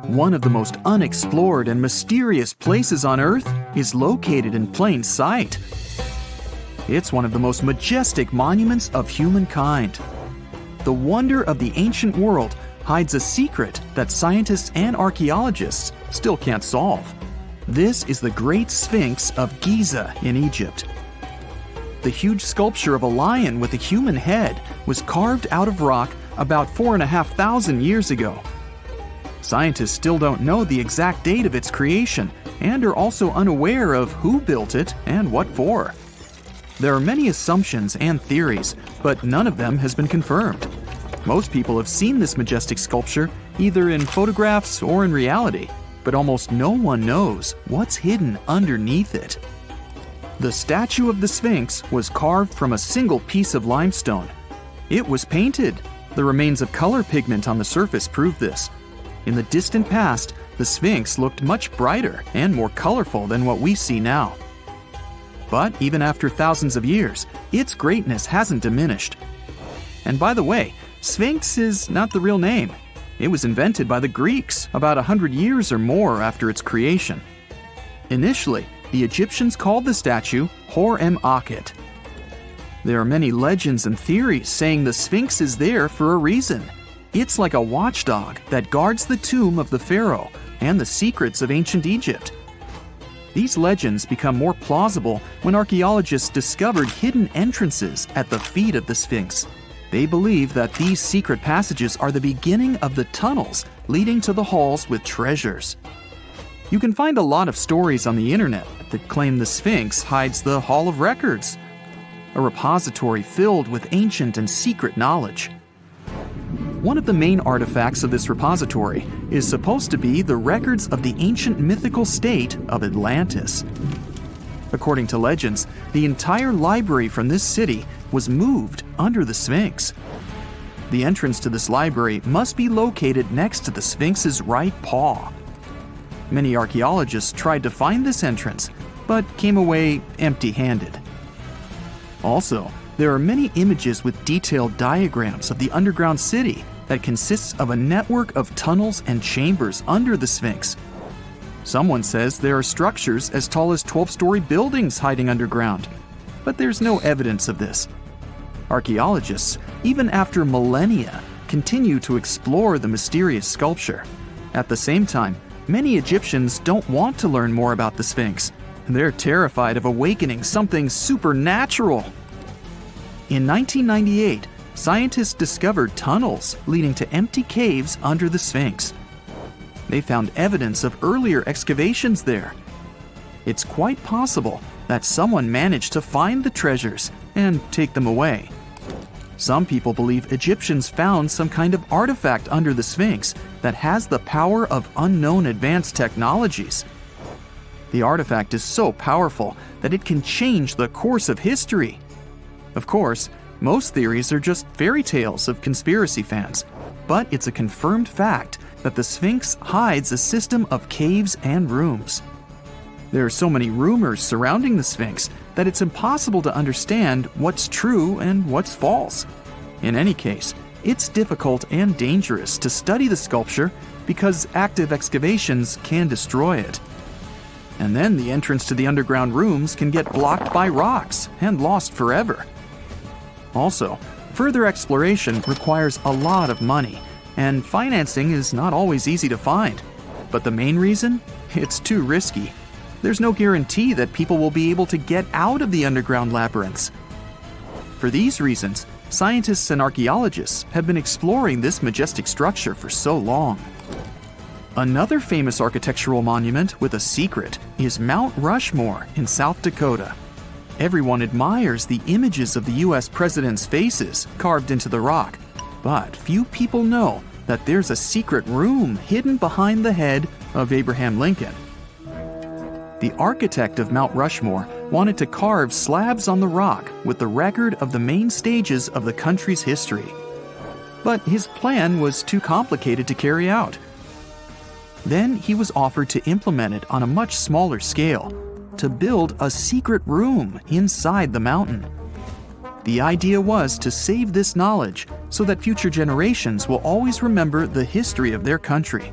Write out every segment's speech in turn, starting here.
One of the most unexplored and mysterious places on Earth is located in plain sight. It's one of the most majestic monuments of humankind. The wonder of the ancient world hides a secret that scientists and archaeologists still can't solve. This is the Great Sphinx of Giza in Egypt. The huge sculpture of a lion with a human head was carved out of rock about 4,500 years ago. Scientists still don't know the exact date of its creation and are also unaware of who built it and what for. There are many assumptions and theories, but none of them has been confirmed. Most people have seen this majestic sculpture either in photographs or in reality, but almost no one knows what's hidden underneath it. The statue of the Sphinx was carved from a single piece of limestone. It was painted. The remains of color pigment on the surface prove this. In the distant past, the Sphinx looked much brighter and more colorful than what we see now. But even after thousands of years, its greatness hasn't diminished. And by the way, Sphinx is not the real name. It was invented by the Greeks about 100 years or more after its creation. Initially, the Egyptians called the statue Hor-em-Akhet. There are many legends and theories saying the Sphinx is there for a reason. It's like a watchdog that guards the tomb of the pharaoh and the secrets of ancient Egypt. These legends become more plausible when archaeologists discovered hidden entrances at the feet of the Sphinx. They believe that these secret passages are the beginning of the tunnels leading to the halls with treasures. You can find a lot of stories on the internet that claim the Sphinx hides the Hall of Records, a repository filled with ancient and secret knowledge. One of the main artifacts of this repository is supposed to be the records of the ancient mythical state of Atlantis. According to legends, the entire library from this city was moved under the Sphinx. The entrance to this library must be located next to the Sphinx's right paw. Many archaeologists tried to find this entrance, but came away empty-handed. Also, there are many images with detailed diagrams of the underground city that consists of a network of tunnels and chambers under the Sphinx. Someone says there are structures as tall as 12-story buildings hiding underground, but there's no evidence of this. Archaeologists, even after millennia, continue to explore the mysterious sculpture. At the same time, many Egyptians don't want to learn more about the Sphinx. They're terrified of awakening something supernatural. In 1998, scientists discovered tunnels leading to empty caves under the Sphinx. They found evidence of earlier excavations there. It's quite possible that someone managed to find the treasures and take them away. Some people believe Egyptians found some kind of artifact under the Sphinx that has the power of unknown advanced technologies. The artifact is so powerful that it can change the course of history. Of course, most theories are just fairy tales of conspiracy fans, but it's a confirmed fact that the Sphinx hides a system of caves and rooms. There are so many rumors surrounding the Sphinx that it's impossible to understand what's true and what's false. In any case, it's difficult and dangerous to study the sculpture because active excavations can destroy it. And then the entrance to the underground rooms can get blocked by rocks and lost forever. Also, further exploration requires a lot of money, and financing is not always easy to find. But the main reason? It's too risky. There's no guarantee that people will be able to get out of the underground labyrinths. For these reasons, scientists and archaeologists have been exploring this majestic structure for so long. Another famous architectural monument with a secret is Mount Rushmore in South Dakota. Everyone admires the images of the US presidents' faces carved into the rock, but few people know that there's a secret room hidden behind the head of Abraham Lincoln. The architect of Mount Rushmore wanted to carve slabs on the rock with the record of the main stages of the country's history. But his plan was too complicated to carry out. Then he was offered to implement it on a much smaller scale, to build a secret room inside the mountain. The idea was to save this knowledge so that future generations will always remember the history of their country.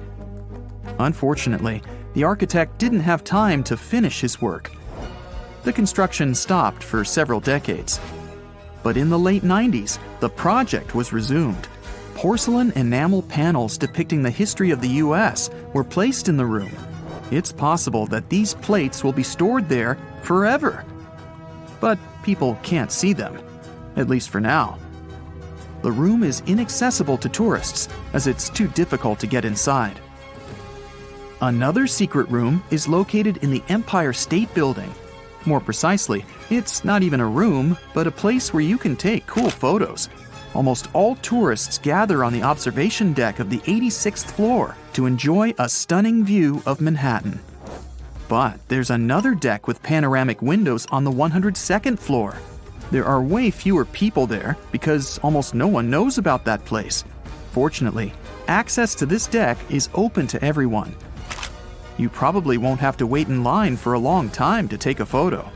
Unfortunately, the architect didn't have time to finish his work. The construction stopped for several decades. But in the late 90s, the project was resumed. Porcelain enamel panels depicting the history of the US were placed in the room. It's possible that these plates will be stored there forever. But people can't see them, at least for now. The room is inaccessible to tourists as it's too difficult to get inside. Another secret room is located in the Empire State Building. More precisely, it's not even a room, but a place where you can take cool photos. Almost all tourists gather on the observation deck of the 86th floor to enjoy a stunning view of Manhattan. But there's another deck with panoramic windows on the 102nd floor. There are way fewer people there because almost no one knows about that place. Fortunately, access to this deck is open to everyone. You probably won't have to wait in line for a long time to take a photo.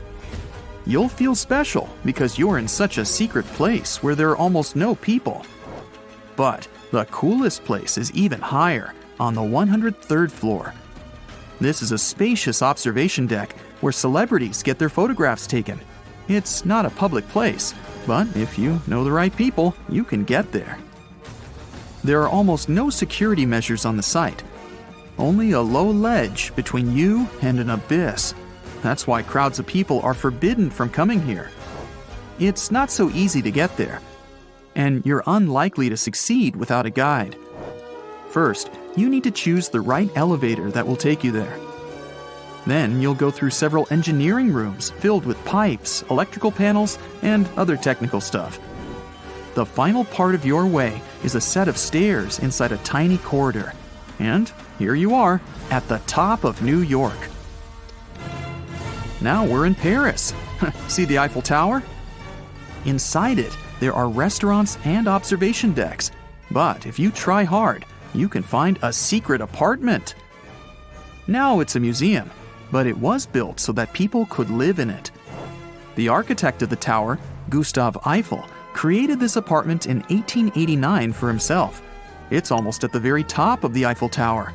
You'll feel special because you're in such a secret place where there are almost no people. But the coolest place is even higher, on the 103rd floor. This is a spacious observation deck where celebrities get their photographs taken. It's not a public place, but if you know the right people, you can get there. There are almost no security measures on the site. Only a low ledge between you and an abyss. That's why crowds of people are forbidden from coming here. It's not so easy to get there, and you're unlikely to succeed without a guide. First, you need to choose the right elevator that will take you there. Then you'll go through several engineering rooms filled with pipes, electrical panels, and other technical stuff. The final part of your way is a set of stairs inside a tiny corridor. And here you are, at the top of New York. Now we're in Paris. See the Eiffel Tower? Inside it, there are restaurants and observation decks. But if you try hard, you can find a secret apartment. Now it's a museum, but it was built so that people could live in it. The architect of the tower, Gustav Eiffel, created this apartment in 1889 for himself. It's almost at the very top of the Eiffel Tower.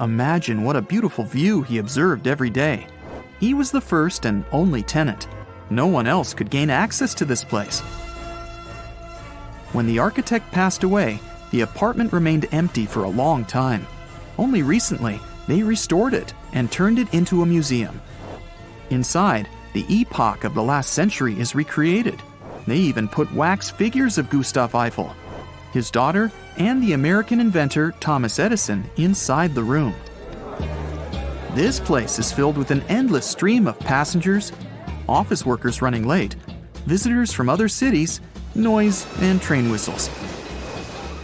Imagine what a beautiful view he observed every day. He was the first and only tenant. No one else could gain access to this place. When the architect passed away, the apartment remained empty for a long time. Only recently, they restored it and turned it into a museum. Inside, the epoch of the last century is recreated. They even put wax figures of Gustav Eiffel, his daughter, and the American inventor Thomas Edison inside the room. This place is filled with an endless stream of passengers, office workers running late, visitors from other cities, noise, and train whistles.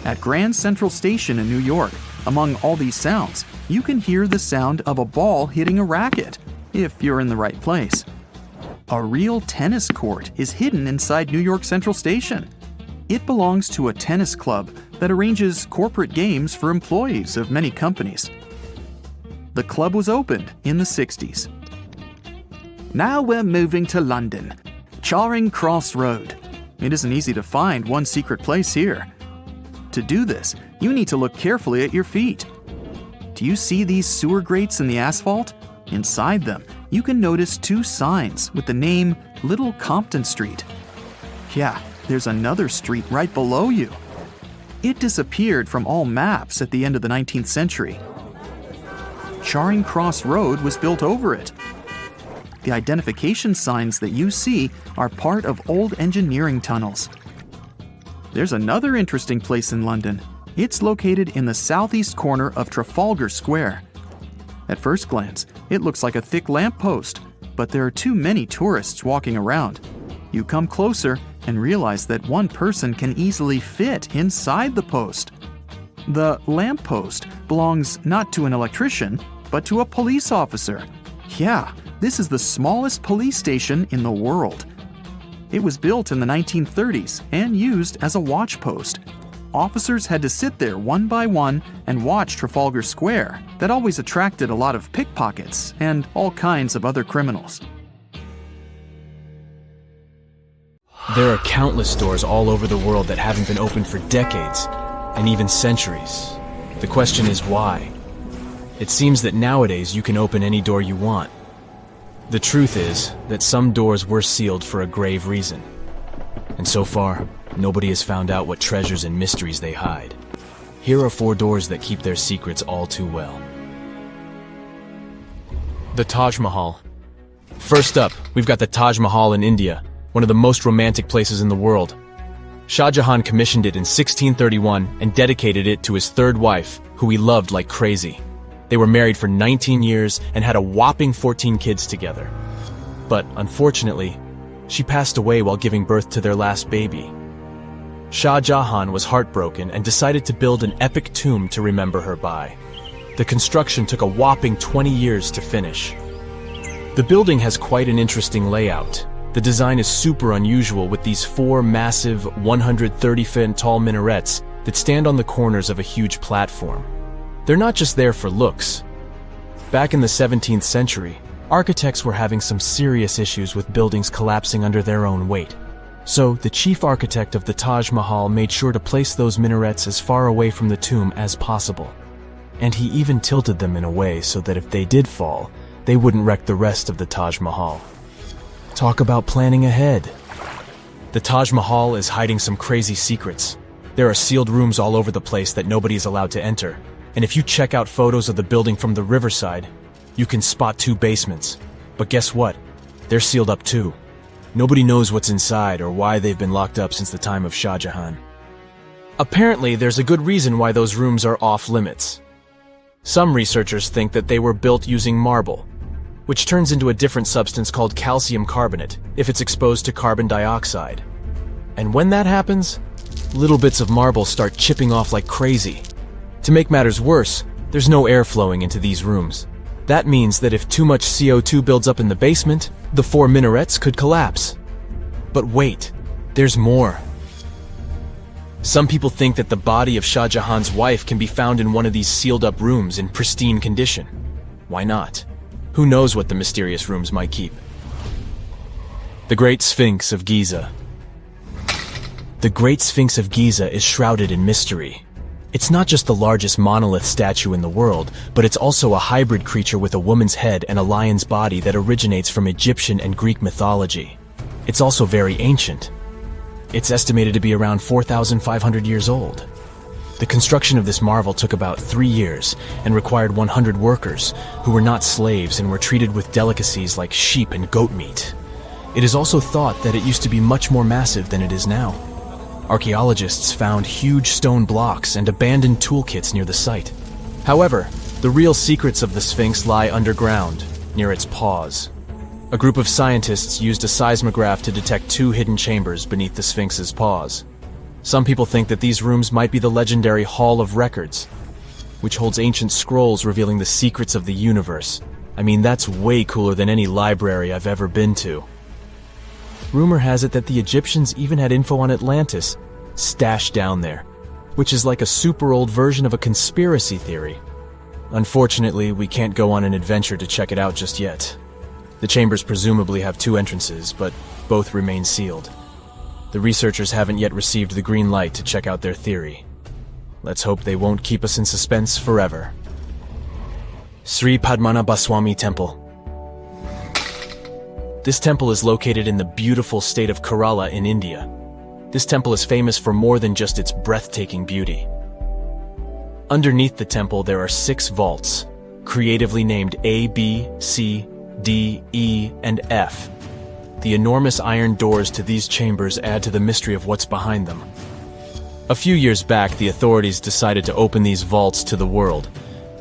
At Grand Central Station in New York, among all these sounds, you can hear the sound of a ball hitting a racket, if you're in the right place. A real tennis court is hidden inside New York Central Station. It belongs to a tennis club that arranges corporate games for employees of many companies. The club was opened in the 60s. Now we're moving to London, Charing Cross Road. It isn't easy to find one secret place here. To do this, you need to look carefully at your feet. Do you see these sewer grates in the asphalt? Inside them, you can notice two signs with the name Little Compton Street. Yeah, there's another street right below you. It disappeared from all maps at the end of the 19th century. Charing Cross Road was built over it. The identification signs that you see are part of old engineering tunnels. There's another interesting place in London. It's located in the southeast corner of Trafalgar Square. At first glance, it looks like a thick lamppost, but there are too many tourists walking around. You come closer and realize that one person can easily fit inside the post. The lamppost belongs not to an electrician, but to a police officer. Yeah, this is the smallest police station in the world. It was built in the 1930s and used as a watch post. Officers had to sit there one by one and watch Trafalgar Square. That always attracted a lot of pickpockets and all kinds of other criminals. There are countless stores all over the world that haven't been opened for decades, and even centuries. The question is why? It seems that nowadays you can open any door you want. The truth is that some doors were sealed for a grave reason. And so far, nobody has found out what treasures and mysteries they hide. Here are 4 doors that keep their secrets all too well. The Taj Mahal. First up, we've got the Taj Mahal in India, one of the most romantic places in the world. Shah Jahan commissioned it in 1631 and dedicated it to his 3rd wife, who he loved like crazy. They were married for 19 years and had a whopping 14 kids together. But unfortunately, she passed away while giving birth to their last baby. Shah Jahan was heartbroken and decided to build an epic tomb to remember her by. The construction took a whopping 20 years to finish. The building has quite an interesting layout. The design is super unusual with these 4 massive 130-foot tall minarets that stand on the corners of a huge platform. They're not just there for looks. Back in the 17th century, architects were having some serious issues with buildings collapsing under their own weight. So, the chief architect of the Taj Mahal made sure to place those minarets as far away from the tomb as possible. And he even tilted them in a way so that if they did fall, they wouldn't wreck the rest of the Taj Mahal. Talk about planning ahead. The Taj Mahal is hiding some crazy secrets. There are sealed rooms all over the place that nobody is allowed to enter. And if you check out photos of the building from the riverside, you can spot 2 basements. But guess what? They're sealed up too. Nobody knows what's inside or why they've been locked up since the time of Shah Jahan. Apparently, there's a good reason why those rooms are off limits. Some researchers think that they were built using marble, which turns into a different substance called calcium carbonate if it's exposed to carbon dioxide. And when that happens, little bits of marble start chipping off like crazy. To make matters worse, there's no air flowing into these rooms. That means that if too much CO2 builds up in the basement, the 4 minarets could collapse. But wait, there's more. Some people think that the body of Shah Jahan's wife can be found in one of these sealed-up rooms in pristine condition. Why not? Who knows what the mysterious rooms might keep? The Great Sphinx of Giza. The Great Sphinx of Giza is shrouded in mystery. It's not just the largest monolith statue in the world, but it's also a hybrid creature with a woman's head and a lion's body that originates from Egyptian and Greek mythology. It's also very ancient. It's estimated to be around 4,500 years old. The construction of this marvel took about 3 years and required 100 workers, who were not slaves and were treated with delicacies like sheep and goat meat. It is also thought that it used to be much more massive than it is now. Archaeologists found huge stone blocks and abandoned toolkits near the site. However, the real secrets of the Sphinx lie underground, near its paws. A group of scientists used a seismograph to detect 2 hidden chambers beneath the Sphinx's paws. Some people think that these rooms might be the legendary Hall of Records, which holds ancient scrolls revealing the secrets of the universe. I mean, that's way cooler than any library I've ever been to. Rumor has it that the Egyptians even had info on Atlantis stashed down there, which is like a super old version of a conspiracy theory. Unfortunately, we can't go on an adventure to check it out just yet. The chambers presumably have 2 entrances, but both remain sealed. The researchers haven't yet received the green light to check out their theory. Let's hope they won't keep us in suspense forever. Sri Padmanabhaswamy Temple. This temple is located in the beautiful state of Kerala in India. This temple is famous for more than just its breathtaking beauty. Underneath the temple there are 6 vaults, creatively named A, B, C, D, E, and F. The enormous iron doors to these chambers add to the mystery of what's behind them. A few years back, the authorities decided to open these vaults to the world,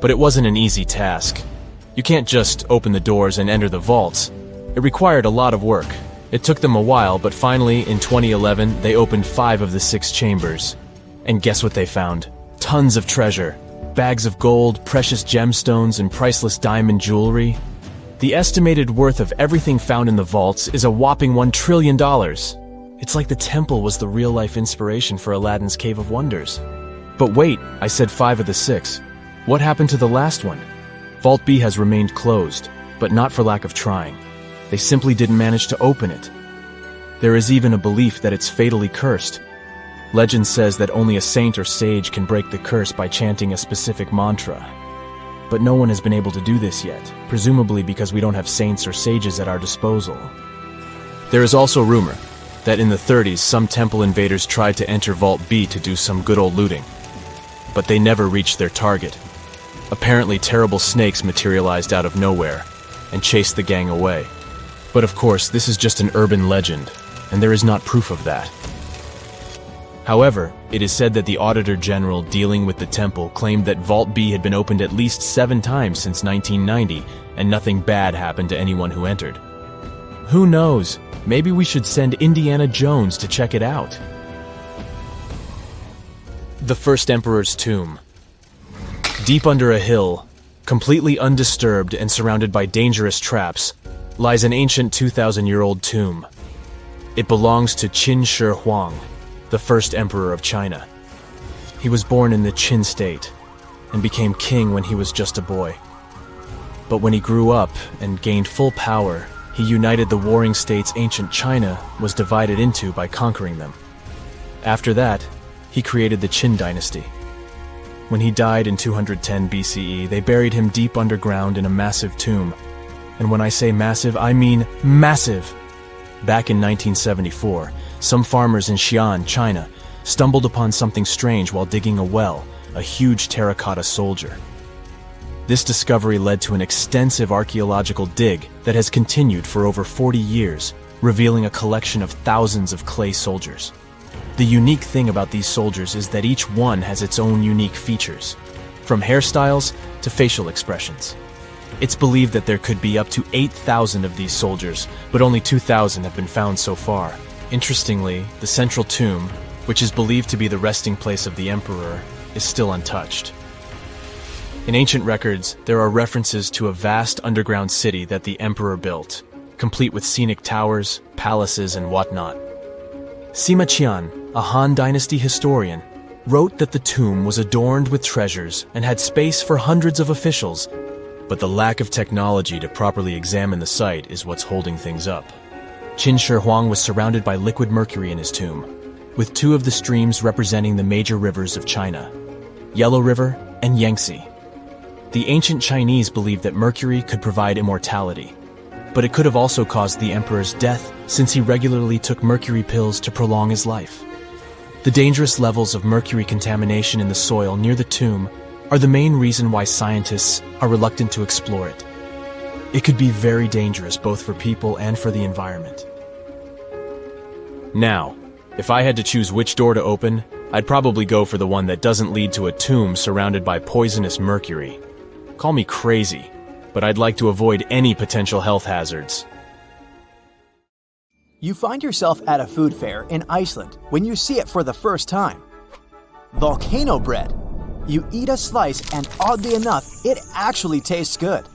but it wasn't an easy task. You can't just open the doors and enter the vaults. It required a lot of work. It took them a while, but finally, in 2011, they opened 5 of the 6 chambers. And guess what they found? Tons of treasure. Bags of gold, precious gemstones, and priceless diamond jewelry. The estimated worth of everything found in the vaults is a whopping $1 trillion. It's like the temple was the real-life inspiration for Aladdin's Cave of Wonders. But wait, I said 5 of the 6. What happened to the last one? Vault B has remained closed, but not for lack of trying. They simply didn't manage to open it. There is even a belief that it's fatally cursed. Legend says that only a saint or sage can break the curse by chanting a specific mantra. But no one has been able to do this yet, presumably because we don't have saints or sages at our disposal. There is also rumor that in the 30s some temple invaders tried to enter Vault B to do some good old looting, but they never reached their target. Apparently terrible snakes materialized out of nowhere and chased the gang away. But of course, this is just an urban legend, and there is not proof of that. However, it is said that the Auditor General dealing with the temple claimed that Vault B had been opened at least 7 times since 1990, and nothing bad happened to anyone who entered. Who knows? Maybe we should send Indiana Jones to check it out. The First Emperor's Tomb. Deep under a hill, completely undisturbed and surrounded by dangerous traps, lies an ancient 2,000-year-old tomb. It belongs to Qin Shi Huang, the first emperor of China. He was born in the Qin state and became king when he was just a boy. But when he grew up and gained full power, he united the warring states ancient China was divided into by conquering them. After that, he created the Qin dynasty. When he died in 210 BCE, they buried him deep underground in a massive tomb. And when I say massive, I mean massive! Back in 1974, some farmers in Xi'an, China, stumbled upon something strange while digging a well, a huge terracotta soldier. This discovery led to an extensive archaeological dig that has continued for over 40 years, revealing a collection of thousands of clay soldiers. The unique thing about these soldiers is that each one has its own unique features, from hairstyles to facial expressions. It's believed that there could be up to 8,000 of these soldiers, but only 2,000 have been found so far. Interestingly, the central tomb, which is believed to be the resting place of the emperor, is still untouched. In ancient records, there are references to a vast underground city that the emperor built, complete with scenic towers, palaces, and whatnot. Sima Qian, a Han Dynasty historian, wrote that the tomb was adorned with treasures and had space for hundreds of officials, but the lack of technology to properly examine the site is what's holding things up. Qin Shi Huang was surrounded by liquid mercury in his tomb, with 2 of the streams representing the major rivers of China, Yellow River and Yangtze. The ancient Chinese believed that mercury could provide immortality, but it could have also caused the emperor's death since he regularly took mercury pills to prolong his life. The dangerous levels of mercury contamination in the soil near the tomb are the main reason why scientists are reluctant to explore it. It could be very dangerous both for people and for the environment. Now, if I had to choose which door to open, I'd probably go for the one that doesn't lead to a tomb surrounded by poisonous mercury. Call me crazy, but I'd like to avoid any potential health hazards. You find yourself at a food fair in Iceland when you see it for the first time. Volcano bread. You eat a slice and oddly enough, it actually tastes good.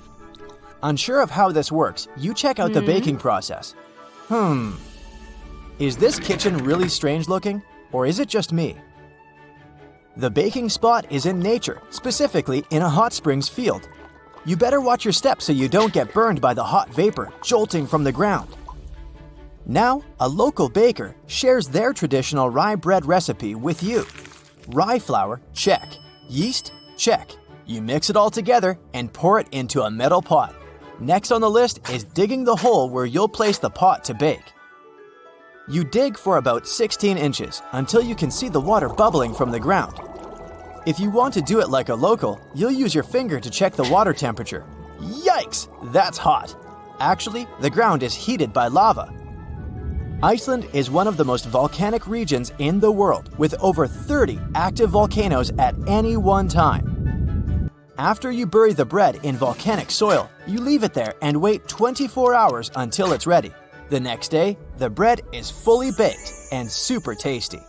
Unsure of how this works, you check out the baking process. Is this kitchen really strange looking, or is it just me? The baking spot is in nature, specifically in a hot springs field. You better watch your steps so you don't get burned by the hot vapor jolting from the ground. Now, a local baker shares their traditional rye bread recipe with you. Rye flour, check. Yeast, check. You mix it all together and pour it into a metal pot. Next on the list is digging the hole where you'll place the pot to bake. You dig for about 16 inches until you can see the water bubbling from the ground. If you want to do it like a local, you'll use your finger to check the water temperature. Yikes, that's hot. Actually, the ground is heated by lava. Iceland is one of the most volcanic regions in the world, with over 30 active volcanoes at any one time. After you bury the bread in volcanic soil, you leave it there and wait 24 hours until it's ready. The next day, the bread is fully baked and super tasty.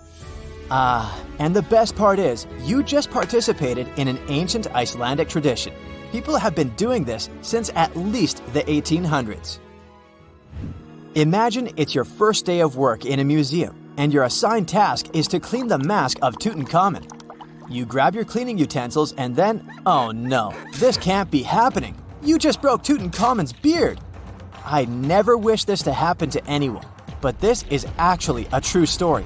And the best part is, you just participated in an ancient Icelandic tradition. People have been doing this since at least the 1800s. Imagine it's your first day of work in a museum, and your assigned task is to clean the mask of Tutankhamun. You grab your cleaning utensils and then, oh no, this can't be happening. You just broke Tutankhamun's beard. I never wish this to happen to anyone, but this is actually a true story.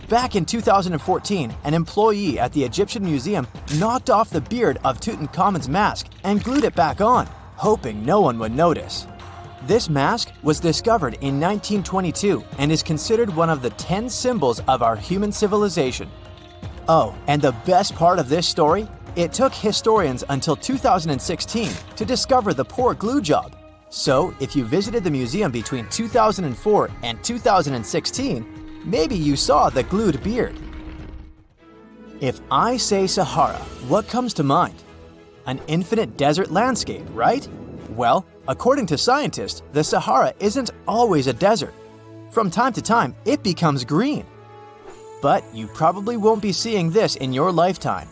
Back in 2014, an employee at the Egyptian Museum knocked off the beard of Tutankhamun's mask and glued it back on, hoping no one would notice. This mask was discovered in 1922 and is considered one of the 10 symbols of our human civilization. Oh, and the best part of this story? It took historians until 2016 to discover the poor glue job. So, if you visited the museum between 2004 and 2016, maybe you saw the glued beard. If I say Sahara, what comes to mind? An infinite desert landscape, right? Well, according to scientists, the Sahara isn't always a desert. From time to time, it becomes green. But you probably won't be seeing this in your lifetime.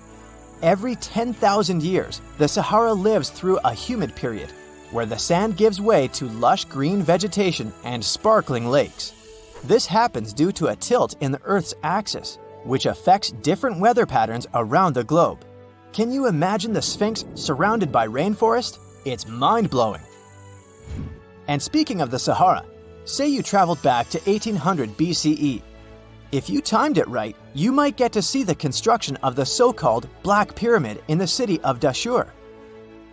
Every 10,000 years, the Sahara lives through a humid period, where the sand gives way to lush green vegetation and sparkling lakes. This happens due to a tilt in the Earth's axis, which affects different weather patterns around the globe. Can you imagine the Sphinx surrounded by rainforest? It's mind-blowing. And speaking of the Sahara, say you traveled back to 1800 BCE. If you timed it right, you might get to see the construction of the so-called Black Pyramid in the city of Dashur.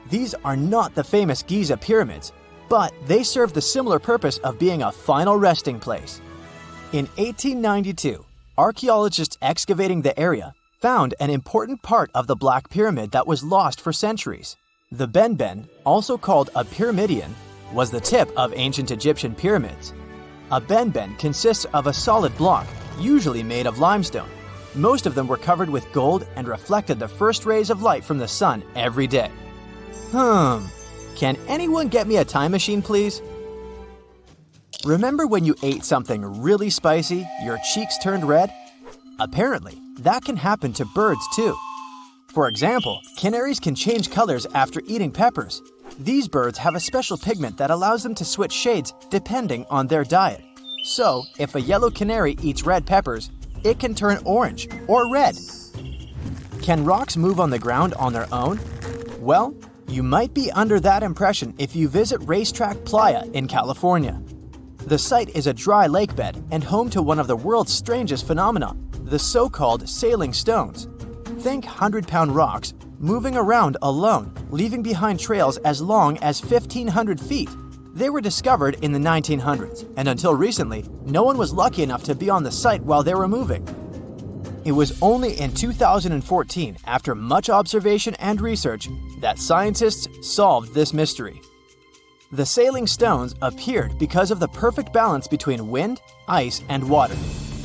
These are not the famous Giza pyramids, but they serve the similar purpose of being a final resting place. In 1892, archaeologists excavating the area found an important part of the Black Pyramid that was lost for centuries. The benben, also called a pyramidion, was the tip of ancient Egyptian pyramids. A benben consists of a solid block, usually made of limestone. Most of them were covered with gold and reflected the first rays of light from the sun every day. Can anyone get me a time machine, please? Remember when you ate something really spicy, your cheeks turned red? Apparently, that can happen to birds too. For example, canaries can change colors after eating peppers. These birds have a special pigment that allows them to switch shades depending on their diet. So, if a yellow canary eats red peppers, it can turn orange or red. Can rocks move on the ground on their own? Well, you might be under that impression if you visit Racetrack Playa in California. The site is a dry lake bed and home to one of the world's strangest phenomena, the so-called sailing stones. Think 100-pound rocks moving around alone, leaving behind trails as long as 1,500 feet. They were discovered in the 1900s, and until recently, no one was lucky enough to be on the site while they were moving. It was only in 2014, after much observation and research, that scientists solved this mystery. The sailing stones appeared because of the perfect balance between wind, ice, and water.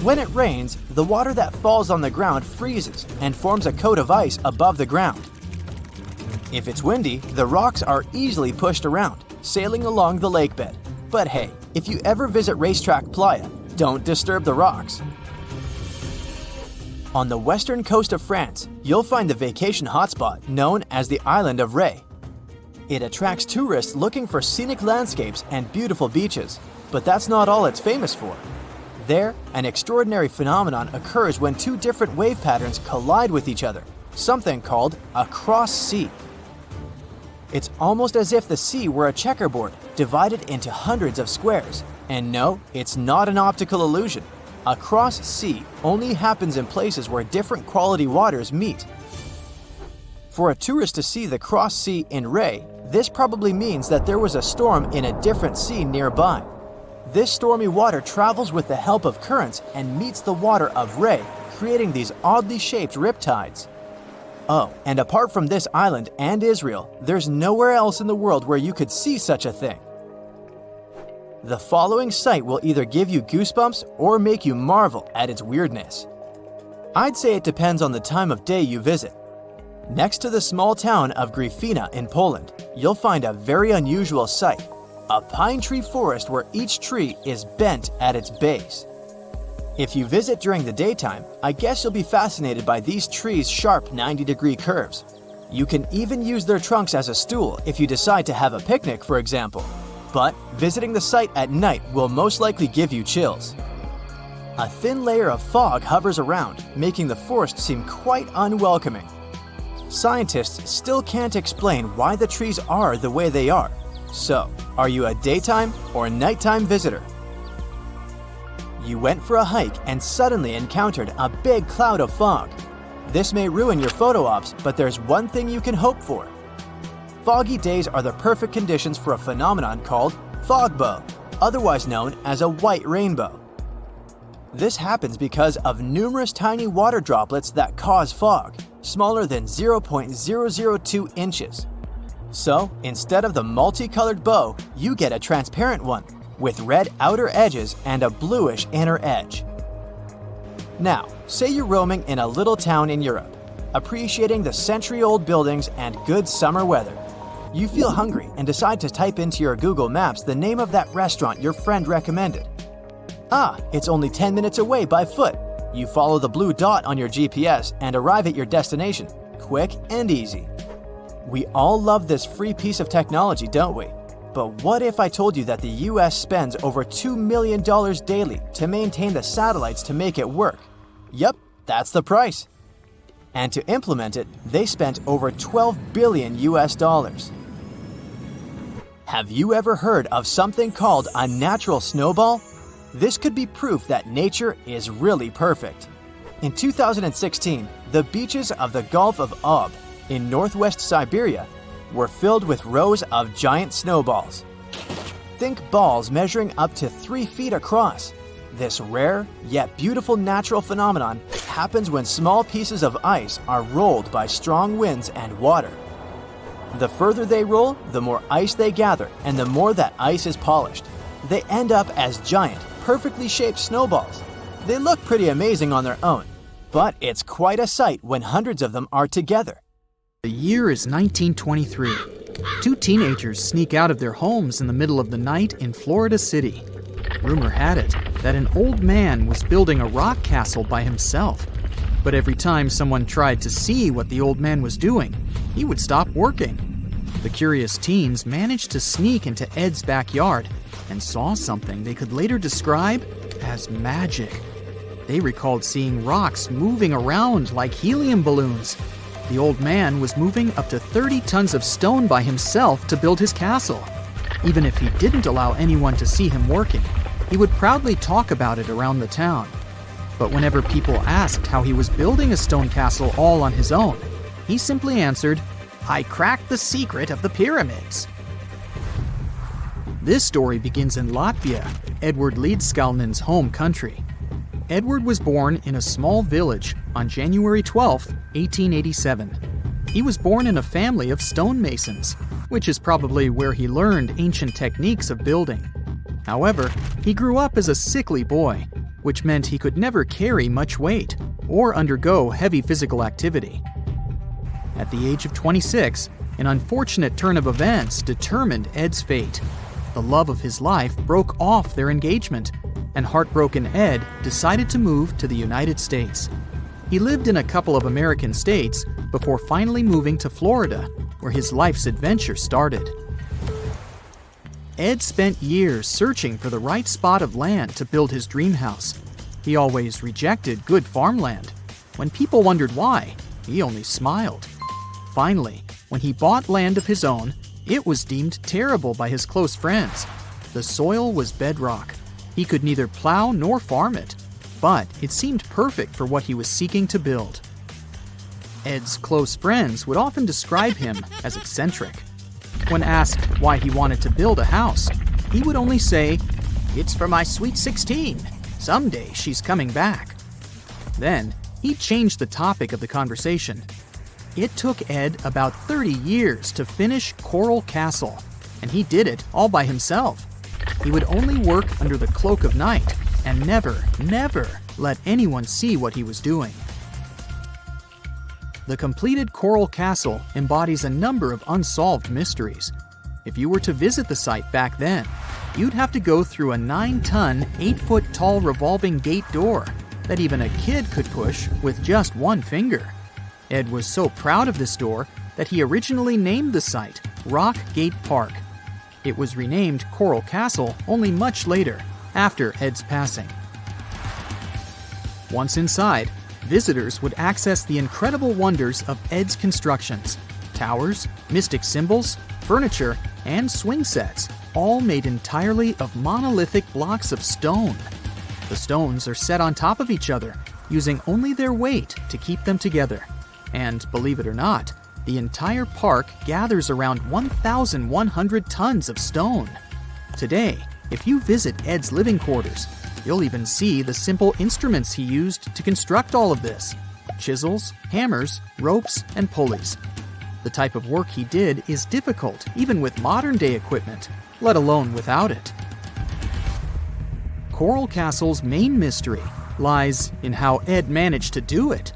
When it rains, the water that falls on the ground freezes and forms a coat of ice above the ground. If it's windy, the rocks are easily pushed around, sailing along the lake bed. But hey, if you ever visit Racetrack Playa, don't disturb the rocks. On the western coast of France, you'll find the vacation hotspot known as the island of Ré. It attracts tourists looking for scenic landscapes and beautiful beaches, but that's not all it's famous for. There, an extraordinary phenomenon occurs when two different wave patterns collide with each other, something called a cross sea. It's almost as if the sea were a checkerboard divided into hundreds of squares. And no, it's not an optical illusion. A cross sea only happens in places where different quality waters meet. For a tourist to see the cross sea in Ré, this probably means that there was a storm in a different sea nearby. This stormy water travels with the help of currents and meets the water of Ré, creating these oddly shaped riptides. Oh, and apart from this island and Israel, there's nowhere else in the world where you could see such a thing. The following sight will either give you goosebumps or make you marvel at its weirdness. I'd say it depends on the time of day you visit. Next to the small town of Gryfina in Poland, you'll find a very unusual sight. A pine tree forest where each tree is bent at its base. If you visit during the daytime, I guess you'll be fascinated by these trees' sharp 90-degree curves. You can even use their trunks as a stool if you decide to have a picnic, for example. But visiting the site at night will most likely give you chills. A thin layer of fog hovers around, making the forest seem quite unwelcoming. Scientists still can't explain why the trees are the way they are. So, are you a daytime or nighttime visitor? You went for a hike and suddenly encountered a big cloud of fog. This may ruin your photo ops, but there's one thing you can hope for. Foggy days are the perfect conditions for a phenomenon called fog bow, otherwise known as a white rainbow. This happens because of numerous tiny water droplets that cause fog, smaller than 0.002 inches. So, instead of the multicolored bow, you get a transparent one, with red outer edges and a bluish inner edge. Now, say you're roaming in a little town in Europe, appreciating the century-old buildings and good summer weather. You feel hungry and decide to type into your Google Maps the name of that restaurant your friend recommended. It's only 10 minutes away by foot. You follow the blue dot on your GPS and arrive at your destination, quick and easy. We all love this free piece of technology, don't we? But what if I told you that the US spends over $2 million daily to maintain the satellites to make it work? Yep, that's the price. And to implement it, they spent over $12 billion US dollars. Have you ever heard of something called a natural snowball? This could be proof that nature is really perfect. In 2016, the beaches of the Gulf of Ob in northwest Siberia were filled with rows of giant snowballs. Think balls measuring up to 3 feet across. This rare yet beautiful natural phenomenon happens when small pieces of ice are rolled by strong winds and water. The further they roll, the more ice they gather, and the more that ice is polished. They end up as giant, perfectly shaped snowballs. They look pretty amazing on their own, but it's quite a sight when hundreds of them are together. The year is 1923. Two teenagers sneak out of their homes in the middle of the night in Florida City. Rumor had it that an old man was building a rock castle by himself. But every time someone tried to see what the old man was doing, he would stop working. The curious teens managed to sneak into Ed's backyard and saw something they could later describe as magic. They recalled seeing rocks moving around like helium balloons. The old man was moving up to 30 tons of stone by himself to build his castle. Even if he didn't allow anyone to see him working, he would proudly talk about it around the town. But whenever people asked how he was building a stone castle all on his own, he simply answered, "I cracked the secret of the pyramids." This story begins in Latvia, Edward Leedskalnin's home country. Edward was born in a small village on January 12, 1887. He was born in a family of stonemasons, which is probably where he learned ancient techniques of building. However, he grew up as a sickly boy, which meant he could never carry much weight or undergo heavy physical activity. At the age of 26, an unfortunate turn of events determined Ed's fate. The love of his life broke off their engagement, and heartbroken Ed decided to move to the United States. He lived in a couple of American states before finally moving to Florida, where his life's adventure started. Ed spent years searching for the right spot of land to build his dream house. He always rejected good farmland. When people wondered why, he only smiled. Finally, when he bought land of his own, it was deemed terrible by his close friends. The soil was bedrock. He could neither plow nor farm it, but it seemed perfect for what he was seeking to build. Ed's close friends would often describe him as eccentric. When asked why he wanted to build a house, he would only say, "It's for my sweet 16. Someday she's coming back." Then, he changed the topic of the conversation. It took Ed about 30 years to finish Coral Castle, and he did it all by himself. He would only work under the cloak of night and never let anyone see what he was doing. The completed Coral Castle embodies a number of unsolved mysteries. If you were to visit the site back then, you'd have to go through a 9-ton, 8-foot-tall revolving gate door that even a kid could push with just one finger. Ed was so proud of this door that he originally named the site Rock Gate Park. It was renamed Coral Castle only much later, after Ed's passing. Once inside, visitors would access the incredible wonders of Ed's constructions: towers, mystic symbols, furniture, and swing sets, all made entirely of monolithic blocks of stone. The stones are set on top of each other, using only their weight to keep them together. And believe it or not, the entire park gathers around 1,100 tons of stone. Today, if you visit Ed's living quarters, you'll even see the simple instruments he used to construct all of this: chisels, hammers, ropes, and pulleys. The type of work he did is difficult even with modern-day equipment, let alone without it. Coral Castle's main mystery lies in how Ed managed to do it.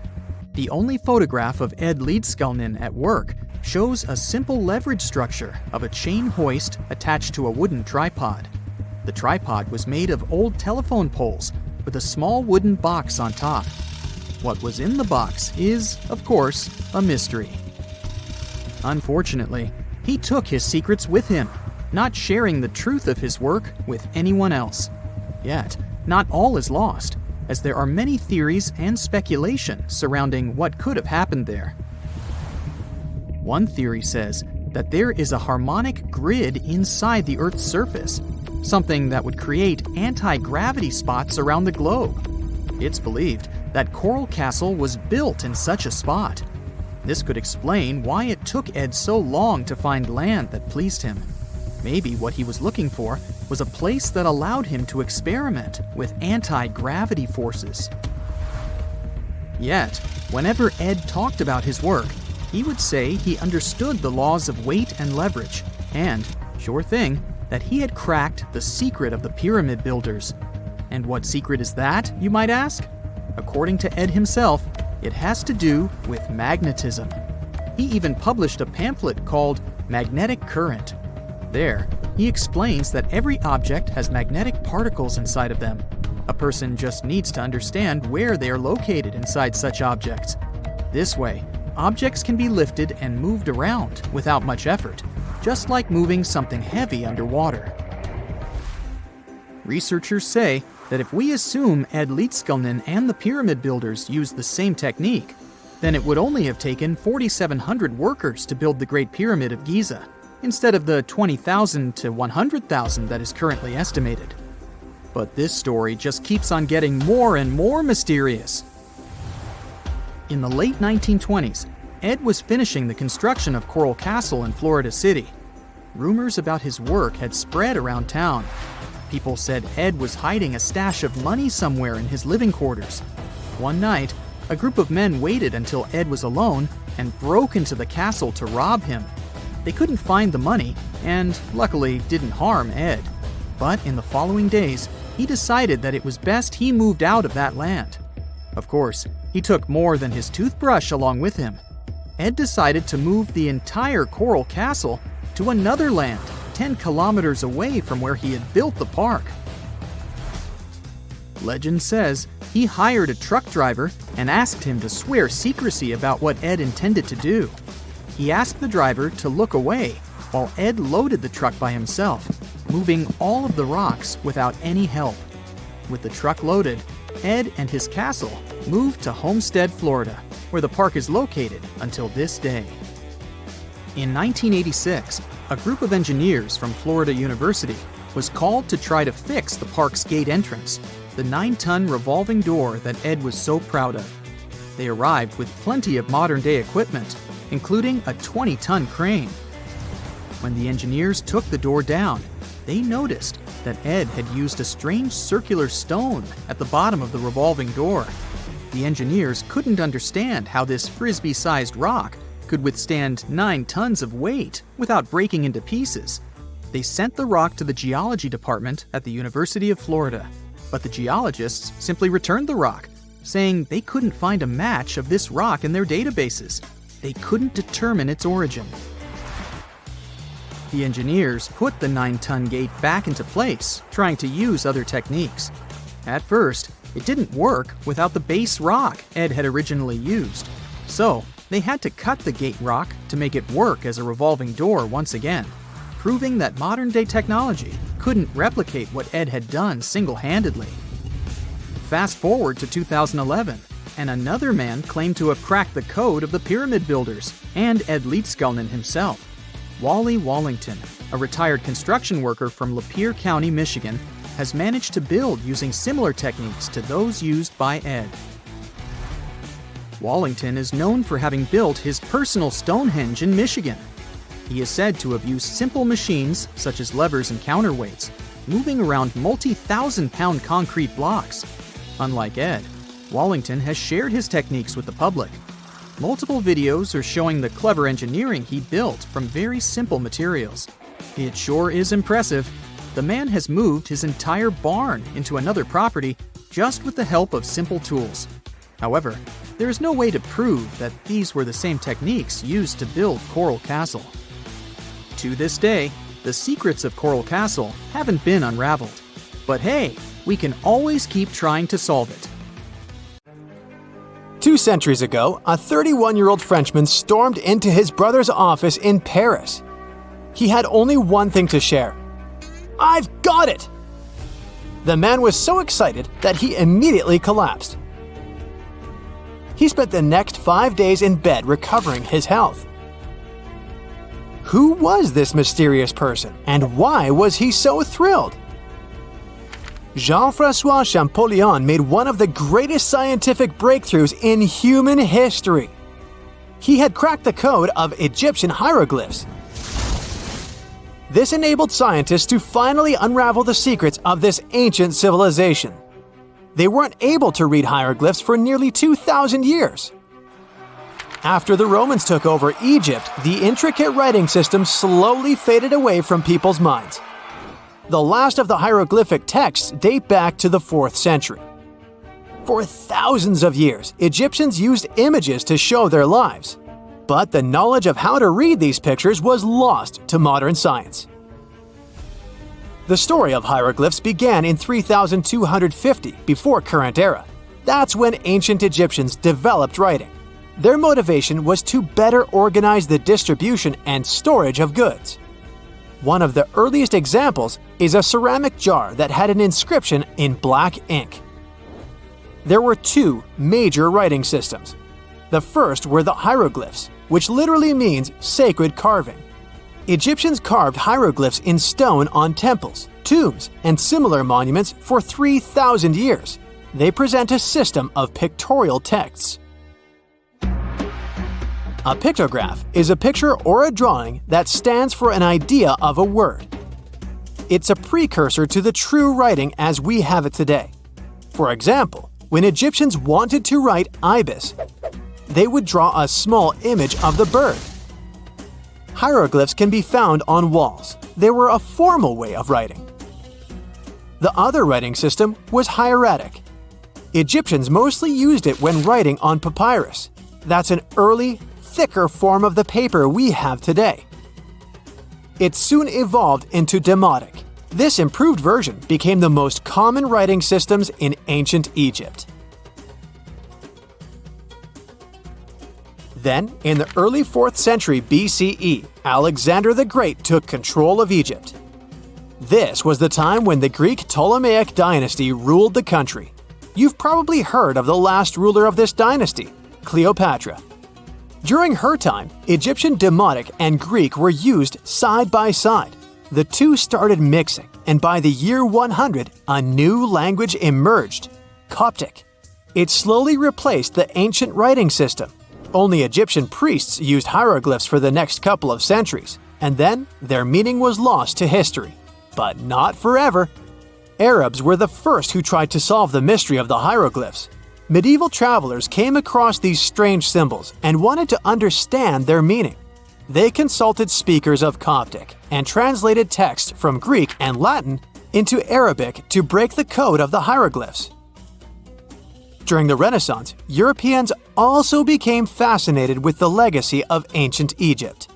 The only photograph of Ed Leedskalnin at work shows a simple leverage structure of a chain hoist attached to a wooden tripod. The tripod was made of old telephone poles with a small wooden box on top. What was in the box is, of course, a mystery. Unfortunately, he took his secrets with him, not sharing the truth of his work with anyone else. Yet, not all is lost, as there are many theories and speculation surrounding what could have happened there. One theory says that there is a harmonic grid inside the Earth's surface, something that would create anti-gravity spots around the globe. It's believed that Coral Castle was built in such a spot. This could explain why it took Ed so long to find land that pleased him. Maybe what he was looking for was a place that allowed him to experiment with anti-gravity forces. Yet, whenever Ed talked about his work, he would say he understood the laws of weight and leverage, and, sure thing, that he had cracked the secret of the pyramid builders. And what secret is that, you might ask? According to Ed himself, it has to do with magnetism. He even published a pamphlet called Magnetic Current. There, he explains that every object has magnetic particles inside of them. A person just needs to understand where they are located inside such objects. This way, objects can be lifted and moved around without much effort, just like moving something heavy underwater. Researchers say that if we assume Ed Leedskalnin and the pyramid builders used the same technique, then it would only have taken 4,700 workers to build the Great Pyramid of Giza, instead of the 20,000 to 100,000 that is currently estimated. But this story just keeps on getting more and more mysterious. In the late 1920s, Ed was finishing the construction of Coral Castle in Florida City. Rumors about his work had spread around town. People said Ed was hiding a stash of money somewhere in his living quarters. One night, a group of men waited until Ed was alone and broke into the castle to rob him. They couldn't find the money, and luckily didn't harm Ed. But in the following days, he decided that it was best he moved out of that land. Of course, he took more than his toothbrush along with him. Ed decided to move the entire Coral Castle to another land, 10 kilometers away from where he had built the park. Legend says he hired a truck driver and asked him to swear secrecy about what Ed intended to do. He asked the driver to look away while Ed loaded the truck by himself, moving all of the rocks without any help. With the truck loaded, Ed and his castle moved to Homestead, Florida, where the park is located until this day. In 1986, a group of engineers from Florida University was called to try to fix the park's gate entrance, the 9-ton revolving door that Ed was so proud of. They arrived with plenty of modern-day equipment, including a 20-ton crane. When the engineers took the door down, they noticed that Ed had used a strange circular stone at the bottom of the revolving door. The engineers couldn't understand how this frisbee-sized rock could withstand 9 tons of weight without breaking into pieces. They sent the rock to the geology department at the University of Florida, but the geologists simply returned the rock, saying they couldn't find a match of this rock in their databases. They couldn't determine its origin. The engineers put the 9-ton gate back into place, trying to use other techniques. At first, it didn't work without the base rock Ed had originally used. So, they had to cut the gate rock to make it work as a revolving door once again, proving that modern-day technology couldn't replicate what Ed had done single-handedly. Fast forward to 2011, and another man claimed to have cracked the code of the pyramid builders and Ed Leedskalnin himself. Wally Wallington, a retired construction worker from Lapeer County, Michigan, has managed to build using similar techniques to those used by Ed. Wallington is known for having built his personal Stonehenge in Michigan. He is said to have used simple machines, such as levers and counterweights, moving around multi-thousand-pound concrete blocks. Unlike Ed, Wallington has shared his techniques with the public. Multiple videos are showing the clever engineering he built from very simple materials. It sure is impressive. The man has moved his entire barn into another property just with the help of simple tools. However, there is no way to prove that these were the same techniques used to build Coral Castle. To this day, the secrets of Coral Castle haven't been unraveled. But hey, we can always keep trying to solve it. 2 centuries ago, a 31-year-old Frenchman stormed into his brother's office in Paris. He had only one thing to share. "I've got it!" The man was so excited that he immediately collapsed. He spent the next 5 days in bed recovering his health. Who was this mysterious person, and why was he so thrilled? Jean-François Champollion made one of the greatest scientific breakthroughs in human history. He had cracked the code of Egyptian hieroglyphs. This enabled scientists to finally unravel the secrets of this ancient civilization. They weren't able to read hieroglyphs for nearly 2,000 years. After the Romans took over Egypt, the intricate writing system slowly faded away from people's minds. The last of the hieroglyphic texts date back to the 4th century. For thousands of years, Egyptians used images to show their lives. But the knowledge of how to read these pictures was lost to modern science. The story of hieroglyphs began in 3250 before current era. That's when ancient Egyptians developed writing. Their motivation was to better organize the distribution and storage of goods. One of the earliest examples is a ceramic jar that had an inscription in black ink. There were 2 major writing systems. The first were the hieroglyphs, which literally means sacred carving. Egyptians carved hieroglyphs in stone on temples, tombs, and similar monuments for 3,000 years. They present a system of pictorial texts. A pictograph is a picture or a drawing that stands for an idea of a word. It's a precursor to the true writing as we have it today. For example, when Egyptians wanted to write ibis, they would draw a small image of the bird. Hieroglyphs can be found on walls. They were a formal way of writing. The other writing system was hieratic. Egyptians mostly used it when writing on papyrus. That's an early, thicker form of the paper we have today. It soon evolved into demotic. This improved version became the most common writing systems in ancient Egypt. Then, in the early 4th century BCE, Alexander the Great took control of Egypt. This was the time when the Greek Ptolemaic dynasty ruled the country. You've probably heard of the last ruler of this dynasty, Cleopatra. During her time, Egyptian Demotic and Greek were used side by side. The two started mixing, and by the year 100, a new language emerged, Coptic. It slowly replaced the ancient writing system. Only Egyptian priests used hieroglyphs for the next couple of centuries, and then their meaning was lost to history. But not forever. Arabs were the first who tried to solve the mystery of the hieroglyphs. Medieval travelers came across these strange symbols and wanted to understand their meaning. They consulted speakers of Coptic and translated text from Greek and Latin into Arabic to break the code of the hieroglyphs. During the Renaissance, Europeans also became fascinated with the legacy of ancient Egypt.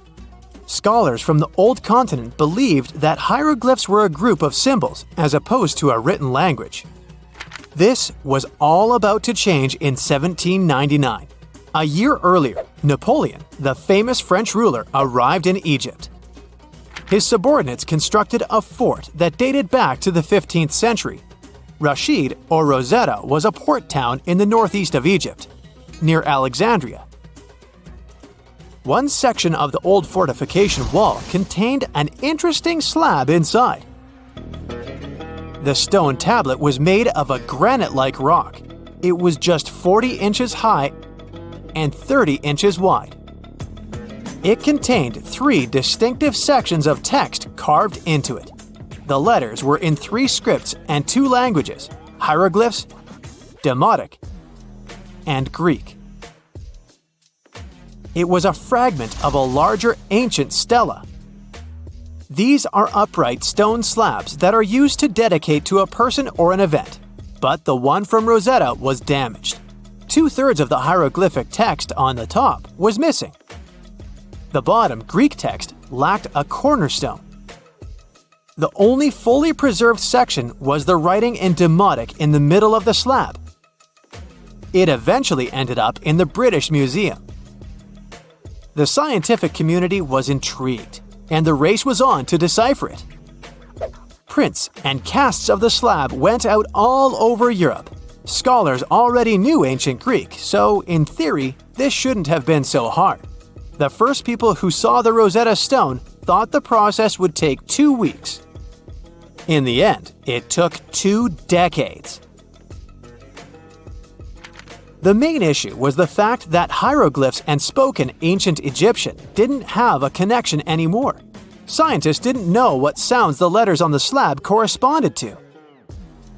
Scholars from the Old Continent believed that hieroglyphs were a group of symbols as opposed to a written language. This was all about to change in 1799. A year earlier, Napoleon, the famous French ruler, arrived in Egypt. His subordinates constructed a fort that dated back to the 15th century. Rashid, or Rosetta, was a port town in the northeast of Egypt, near Alexandria. One section of the old fortification wall contained an interesting slab inside. The stone tablet was made of a granite-like rock. It was just 40 inches high and 30 inches wide. It contained 3 distinctive sections of text carved into it. The letters were in 3 scripts and 2 languages: hieroglyphs, Demotic, and Greek. It was a fragment of a larger ancient stela. These are upright stone slabs that are used to dedicate to a person or an event, but the one from Rosetta was damaged. 2/3 of the hieroglyphic text on the top was missing. The bottom Greek text lacked a cornerstone. The only fully preserved section was the writing in Demotic in the middle of the slab. It eventually ended up in the British Museum. The scientific community was intrigued, and the race was on to decipher it. Prints and casts of the slab went out all over Europe. Scholars already knew ancient Greek, so in theory, this shouldn't have been so hard. The first people who saw the Rosetta Stone thought the process would take 2 weeks. In the end, it took 2 decades. The main issue was the fact that hieroglyphs and spoken ancient Egyptian didn't have a connection anymore. Scientists didn't know what sounds the letters on the slab corresponded to.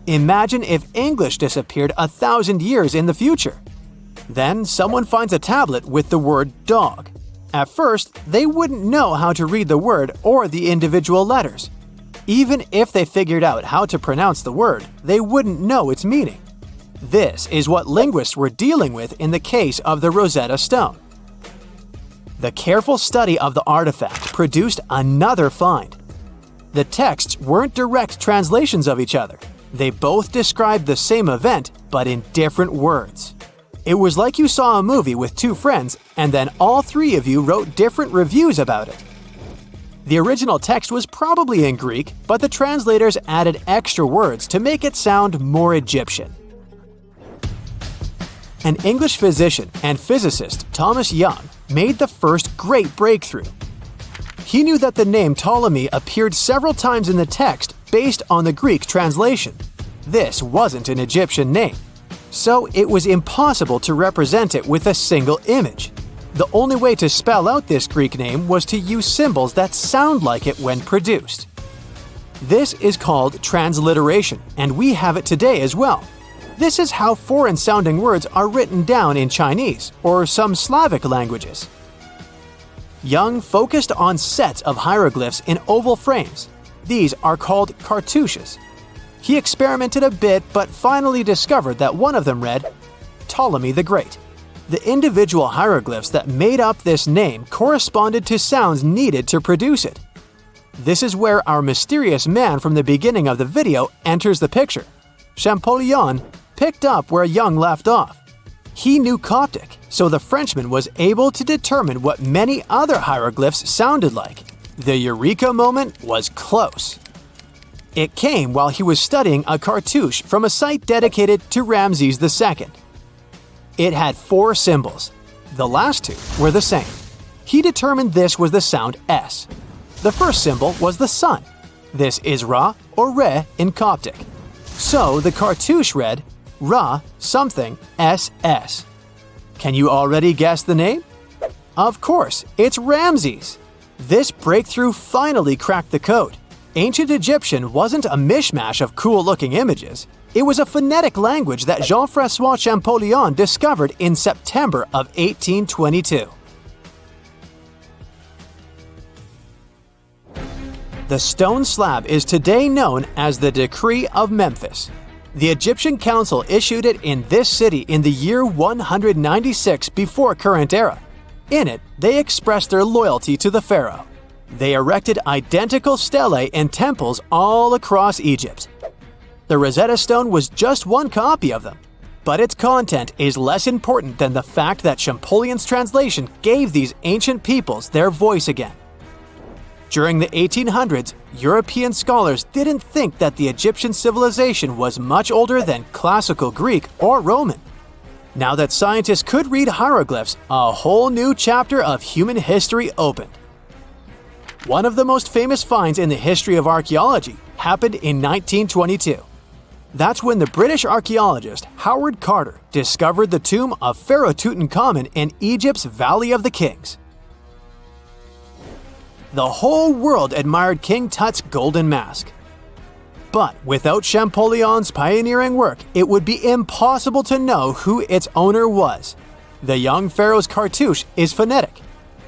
Imagine if English disappeared 1,000 years in the future. Then someone finds a tablet with the word dog. At first, they wouldn't know how to read the word or the individual letters. Even if they figured out how to pronounce the word, they wouldn't know its meaning. This is what linguists were dealing with in the case of the Rosetta Stone. The careful study of the artifact produced another find. The texts weren't direct translations of each other. They both described the same event, but in different words. It was like you saw a movie with 2 friends, and then all 3 of you wrote different reviews about it. The original text was probably in Greek, but the translators added extra words to make it sound more Egyptian. An English physician and physicist, Thomas Young, made the first great breakthrough. He knew that the name Ptolemy appeared several times in the text based on the Greek translation. This wasn't an Egyptian name, so it was impossible to represent it with a single image. The only way to spell out this Greek name was to use symbols that sound like it when produced. This is called transliteration, and we have it today as well. This is how foreign-sounding words are written down in Chinese or some Slavic languages. Young focused on sets of hieroglyphs in oval frames. These are called cartouches. He experimented a bit but finally discovered that one of them read, Ptolemy the Great. The individual hieroglyphs that made up this name corresponded to sounds needed to produce it. This is where our mysterious man from the beginning of the video enters the picture. Champollion picked up where Young left off. He knew Coptic, so the Frenchman was able to determine what many other hieroglyphs sounded like. The eureka moment was close. It came while he was studying a cartouche from a site dedicated to Ramses II. It had 4 symbols. The last 2 were the same. He determined this was the sound S. The first symbol was the sun. This is Ra or Re in Coptic. So the cartouche read Ra something SS. Can you already guess the name? Of course, it's Ramses. This breakthrough finally cracked the code. Ancient Egyptian wasn't a mishmash of cool-looking images. It was a phonetic language that Jean-François Champollion discovered in September of 1822. The stone slab is today known as the Decree of Memphis. The Egyptian Council issued it in this city in the year 196 before current era. In it, they expressed their loyalty to the pharaoh. They erected identical stelae in temples all across Egypt. The Rosetta Stone was just one copy of them, but its content is less important than the fact that Champollion's translation gave these ancient peoples their voice again. During the 1800s, European scholars didn't think that the Egyptian civilization was much older than classical Greek or Roman. Now that scientists could read hieroglyphs, a whole new chapter of human history opened. One of the most famous finds in the history of archaeology happened in 1922. That's when the British archaeologist Howard Carter discovered the tomb of Pharaoh Tutankhamun in Egypt's Valley of the Kings. The whole world admired King Tut's golden mask. But without Champollion's pioneering work, it would be impossible to know who its owner was. The young pharaoh's cartouche is phonetic.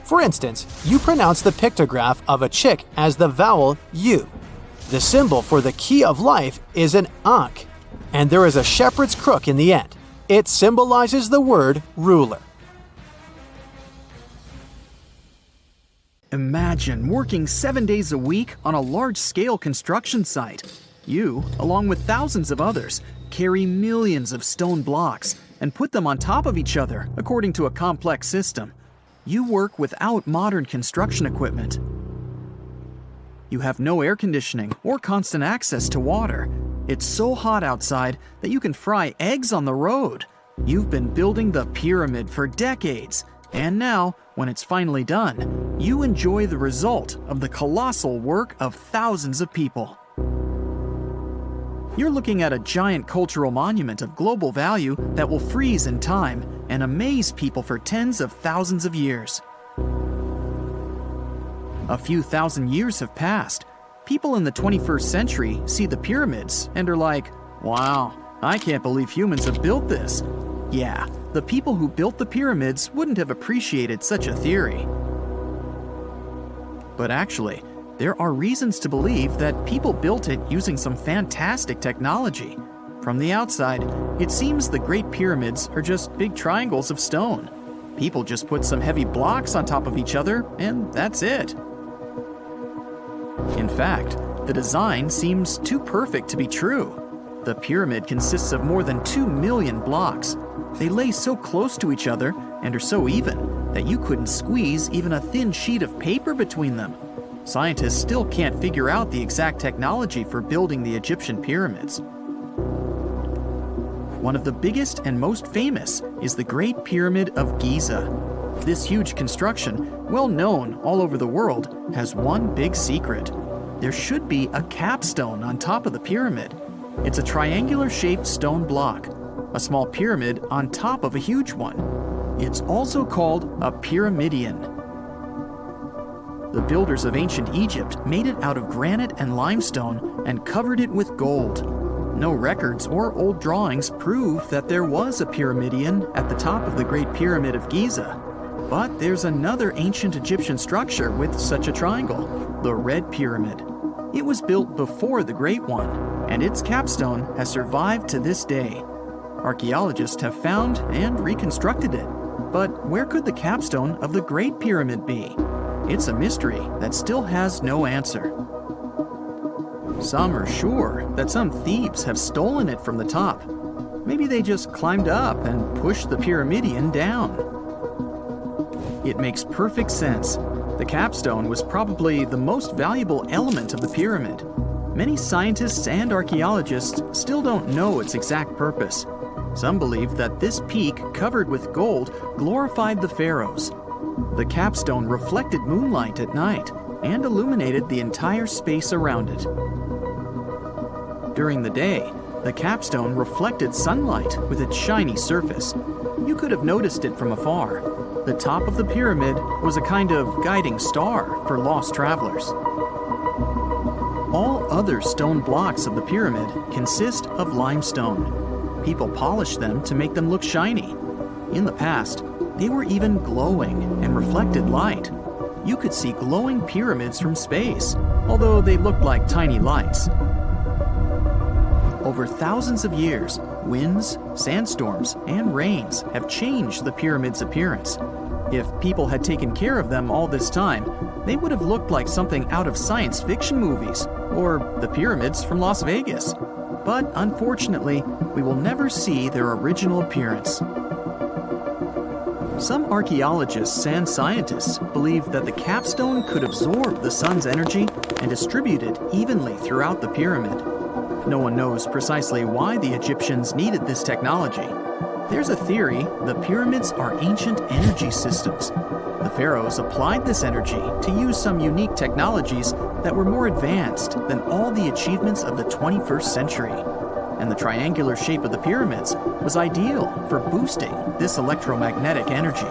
For instance, you pronounce the pictograph of a chick as the vowel U. The symbol for the key of life is an ankh, and there is a shepherd's crook in the end. It symbolizes the word ruler. Imagine working 7 days a week on a large-scale construction site. You, along with thousands of others, carry millions of stone blocks and put them on top of each other according to a complex system. You work without modern construction equipment. You have no air conditioning or constant access to water. It's so hot outside that you can fry eggs on the road. You've been building the pyramid for decades, and now, when it's finally done, you enjoy the result of the colossal work of thousands of people. You're looking at a giant cultural monument of global value that will freeze in time and amaze people for tens of thousands of years. A few thousand years have passed. People in the 21st century see the pyramids and are like, wow, I can't believe humans have built this. Yeah, the people who built the pyramids wouldn't have appreciated such a theory. But actually, there are reasons to believe that people built it using some fantastic technology. From the outside, it seems the Great Pyramids are just big triangles of stone. People just put some heavy blocks on top of each other, and that's it. In fact, the design seems too perfect to be true. The pyramid consists of more than 2 million blocks. They lay so close to each other and are so even that you couldn't squeeze even a thin sheet of paper between them. Scientists still can't figure out the exact technology for building the Egyptian pyramids. One of the biggest and most famous is the Great Pyramid of Giza. This huge construction, well known all over the world, has one big secret. There should be a capstone on top of the pyramid. It's a triangular-shaped stone block, a small pyramid on top of a huge one. It's also called a pyramidion. The builders of ancient Egypt made it out of granite and limestone and covered it with gold. No records or old drawings prove that there was a pyramidion at the top of the Great Pyramid of Giza. But there's another ancient Egyptian structure with such a triangle, the Red Pyramid. It was built before the Great One, and its capstone has survived to this day. Archaeologists have found and reconstructed it. But where could the capstone of the Great Pyramid be? It's a mystery that still has no answer. Some are sure that some thieves have stolen it from the top. Maybe they just climbed up and pushed the pyramidion down. It makes perfect sense. The capstone was probably the most valuable element of the pyramid. Many scientists and archaeologists still don't know its exact purpose. Some believe that this peak covered with gold glorified the pharaohs. The capstone reflected moonlight at night and illuminated the entire space around it. During the day, the capstone reflected sunlight with its shiny surface. You could have noticed it from afar. The top of the pyramid was a kind of guiding star for lost travelers. All other stone blocks of the pyramid consist of limestone. People polished them to make them look shiny. In the past, they were even glowing and reflected light. You could see glowing pyramids from space, although they looked like tiny lights. Over thousands of years, winds, sandstorms, and rains have changed the pyramid's appearance. If people had taken care of them all this time, they would have looked like something out of science fiction movies, or the pyramids from Las Vegas. But unfortunately, we will never see their original appearance. Some archaeologists and scientists believe that the capstone could absorb the sun's energy and distribute it evenly throughout the pyramid. No one knows precisely why the Egyptians needed this technology. There's a theory the pyramids are ancient energy systems. The pharaohs applied this energy to use some unique technologies that were more advanced than all the achievements of the 21st century. And the triangular shape of the pyramids was ideal for boosting this electromagnetic energy.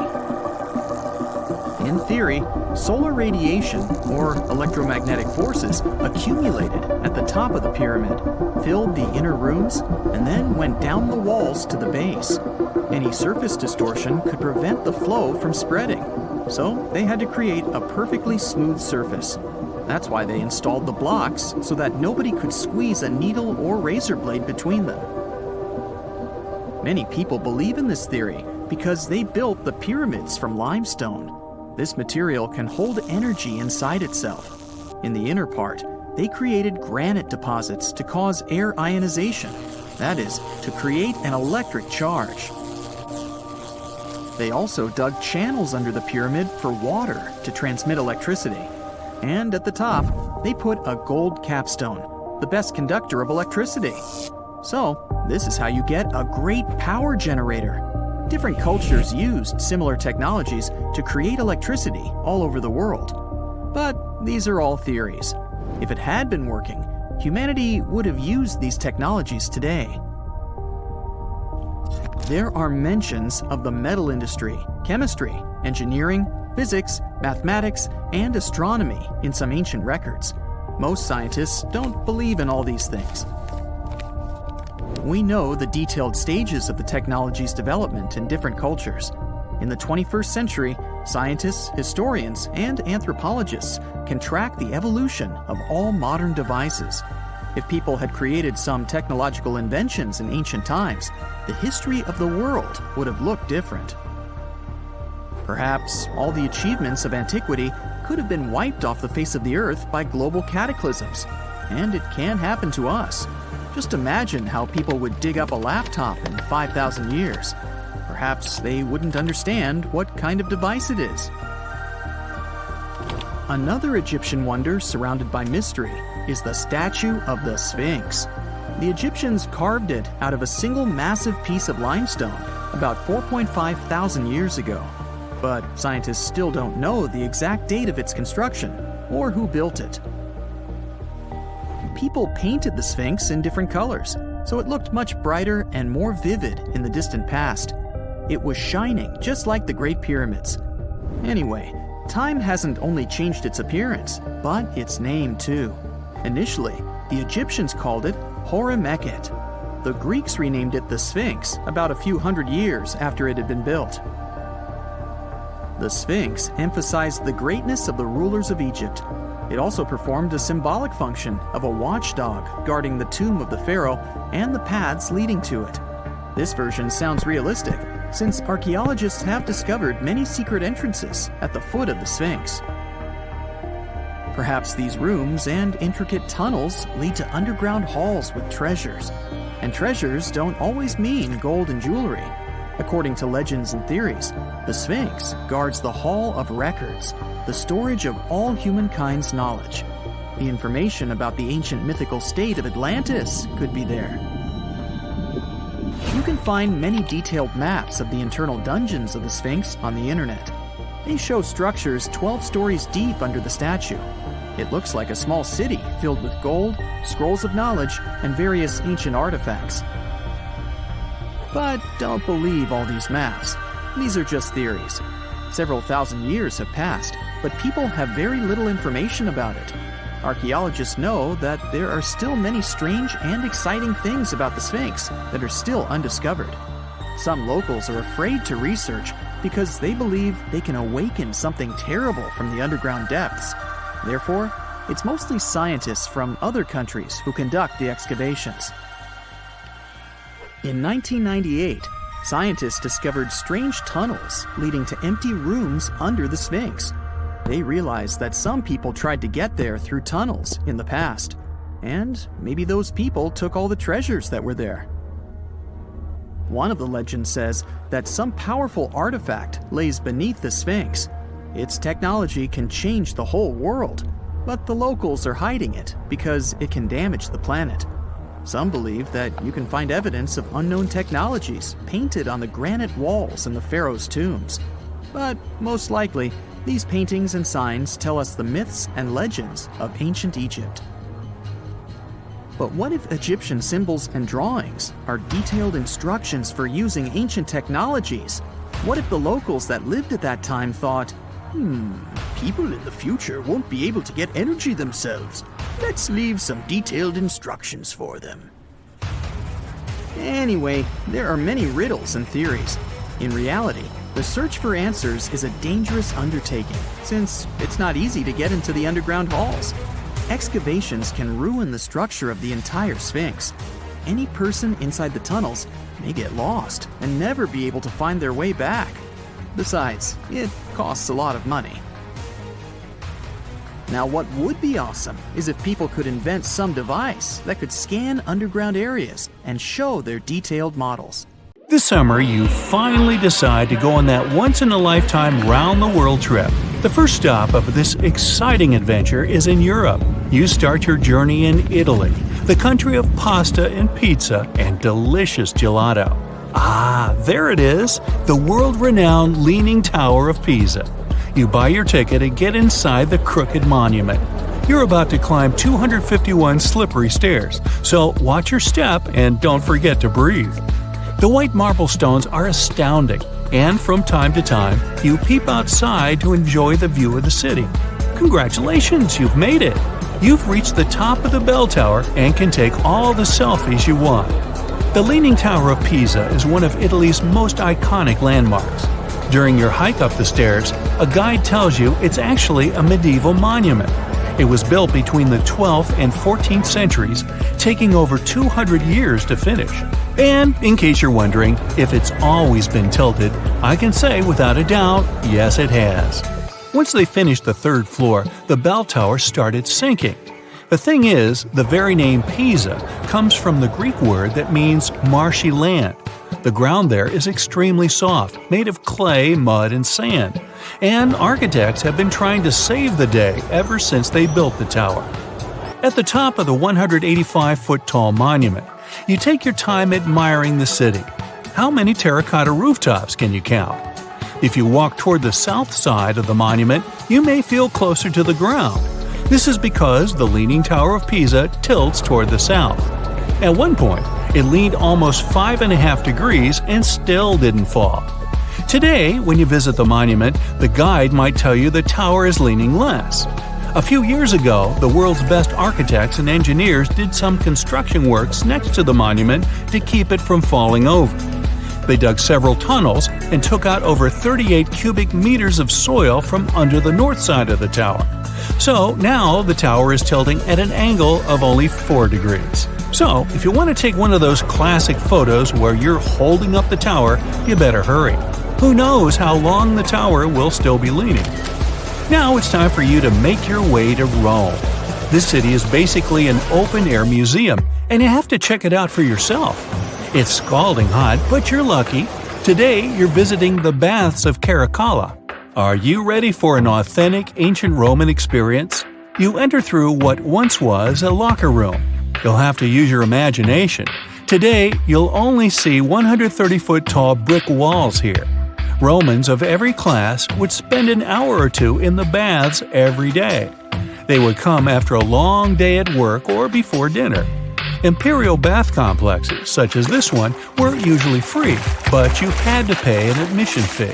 In theory, solar radiation, or electromagnetic forces, accumulated at the top of the pyramid, filled the inner rooms, and then went down the walls to the base. Any surface distortion could prevent the flow from spreading, so they had to create a perfectly smooth surface. That's why they installed the blocks so that nobody could squeeze a needle or razor blade between them. Many people believe in this theory because they built the pyramids from limestone. This material can hold energy inside itself. In the inner part, they created granite deposits to cause air ionization, that is, to create an electric charge. They also dug channels under the pyramid for water to transmit electricity. And at the top, they put a gold capstone, the best conductor of electricity. So, this is how you get a great power generator. Different cultures used similar technologies to create electricity all over the world. But these are all theories. If it had been working, humanity would have used these technologies today. There are mentions of the metal industry, chemistry, engineering, physics, mathematics, and astronomy in some ancient records. Most scientists don't believe in all these things. We know the detailed stages of the technology's development in different cultures. In the 21st century, scientists, historians, and anthropologists can track the evolution of all modern devices. If people had created some technological inventions in ancient times, the history of the world would have looked different. Perhaps all the achievements of antiquity could have been wiped off the face of the earth by global cataclysms, and it can happen to us. Just imagine how people would dig up a laptop in 5,000 years. Perhaps they wouldn't understand what kind of device it is. Another Egyptian wonder surrounded by mystery is the statue of the Sphinx. The Egyptians carved it out of a single massive piece of limestone about 4.5 thousand years ago. But scientists still don't know the exact date of its construction or who built it. People painted the Sphinx in different colors, so it looked much brighter and more vivid in the distant past. It was shining just like the Great Pyramids. Anyway, time hasn't only changed its appearance, but its name too. Initially, the Egyptians called it Horemheb. The Greeks renamed it the Sphinx about a few hundred years after it had been built. The Sphinx emphasized the greatness of the rulers of Egypt. It also performed a symbolic function of a watchdog guarding the tomb of the pharaoh and the paths leading to it. This version sounds realistic, since archaeologists have discovered many secret entrances at the foot of the Sphinx. Perhaps these rooms and intricate tunnels lead to underground halls with treasures. And treasures don't always mean gold and jewelry. According to legends and theories, the Sphinx guards the Hall of Records, the storage of all humankind's knowledge. The information about the ancient mythical state of Atlantis could be there. You can find many detailed maps of the internal dungeons of the Sphinx on the internet. They show structures 12 stories deep under the statue. It looks like a small city filled with gold, scrolls of knowledge, and various ancient artifacts. But don't believe all these maps. These are just theories. Several thousand years have passed, but people have very little information about it. Archaeologists know that there are still many strange and exciting things about the Sphinx that are still undiscovered. Some locals are afraid to research because they believe they can awaken something terrible from the underground depths. Therefore, it's mostly scientists from other countries who conduct the excavations. In 1998, scientists discovered strange tunnels leading to empty rooms under the Sphinx. They realized that some people tried to get there through tunnels in the past, and maybe those people took all the treasures that were there. One of the legends says that some powerful artifact lays beneath the Sphinx. Its technology can change the whole world, but the locals are hiding it because it can damage the planet. Some believe that you can find evidence of unknown technologies painted on the granite walls in the pharaoh's tombs. but most likely, these paintings and signs tell us the myths and legends of ancient Egypt. But what if Egyptian symbols and drawings are detailed instructions for using ancient technologies? What if the locals that lived at that time thought, people in the future won't be able to get energy themselves. Let's leave some detailed instructions for them. Anyway, there are many riddles and theories. In reality, the search for answers is a dangerous undertaking, since it's not easy to get into the underground halls. Excavations can ruin the structure of the entire Sphinx. Any person inside the tunnels may get lost and never be able to find their way back. Besides, it costs a lot of money. Now, what would be awesome is if people could invent some device that could scan underground areas and show their detailed models. This summer, you finally decide to go on that once-in-a-lifetime round-the-world trip. The first stop of this exciting adventure is in Europe. You start your journey in Italy, the country of pasta and pizza and delicious gelato. Ah, there it is, the world-renowned Leaning Tower of Pisa. You buy your ticket and get inside the crooked monument. You're about to climb 251 slippery stairs, so watch your step and don't forget to breathe. The white marble stones are astounding, and from time to time, you peep outside to enjoy the view of the city. Congratulations, you've made it! You've reached the top of the bell tower and can take all the selfies you want. The Leaning Tower of Pisa is one of Italy's most iconic landmarks. During your hike up the stairs, a guide tells you it's actually a medieval monument. It was built between the 12th and 14th centuries, taking over 200 years to finish. And in case you're wondering if it's always been tilted, I can say without a doubt, yes it has. Once they finished the third floor, the bell tower started sinking. The thing is, the very name Pisa comes from the Greek word that means marshy land. The ground there is extremely soft, made of clay, mud, and sand. And architects have been trying to save the day ever since they built the tower. At the top of the 185-foot-tall monument, you take your time admiring the city. How many terracotta rooftops can you count? If you walk toward the south side of the monument, you may feel closer to the ground. This is because the Leaning Tower of Pisa tilts toward the south. At one point, it leaned almost 5.5 degrees and still didn't fall. Today, when you visit the monument, the guide might tell you the tower is leaning less. A few years ago, the world's best architects and engineers did some construction works next to the monument to keep it from falling over. They dug several tunnels and took out over 38 cubic meters of soil from under the north side of the tower. So now the tower is tilting at an angle of only 4 degrees. So if you want to take one of those classic photos where you're holding up the tower, you better hurry. Who knows how long the tower will still be leaning? Now it's time for you to make your way to Rome. This city is basically an open-air museum, and you have to check it out for yourself. It's scalding hot, but you're lucky. Today you're visiting the baths of Caracalla. Are you ready for an authentic ancient Roman experience? You enter through what once was a locker room. You'll have to use your imagination. Today, you'll only see 130-foot-tall brick walls here. Romans of every class would spend an hour or two in the baths every day. They would come after a long day at work or before dinner. Imperial bath complexes, such as this one, were usually free, but you had to pay an admission fee.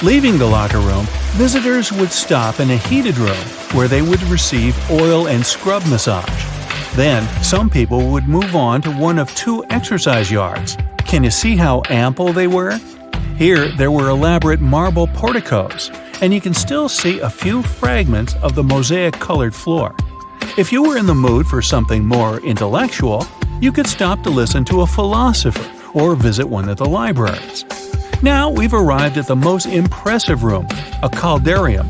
Leaving the locker room, visitors would stop in a heated room where they would receive oil and scrub massage. Then, some people would move on to one of 2 exercise yards. Can you see how ample they were? Here, there were elaborate marble porticos, and you can still see a few fragments of the mosaic-colored floor. If you were in the mood for something more intellectual, you could stop to listen to a philosopher or visit one of the libraries. Now we've arrived at the most impressive room, a caldarium.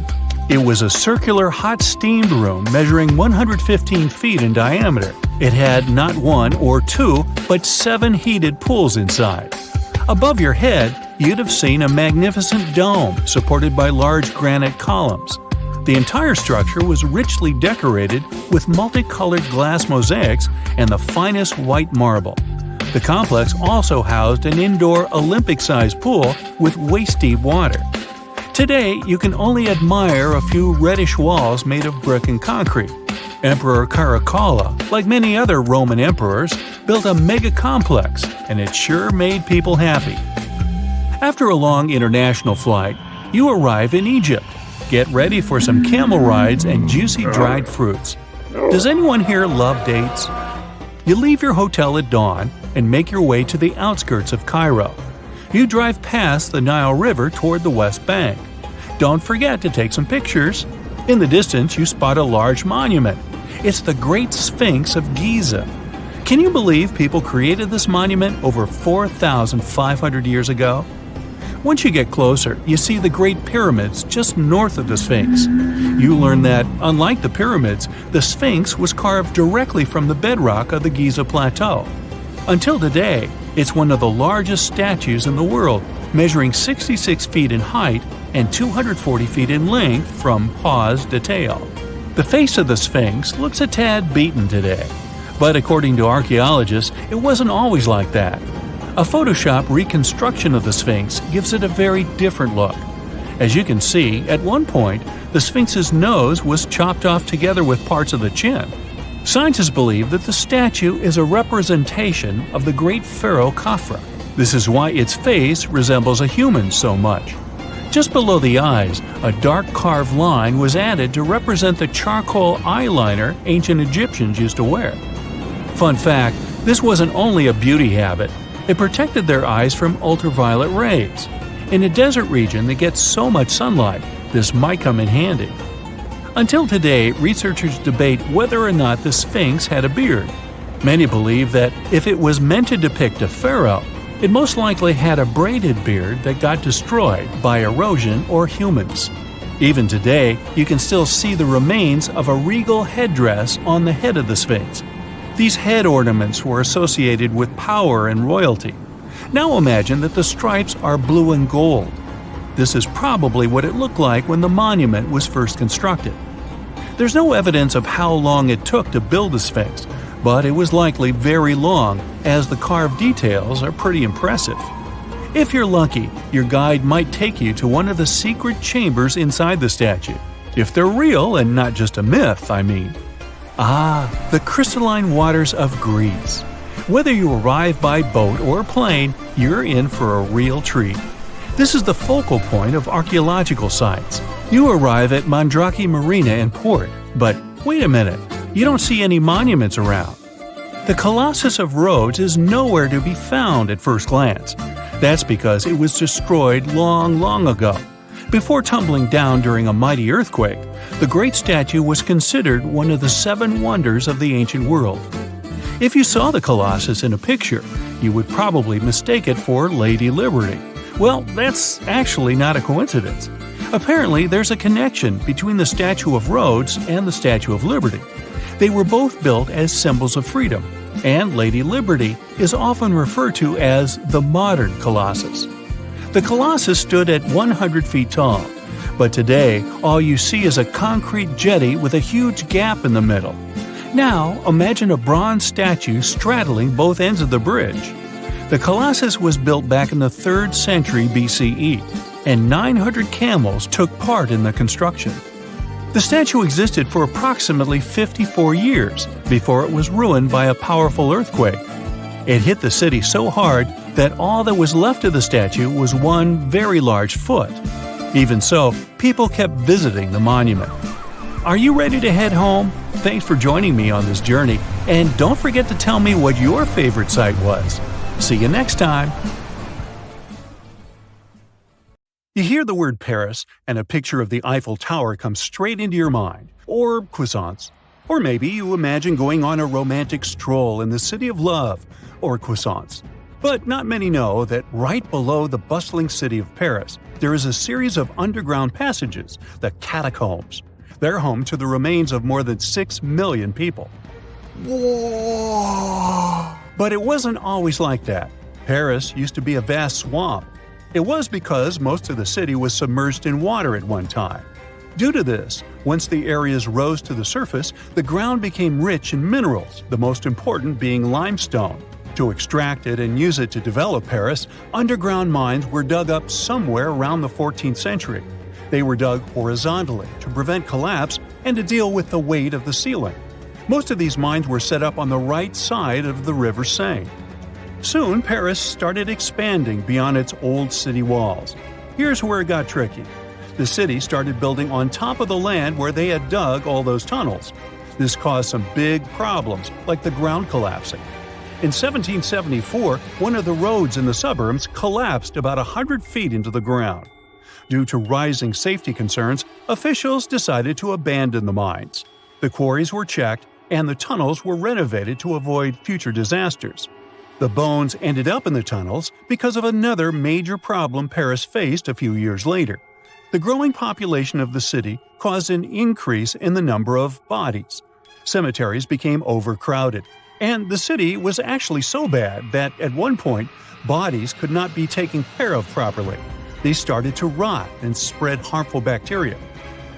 It was a circular hot-steamed room measuring 115 feet in diameter. It had not 1 or 2, but 7 heated pools inside. Above your head, you'd have seen a magnificent dome supported by large granite columns. The entire structure was richly decorated with multicolored glass mosaics and the finest white marble. The complex also housed an indoor Olympic-sized pool with waist-deep water. Today, you can only admire a few reddish walls made of brick and concrete. Emperor Caracalla, like many other Roman emperors, built a mega complex, and it sure made people happy. After a long international flight, you arrive in Egypt. Get ready for some camel rides and juicy dried fruits. Does anyone here love dates? You leave your hotel at dawn and make your way to the outskirts of Cairo. You drive past the Nile River toward the West Bank. Don't forget to take some pictures. In the distance, you spot a large monument. It's the Great Sphinx of Giza. Can you believe people created this monument over 4,500 years ago? Once you get closer, you see the Great Pyramids just north of the Sphinx. You learn that, unlike the pyramids, the Sphinx was carved directly from the bedrock of the Giza Plateau. Until today, it's one of the largest statues in the world, measuring 66 feet in height and 240 feet in length from pause to tail. The face of the Sphinx looks a tad beaten today, but according to archaeologists, it wasn't always like that. A Photoshop reconstruction of the Sphinx gives it a very different look. As you can see, at one point, the Sphinx's nose was chopped off together with parts of the chin. Scientists believe that the statue is a representation of the great pharaoh Khafra. This is why its face resembles a human so much. Just below the eyes, a dark carved line was added to represent the charcoal eyeliner ancient Egyptians used to wear. Fun fact, this wasn't only a beauty habit. It protected their eyes from ultraviolet rays. In a desert region that gets so much sunlight, this might come in handy. Until today, researchers debate whether or not the Sphinx had a beard. Many believe that if it was meant to depict a pharaoh, it most likely had a braided beard that got destroyed by erosion or humans. Even today, you can still see the remains of a regal headdress on the head of the Sphinx. These head ornaments were associated with power and royalty. Now imagine that the stripes are blue and gold. This is probably what it looked like when the monument was first constructed. There's no evidence of how long it took to build the Sphinx, but it was likely very long, as the carved details are pretty impressive. If you're lucky, your guide might take you to one of the secret chambers inside the statue. If they're real and not just a myth, I mean. The crystalline waters of Greece. Whether you arrive by boat or plane, you're in for a real treat. This is the focal point of archaeological sites. You arrive at Mandrake Marina and Port, but wait a minute, you don't see any monuments around. The Colossus of Rhodes is nowhere to be found at first glance. That's because it was destroyed long ago. Before tumbling down during a mighty earthquake, the great statue was considered one of the 7 wonders of the ancient world. If you saw the Colossus in a picture, you would probably mistake it for Lady Liberty. Well, that's actually not a coincidence. Apparently, there's a connection between the Statue of Rhodes and the Statue of Liberty. They were both built as symbols of freedom, and Lady Liberty is often referred to as the modern Colossus. The Colossus stood at 100 feet tall, but today all you see is a concrete jetty with a huge gap in the middle. Now imagine a bronze statue straddling both ends of the bridge. The Colossus was built back in the 3rd century BCE, and 900 camels took part in the construction. The statue existed for approximately 54 years before it was ruined by a powerful earthquake. It hit the city so hard that all that was left of the statue was one very large foot. Even so, people kept visiting the monument. Are you ready to head home? Thanks for joining me on this journey, and don't forget to tell me what your favorite site was. See you next time! You hear the word Paris, and a picture of the Eiffel Tower comes straight into your mind, or croissants. Or maybe you imagine going on a romantic stroll in the city of love, or croissants. But not many know that right below the bustling city of Paris, there is a series of underground passages, the Catacombs. They're home to the remains of more than 6 million people. Whoa! But it wasn't always like that. Paris used to be a vast swamp. It was because most of the city was submerged in water at one time. Due to this, once the areas rose to the surface, the ground became rich in minerals, the most important being limestone. To extract it and use it to develop Paris, underground mines were dug up somewhere around the 14th century. They were dug horizontally to prevent collapse and to deal with the weight of the ceiling. Most of these mines were set up on the right side of the River Seine. Soon, Paris started expanding beyond its old city walls. Here's where it got tricky. The city started building on top of the land where they had dug all those tunnels. This caused some big problems, like the ground collapsing. In 1774, one of the roads in the suburbs collapsed about 100 feet into the ground. Due to rising safety concerns, officials decided to abandon the mines. The quarries were checked, and the tunnels were renovated to avoid future disasters. The bones ended up in the tunnels because of another major problem Paris faced a few years later. The growing population of the city caused an increase in the number of bodies. Cemeteries became overcrowded, and the city was actually so bad that at one point, bodies could not be taken care of properly. They started to rot and spread harmful bacteria.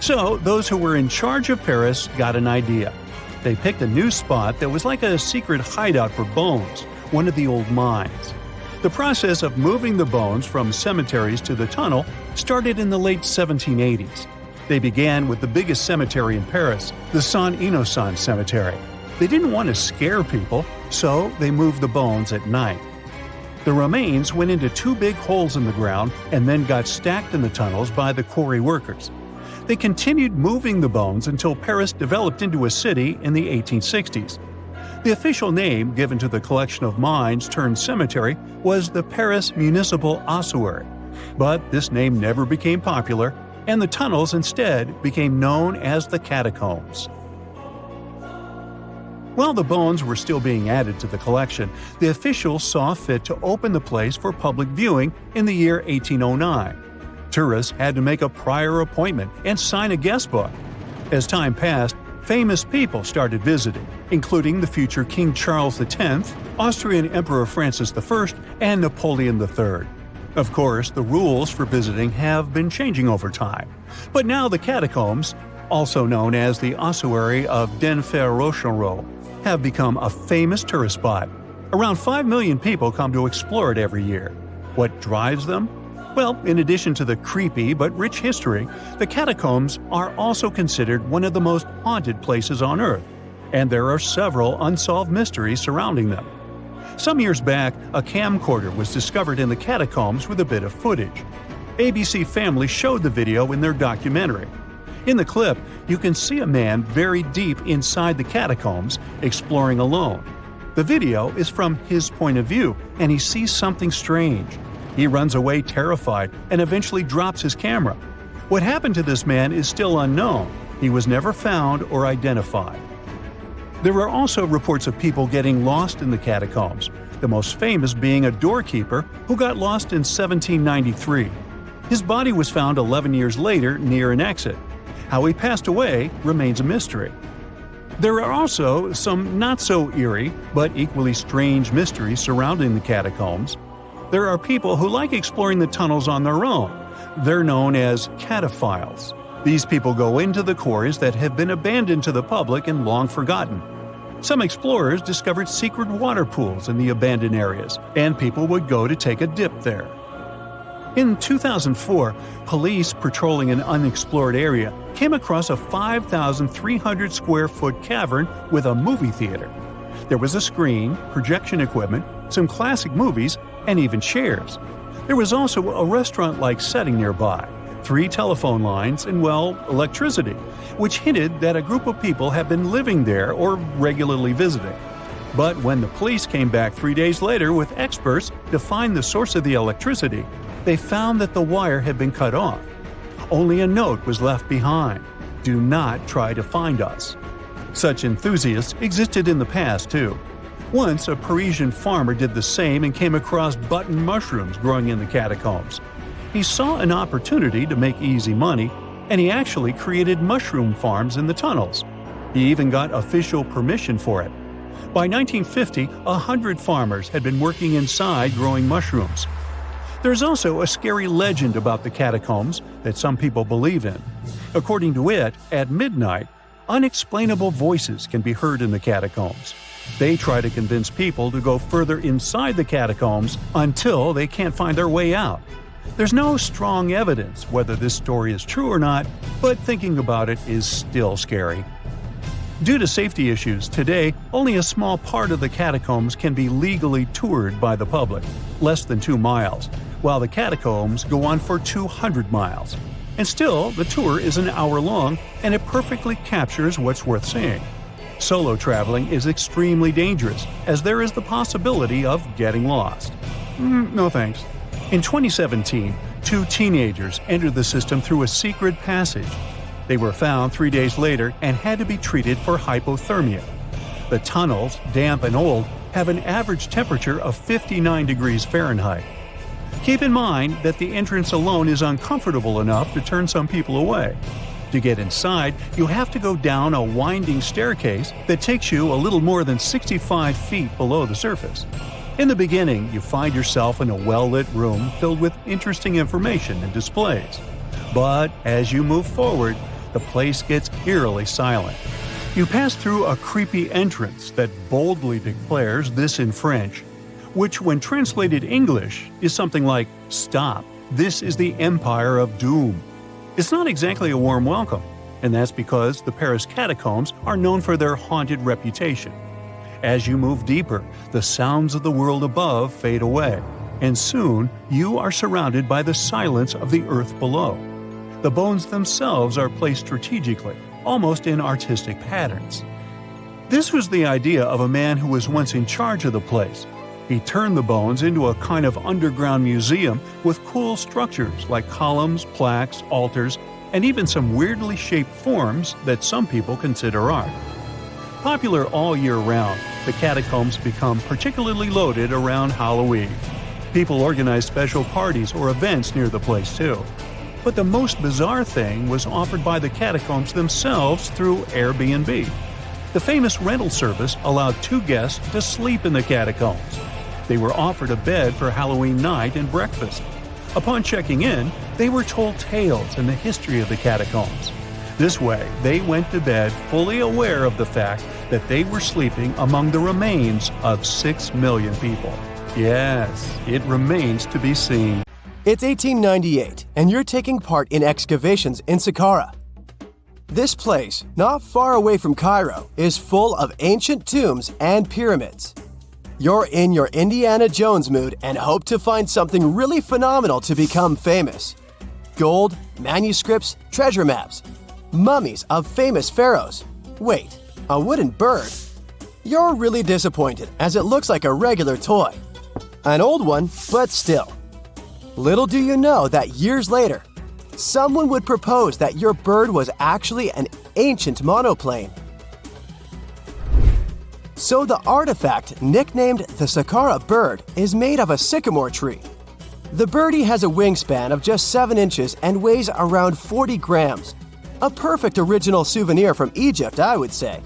So, those who were in charge of Paris got an idea. They picked a new spot that was like a secret hideout for bones, one of the old mines. The process of moving the bones from cemeteries to the tunnel started in the late 1780s. They began with the biggest cemetery in Paris, the Saint-Innocent Cemetery. They didn't want to scare people, so they moved the bones at night. The remains went into two big holes in the ground and then got stacked in the tunnels by the quarry workers. They continued moving the bones until Paris developed into a city in the 1860s. The official name given to the collection of mines turned cemetery was the Paris Municipal Ossuary, but this name never became popular, and the tunnels instead became known as the Catacombs. While the bones were still being added to the collection, the officials saw fit to open the place for public viewing in the year 1809. Tourists had to make a prior appointment and sign a guest book. As time passed, famous people started visiting, including the future King Charles X, Austrian Emperor Francis I, and Napoleon III. Of course, the rules for visiting have been changing over time, but now the catacombs, also known as the Ossuary of Denfert-Rochereau, have become a famous tourist spot. Around 5 million people come to explore it every year. What drives them? Well, in addition to the creepy but rich history, the catacombs are also considered one of the most haunted places on Earth, and there are several unsolved mysteries surrounding them. Some years back, a camcorder was discovered in the catacombs with a bit of footage. ABC Family showed the video in their documentary. In the clip, you can see a man very deep inside the catacombs, exploring alone. The video is from his point of view, and he sees something strange. He runs away terrified and eventually drops his camera. What happened to this man is still unknown. He was never found or identified. There are also reports of people getting lost in the catacombs, the most famous being a doorkeeper who got lost in 1793. His body was found 11 years later near an exit. How he passed away remains a mystery. There are also some not-so-eerie but equally strange mysteries surrounding the catacombs. There are people who like exploring the tunnels on their own. They're known as cataphiles. These people go into the quarries that have been abandoned to the public and long forgotten. Some explorers discovered secret water pools in the abandoned areas, and people would go to take a dip there. In 2004, police patrolling an unexplored area came across a 5,300 square foot cavern with a movie theater. There was a screen, projection equipment, some classic movies, and even chairs. There was also a restaurant-like setting nearby, 3 telephone lines, and, well, electricity, which hinted that a group of people had been living there or regularly visiting. But when the police came back 3 days later with experts to find the source of the electricity, they found that the wire had been cut off. Only a note was left behind: "Do not try to find us." Such enthusiasts existed in the past, too. Once, a Parisian farmer did the same and came across button mushrooms growing in the catacombs. He saw an opportunity to make easy money, and he actually created mushroom farms in the tunnels. He even got official permission for it. By 1950, 100 farmers had been working inside growing mushrooms. There's also a scary legend about the catacombs that some people believe in. According to it, at midnight, unexplainable voices can be heard in the catacombs. They try to convince people to go further inside the catacombs until they can't find their way out. There's no strong evidence whether this story is true or not, but thinking about it is still scary. Due to safety issues, today only a small part of the catacombs can be legally toured by the public, less than 2 miles, while the catacombs go on for 200 miles. And still, the tour is an hour long, and it perfectly captures what's worth seeing. Solo traveling is extremely dangerous, as there is the possibility of getting lost. No thanks. In 2017, 2 teenagers entered the system through a secret passage. They were found 3 days later and had to be treated for hypothermia. The tunnels, damp and old, have an average temperature of 59 degrees Fahrenheit. Keep in mind that the entrance alone is uncomfortable enough to turn some people away. To get inside, you have to go down a winding staircase that takes you a little more than 65 feet below the surface. In the beginning, you find yourself in a well-lit room filled with interesting information and displays. But as you move forward, the place gets eerily silent. You pass through a creepy entrance that boldly declares this in French, which when translated English is something like, "Stop, this is the Empire of Doom." It's not exactly a warm welcome, and that's because the Paris catacombs are known for their haunted reputation. As you move deeper, the sounds of the world above fade away, and soon you are surrounded by the silence of the earth below. The bones themselves are placed strategically, almost in artistic patterns. This was the idea of a man who was once in charge of the place. He turned the bones into a kind of underground museum with cool structures like columns, plaques, altars, and even some weirdly shaped forms that some people consider art. Popular all year round, the catacombs become particularly loaded around Halloween. People organize special parties or events near the place too. But the most bizarre thing was offered by the catacombs themselves through Airbnb. The famous rental service allowed 2 guests to sleep in the catacombs. They were offered a bed for Halloween night and breakfast. Upon checking in, they were told tales and the history of the catacombs. This way, they went to bed fully aware of the fact that they were sleeping among the remains of 6 million people. Yes, it remains to be seen. It's 1898, and you're taking part in excavations in Saqqara. This place, not far away from Cairo, is full of ancient tombs and pyramids. You're in your Indiana Jones mood and hope to find something really phenomenal to become famous. Gold, manuscripts, treasure maps, mummies of famous pharaohs. Wait, a wooden bird? You're really disappointed as it looks like a regular toy. An old one, but still. Little do you know that years later, someone would propose that your bird was actually an ancient monoplane. So the artifact, nicknamed the Saqqara bird, is made of a sycamore tree. The birdie has a wingspan of just 7 inches and weighs around 40 grams. A perfect original souvenir from Egypt, I would say.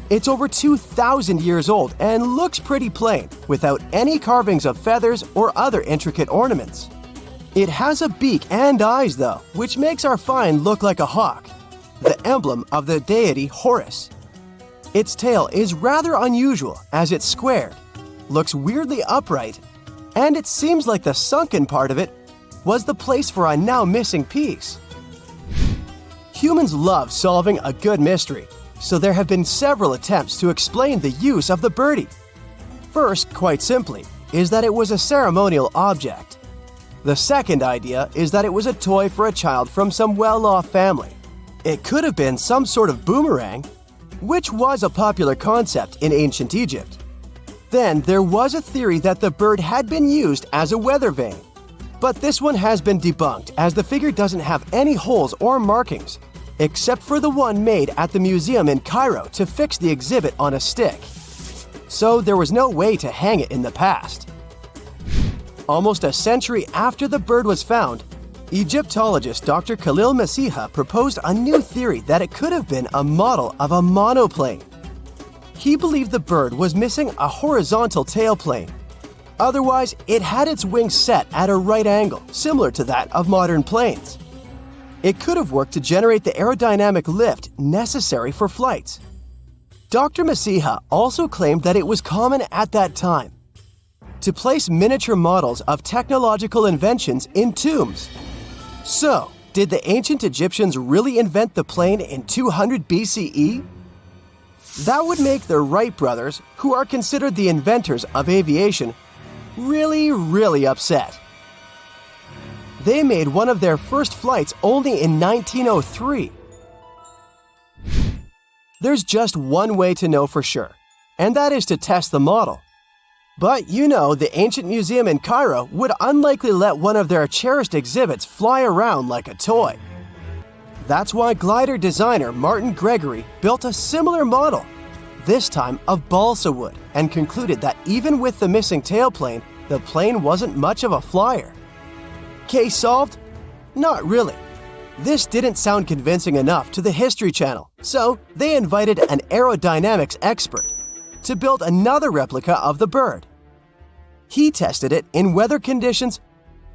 It's over 2,000 years old and looks pretty plain, without any carvings of feathers or other intricate ornaments. It has a beak and eyes though, which makes our find look like a hawk, the emblem of the deity Horus. Its tail is rather unusual as it's squared, looks weirdly upright, and it seems like the sunken part of it was the place for a now missing piece. Humans love solving a good mystery, so there have been several attempts to explain the use of the birdie. First, quite simply, is that it was a ceremonial object. The second idea is that it was a toy for a child from some well-off family. It could have been some sort of boomerang, which was a popular concept in ancient Egypt. Then there was a theory that the bird had been used as a weather vane. But this one has been debunked as the figure doesn't have any holes or markings, except for the one made at the museum in Cairo to fix the exhibit on a stick. So there was no way to hang it in the past. Almost a century after the bird was found, Egyptologist Dr. Khalil Masiha proposed a new theory that it could have been a model of a monoplane. He believed the bird was missing a horizontal tailplane. Otherwise, it had its wings set at a right angle, similar to that of modern planes. It could have worked to generate the aerodynamic lift necessary for flights. Dr. Masiha also claimed that it was common at that time. to place miniature models of technological inventions in tombs. So, did the ancient Egyptians really invent the plane in 200 BCE? That would make the Wright brothers, who are considered the inventors of aviation, really upset. They made one of their first flights only in 1903. There's just one way to know for sure, and that is to test the model. But you know, the ancient museum in Cairo would unlikely let one of their cherished exhibits fly around like a toy. That's why glider designer Martin Gregory built a similar model, this time of balsa wood, and concluded that even with the missing tailplane, the plane wasn't much of a flyer. Case solved? Not really. This didn't sound convincing enough to the History Channel, so they invited an aerodynamics expert to build another replica of the bird. He tested it in weather conditions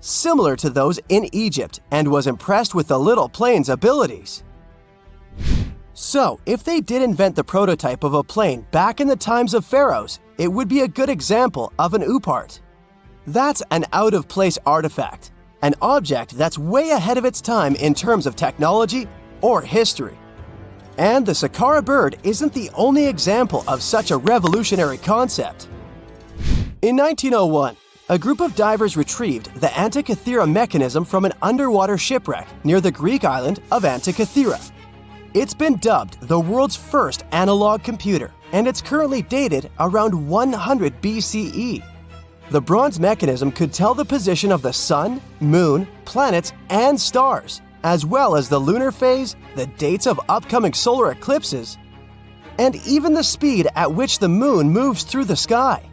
similar to those in Egypt and was impressed with the little plane's abilities. So, if they did invent the prototype of a plane back in the times of pharaohs, it would be a good example of an oopart. That's an out-of-place artifact, an object that's way ahead of its time in terms of technology or history. And the Saqqara bird isn't the only example of such a revolutionary concept. In 1901, a group of divers retrieved the Antikythera mechanism from an underwater shipwreck near the Greek island of Antikythera. It's been dubbed the world's first analog computer, and it's currently dated around 100 BCE. The bronze mechanism could tell the position of the sun, moon, planets, and stars, as well as the lunar phase, the dates of upcoming solar eclipses, and even the speed at which the moon moves through the sky.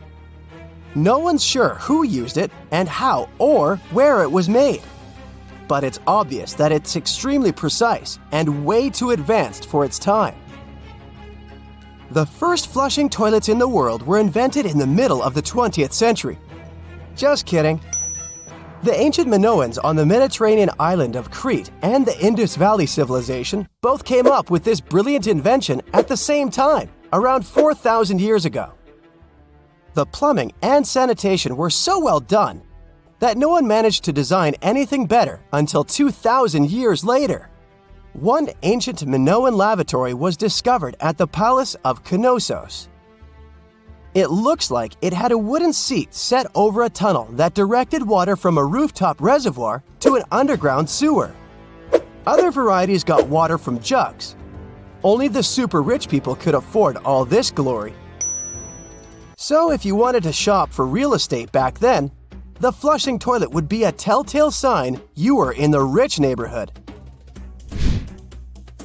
No one's sure who used it and how or where it was made, but it's obvious that it's extremely precise and way too advanced for its time. The first flushing toilets in the world were invented in the middle of the 20th century. Just kidding. The ancient Minoans on the Mediterranean island of Crete and the Indus Valley civilization both came up with this brilliant invention at the same time, around 4,000 years ago. The plumbing and sanitation were so well done that no one managed to design anything better until 2,000 years later. One ancient Minoan lavatory was discovered at the Palace of Knossos. It looks like it had a wooden seat set over a tunnel that directed water from a rooftop reservoir to an underground sewer. Other varieties got water from jugs. Only the super rich people could afford all this glory. So if you wanted to shop for real estate back then, the flushing toilet would be a telltale sign you were in the rich neighborhood.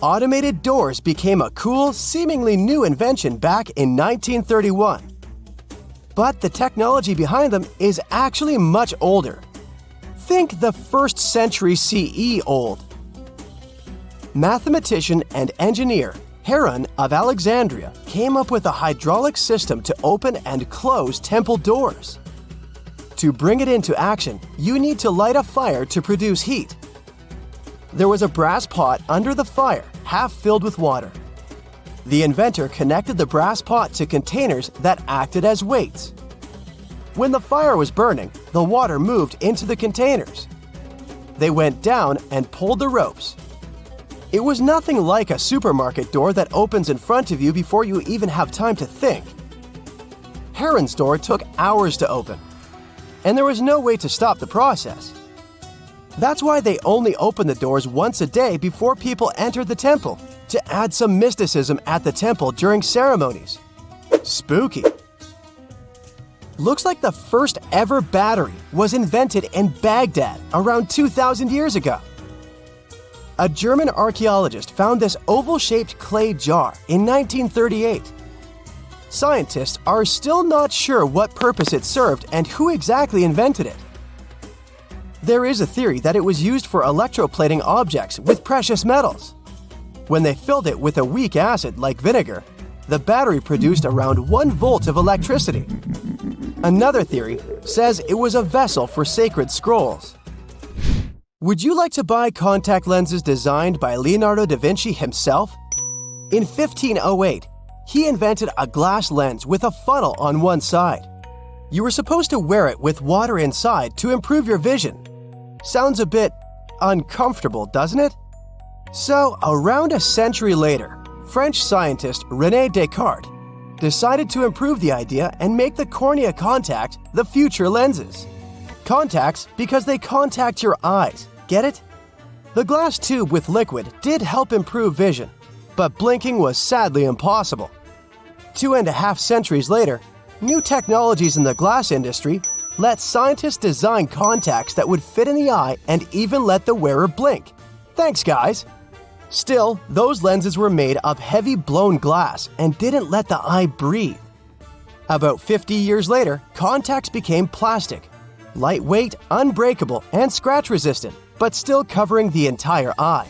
Automated doors became a cool, seemingly new invention back in 1931. But the technology behind them is actually much older. Think the 1st century CE old. Mathematician and engineer Heron of Alexandria came up with a hydraulic system to open and close temple doors. To bring it into action, you need to light a fire to produce heat. There was a brass pot under the fire, half filled with water. The inventor connected the brass pot to containers that acted as weights. When the fire was burning, the water moved into the containers. They went down and pulled the ropes. It was nothing like a supermarket door that opens in front of you before you even have time to think. Heron's door took hours to open, and there was no way to stop the process. That's why they only opened the doors once a day before people entered the temple, to add some mysticism at the temple during ceremonies. Spooky. Looks like the first ever battery was invented in Baghdad around 2,000 years ago. A German archaeologist found this oval-shaped clay jar in 1938. Scientists are still not sure what purpose it served and who exactly invented it. There is a theory that it was used for electroplating objects with precious metals. When they filled it with a weak acid like vinegar, the battery produced around 1 volt of electricity. Another theory says it was a vessel for sacred scrolls. Would you like to buy contact lenses designed by Leonardo da Vinci himself? In 1508, he invented a glass lens with a funnel on one side. You were supposed to wear it with water inside to improve your vision. Sounds a bit uncomfortable, doesn't it? So, around a century later, French scientist René Descartes decided to improve the idea and make the cornea contact the future lenses. Contacts because they contact your eyes, get it? The glass tube with liquid did help improve vision, but blinking was sadly impossible. 2.5 centuries later, new technologies in the glass industry let scientists design contacts that would fit in the eye and even let the wearer blink. Thanks, guys! Still, those lenses were made of heavy blown glass and didn't let the eye breathe. About 50 years later, contacts became plastic. Lightweight, unbreakable, and scratch-resistant, but still covering the entire eye.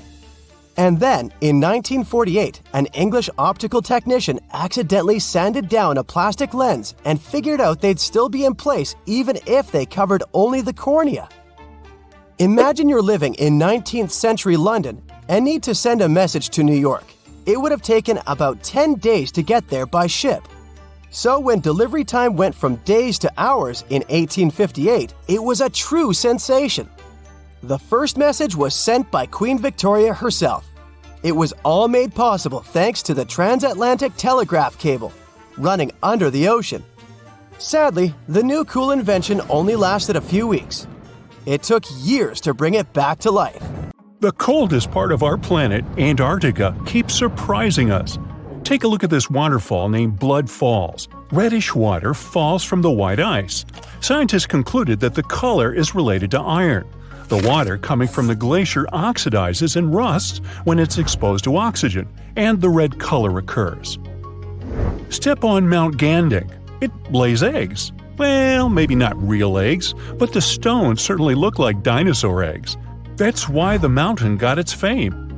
And then, in 1948, an English optical technician accidentally sanded down a plastic lens and figured out they'd still be in place even if they covered only the cornea. Imagine you're living in 19th century London and need to send a message to New York. It would have taken about 10 days to get there by ship. So when delivery time went from days to hours in 1858, it was a true sensation. The first message was sent by Queen Victoria herself. It was all made possible thanks to the transatlantic telegraph cable, running under the ocean. Sadly, the new cool invention only lasted a few weeks. It took years to bring it back to life. The coldest part of our planet, Antarctica, keeps surprising us. Take a look at this waterfall named Blood Falls. Reddish water falls from the white ice. Scientists concluded that the color is related to iron. The water coming from the glacier oxidizes and rusts when it's exposed to oxygen, and the red color occurs. Step on Mount Gandic. It lays eggs. Well, maybe not real eggs, but the stones certainly look like dinosaur eggs. That's why the mountain got its fame.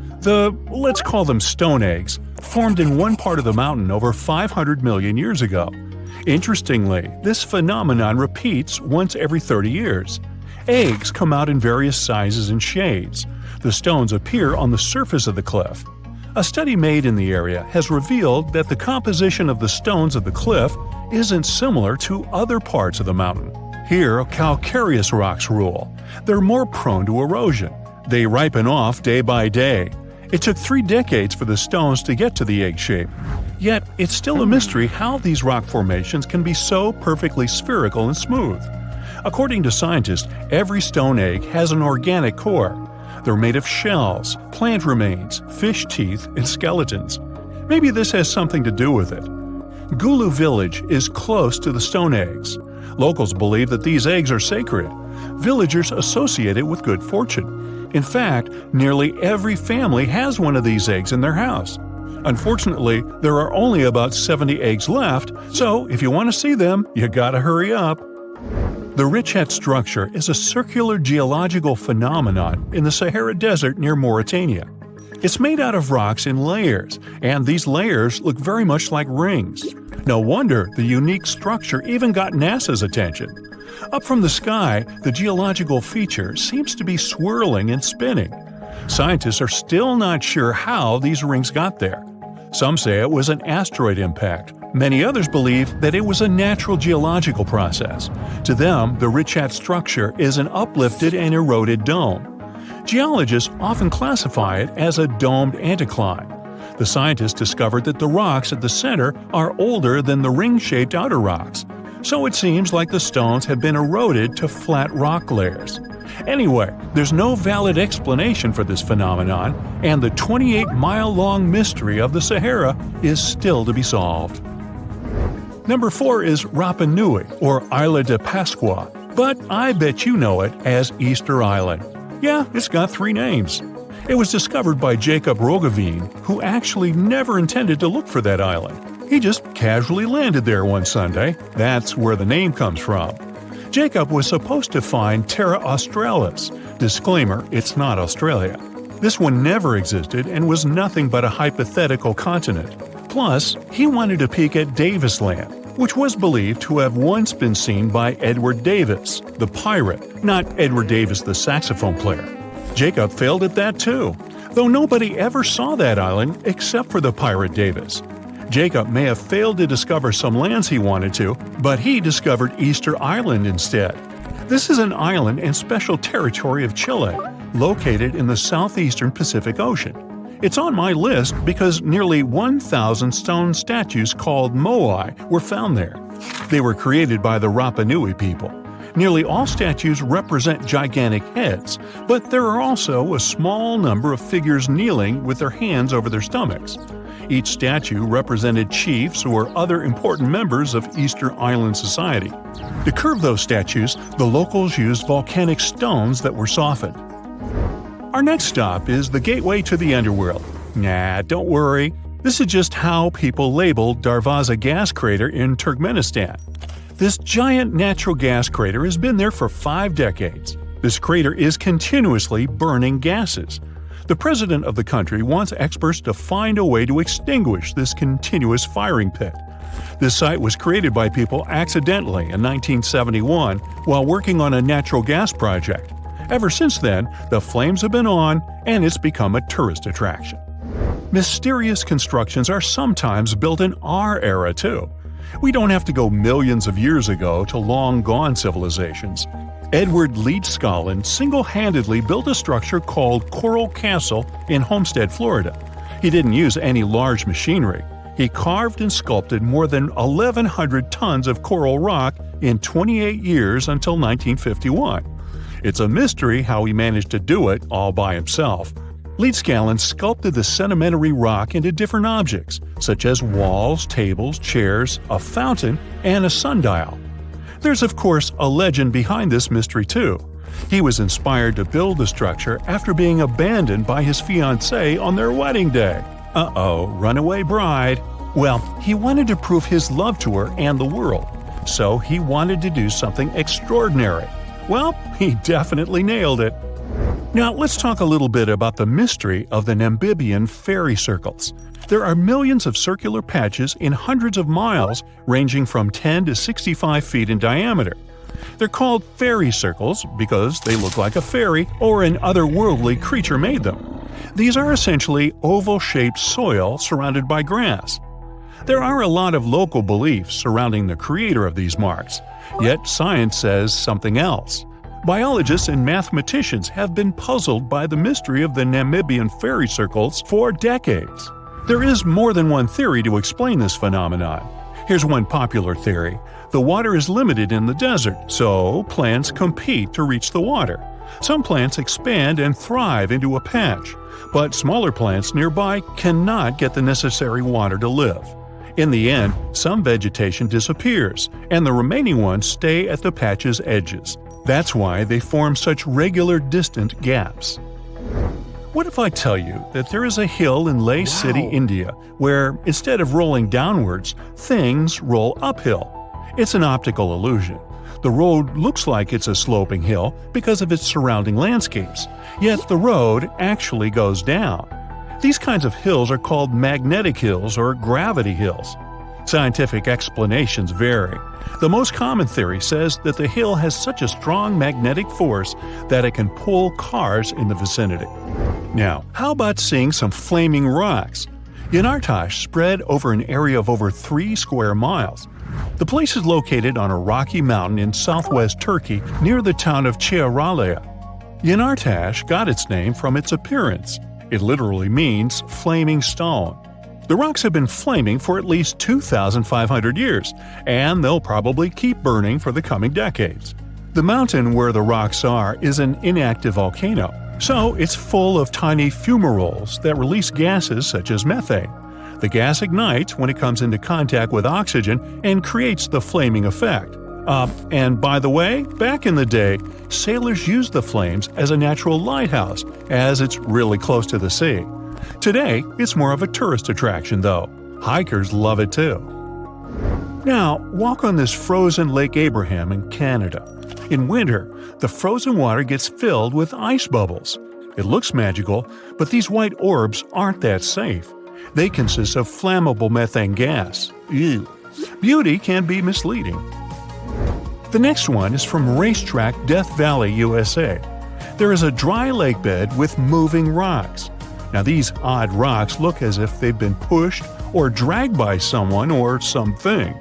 Let's call them stone eggs, formed in one part of the mountain over 500 million years ago. Interestingly, this phenomenon repeats once every 30 years. Eggs come out in various sizes and shades. The stones appear on the surface of the cliff. A study made in the area has revealed that the composition of the stones of the cliff isn't similar to other parts of the mountain. Here, calcareous rocks rule. They're more prone to erosion. They ripen off day by day. It took 3 decades for the stones to get to the egg shape. Yet, it's still a mystery how these rock formations can be so perfectly spherical and smooth. According to scientists, every stone egg has an organic core. They're made of shells, plant remains, fish teeth, and skeletons. Maybe this has something to do with it. Gulu village is close to the stone eggs. Locals believe that these eggs are sacred. Villagers associate it with good fortune. In fact, nearly every family has one of these eggs in their house. Unfortunately, there are only about 70 eggs left, so if you want to see them, you gotta hurry up. The Richet structure is a circular geological phenomenon in the Sahara Desert near Mauritania. It's made out of rocks in layers, and these layers look very much like rings. No wonder the unique structure even got NASA's attention. Up from the sky, the geological feature seems to be swirling and spinning. Scientists are still not sure how these rings got there. Some say it was an asteroid impact. Many others believe that it was a natural geological process. To them, the Richet structure is an uplifted and eroded dome. Geologists often classify it as a domed anticline. The scientists discovered that the rocks at the center are older than the ring-shaped outer rocks, so it seems like the stones have been eroded to flat rock layers. Anyway, there's no valid explanation for this phenomenon, and the 28-mile-long mystery of the Sahara is still to be solved. Number 4 is Rapa Nui, or Isla de Pascua, but I bet you know it as Easter Island. Yeah, it's got 3 names. It was discovered by Jacob Roggeveen, who actually never intended to look for that island. He just casually landed there one Sunday. That's where the name comes from. Jacob was supposed to find Terra Australis. Disclaimer, it's not Australia. This one never existed and was nothing but a hypothetical continent. Plus, he wanted to peek at Davis Land, which was believed to have once been seen by Edward Davis, the pirate, not Edward Davis, the saxophone player. Jacob failed at that too, though nobody ever saw that island except for the pirate Davis. Jacob may have failed to discover some lands he wanted to, but he discovered Easter Island instead. This is an island and special territory of Chile, located in the southeastern Pacific Ocean. It's on my list because nearly 1,000 stone statues called moai were found there. They were created by the Rapa Nui people. Nearly all statues represent gigantic heads, but there are also a small number of figures kneeling with their hands over their stomachs. Each statue represented chiefs or other important members of Easter Island society. To curve those statues, the locals used volcanic stones that were softened. Our next stop is the gateway to the underworld. Nah, don't worry. This is just how people labeled Darvaza gas crater in Turkmenistan. This giant natural gas crater has been there for 5 decades. This crater is continuously burning gases. The president of the country wants experts to find a way to extinguish this continuous firing pit. This site was created by people accidentally in 1971 while working on a natural gas project. Ever since then, the flames have been on, and it's become a tourist attraction. Mysterious constructions are sometimes built in our era, too. We don't have to go millions of years ago to long-gone civilizations. Edward Leedskalnin single-handedly built a structure called Coral Castle in Homestead, Florida. He didn't use any large machinery. He carved and sculpted more than 1,100 tons of coral rock in 28 years until 1951. It's a mystery how he managed to do it all by himself. Leedskalnin sculpted the sedimentary rock into different objects, such as walls, tables, chairs, a fountain, and a sundial. There's of course a legend behind this mystery too. He was inspired to build the structure after being abandoned by his fiancée on their wedding day. Uh-oh, runaway bride. Well, he wanted to prove his love to her and the world, so he wanted to do something extraordinary. Well, he definitely nailed it. Now let's talk a little bit about the mystery of the Namibian fairy circles. There are millions of circular patches in hundreds of miles, ranging from 10 to 65 feet in diameter. They're called fairy circles because they look like a fairy or an otherworldly creature made them. These are essentially oval-shaped soil surrounded by grass. There are a lot of local beliefs surrounding the creator of these marks, yet science says something else. Biologists and mathematicians have been puzzled by the mystery of the Namibian fairy circles for decades. There is more than one theory to explain this phenomenon. Here's one popular theory. The water is limited in the desert, so plants compete to reach the water. Some plants expand and thrive into a patch, but smaller plants nearby cannot get the necessary water to live. In the end, some vegetation disappears, and the remaining ones stay at the patch's edges. That's why they form such regular distant gaps. What if I tell you that there is a hill in Leh City, India, where instead of rolling downwards, things roll uphill? It's an optical illusion. The road looks like it's a sloping hill because of its surrounding landscapes, yet the road actually goes down. These kinds of hills are called magnetic hills or gravity hills. Scientific explanations vary. The most common theory says that the hill has such a strong magnetic force that it can pull cars in the vicinity. Now, how about seeing some flaming rocks? Yanartash spread over an area of over 3 square miles. The place is located on a rocky mountain in southwest Turkey near the town of Çağrıoğlu. Yanartash got its name from its appearance. It literally means flaming stone. The rocks have been flaming for at least 2,500 years, and they'll probably keep burning for the coming decades. The mountain where the rocks are is an inactive volcano, so it's full of tiny fumaroles that release gases such as methane. The gas ignites when it comes into contact with oxygen and creates the flaming effect. And by the way, back in the day, sailors used the flames as a natural lighthouse, as it's really close to the sea. Today, it's more of a tourist attraction, though. Hikers love it too. Now, walk on this frozen Lake Abraham in Canada. In winter, the frozen water gets filled with ice bubbles. It looks magical, but these white orbs aren't that safe. They consist of flammable methane gas. Ew. Beauty can be misleading. The next one is from Racetrack Death Valley, USA. There is a dry lake bed with moving rocks. Now these odd rocks look as if they've been pushed or dragged by someone or something.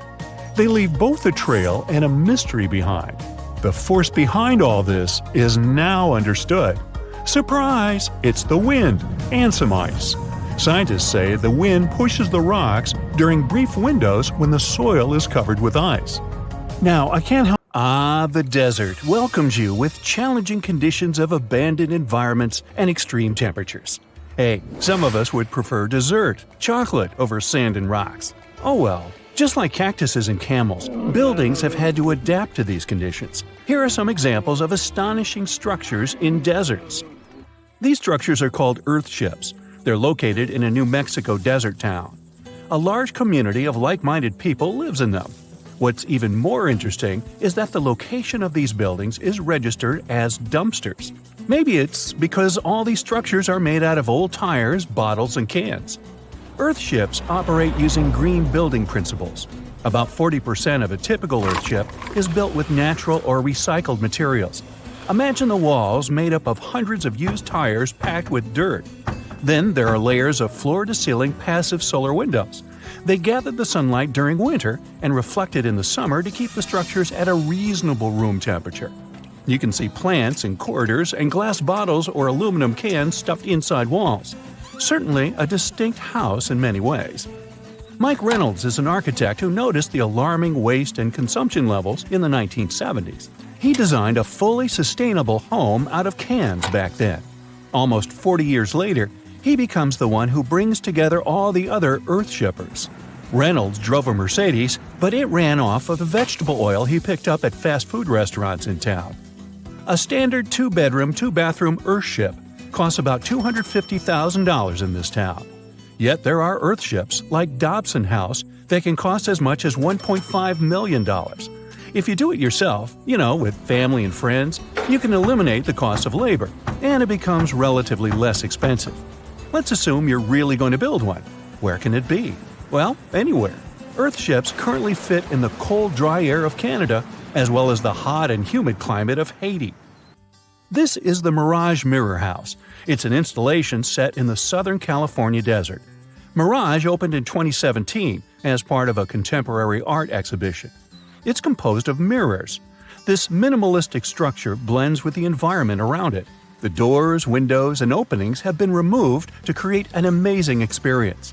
They leave both a trail and a mystery behind. The force behind all this is now understood. Surprise! It's the wind and some ice. Scientists say the wind pushes the rocks during brief windows when the soil is covered with ice. Now, I can't help. The desert welcomes you with challenging conditions of abandoned environments and extreme temperatures. Hey, some of us would prefer dessert, chocolate, over sand and rocks. Oh well. Just like cactuses and camels, buildings have had to adapt to these conditions. Here are some examples of astonishing structures in deserts. These structures are called earthships. They're located in a New Mexico desert town. A large community of like-minded people lives in them. What's even more interesting is that the location of these buildings is registered as dumpsters. Maybe it's because all these structures are made out of old tires, bottles, and cans. Earthships operate using green building principles. About 40% of a typical earthship is built with natural or recycled materials. Imagine the walls made up of hundreds of used tires packed with dirt. Then there are layers of floor-to-ceiling passive solar windows. They gather the sunlight during winter and reflect it in the summer to keep the structures at a reasonable room temperature. You can see plants in corridors and glass bottles or aluminum cans stuffed inside walls. Certainly a distinct house in many ways. Mike Reynolds is an architect who noticed the alarming waste and consumption levels in the 1970s. He designed a fully sustainable home out of cans back then. Almost 40 years later, he becomes the one who brings together all the other earthshippers. Reynolds drove a Mercedes, but it ran off of the vegetable oil he picked up at fast food restaurants in town. A standard 2-bedroom, 2-bathroom earthship costs about $250,000 in this town. Yet there are earthships like Dobson House that can cost as much as $1.5 million. If you do it yourself, with family and friends, you can eliminate the cost of labor, and it becomes relatively less expensive. Let's assume you're really going to build one. Where can it be? Well, anywhere. Earthships currently fit in the cold, dry air of Canada, as well as the hot and humid climate of Haiti. This is the Mirage Mirror House. It's an installation set in the Southern California desert. Mirage opened in 2017 as part of a contemporary art exhibition. It's composed of mirrors. This minimalistic structure blends with the environment around it. The doors, windows, and openings have been removed to create an amazing experience.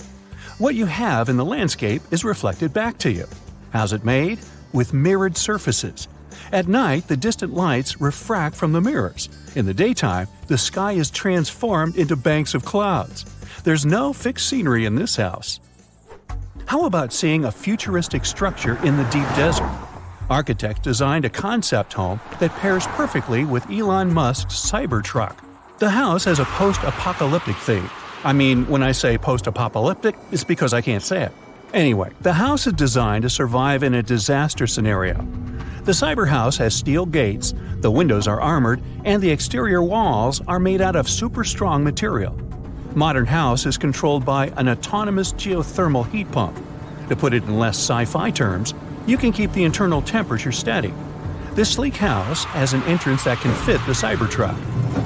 What you have in the landscape is reflected back to you. How's it made? With mirrored surfaces. At night, the distant lights refract from the mirrors. In the daytime, the sky is transformed into banks of clouds. There's no fixed scenery in this house. How about seeing a futuristic structure in the deep desert? Architects designed a concept home that pairs perfectly with Elon Musk's Cybertruck. The house has a post-apocalyptic theme. I mean, when I say post-apocalyptic, it's because I can't say it. Anyway, the house is designed to survive in a disaster scenario. The cyber house has steel gates, the windows are armored, and the exterior walls are made out of super strong material. Modern house is controlled by an autonomous geothermal heat pump. To put it in less sci-fi terms, you can keep the internal temperature steady. This sleek house has an entrance that can fit the Cybertruck.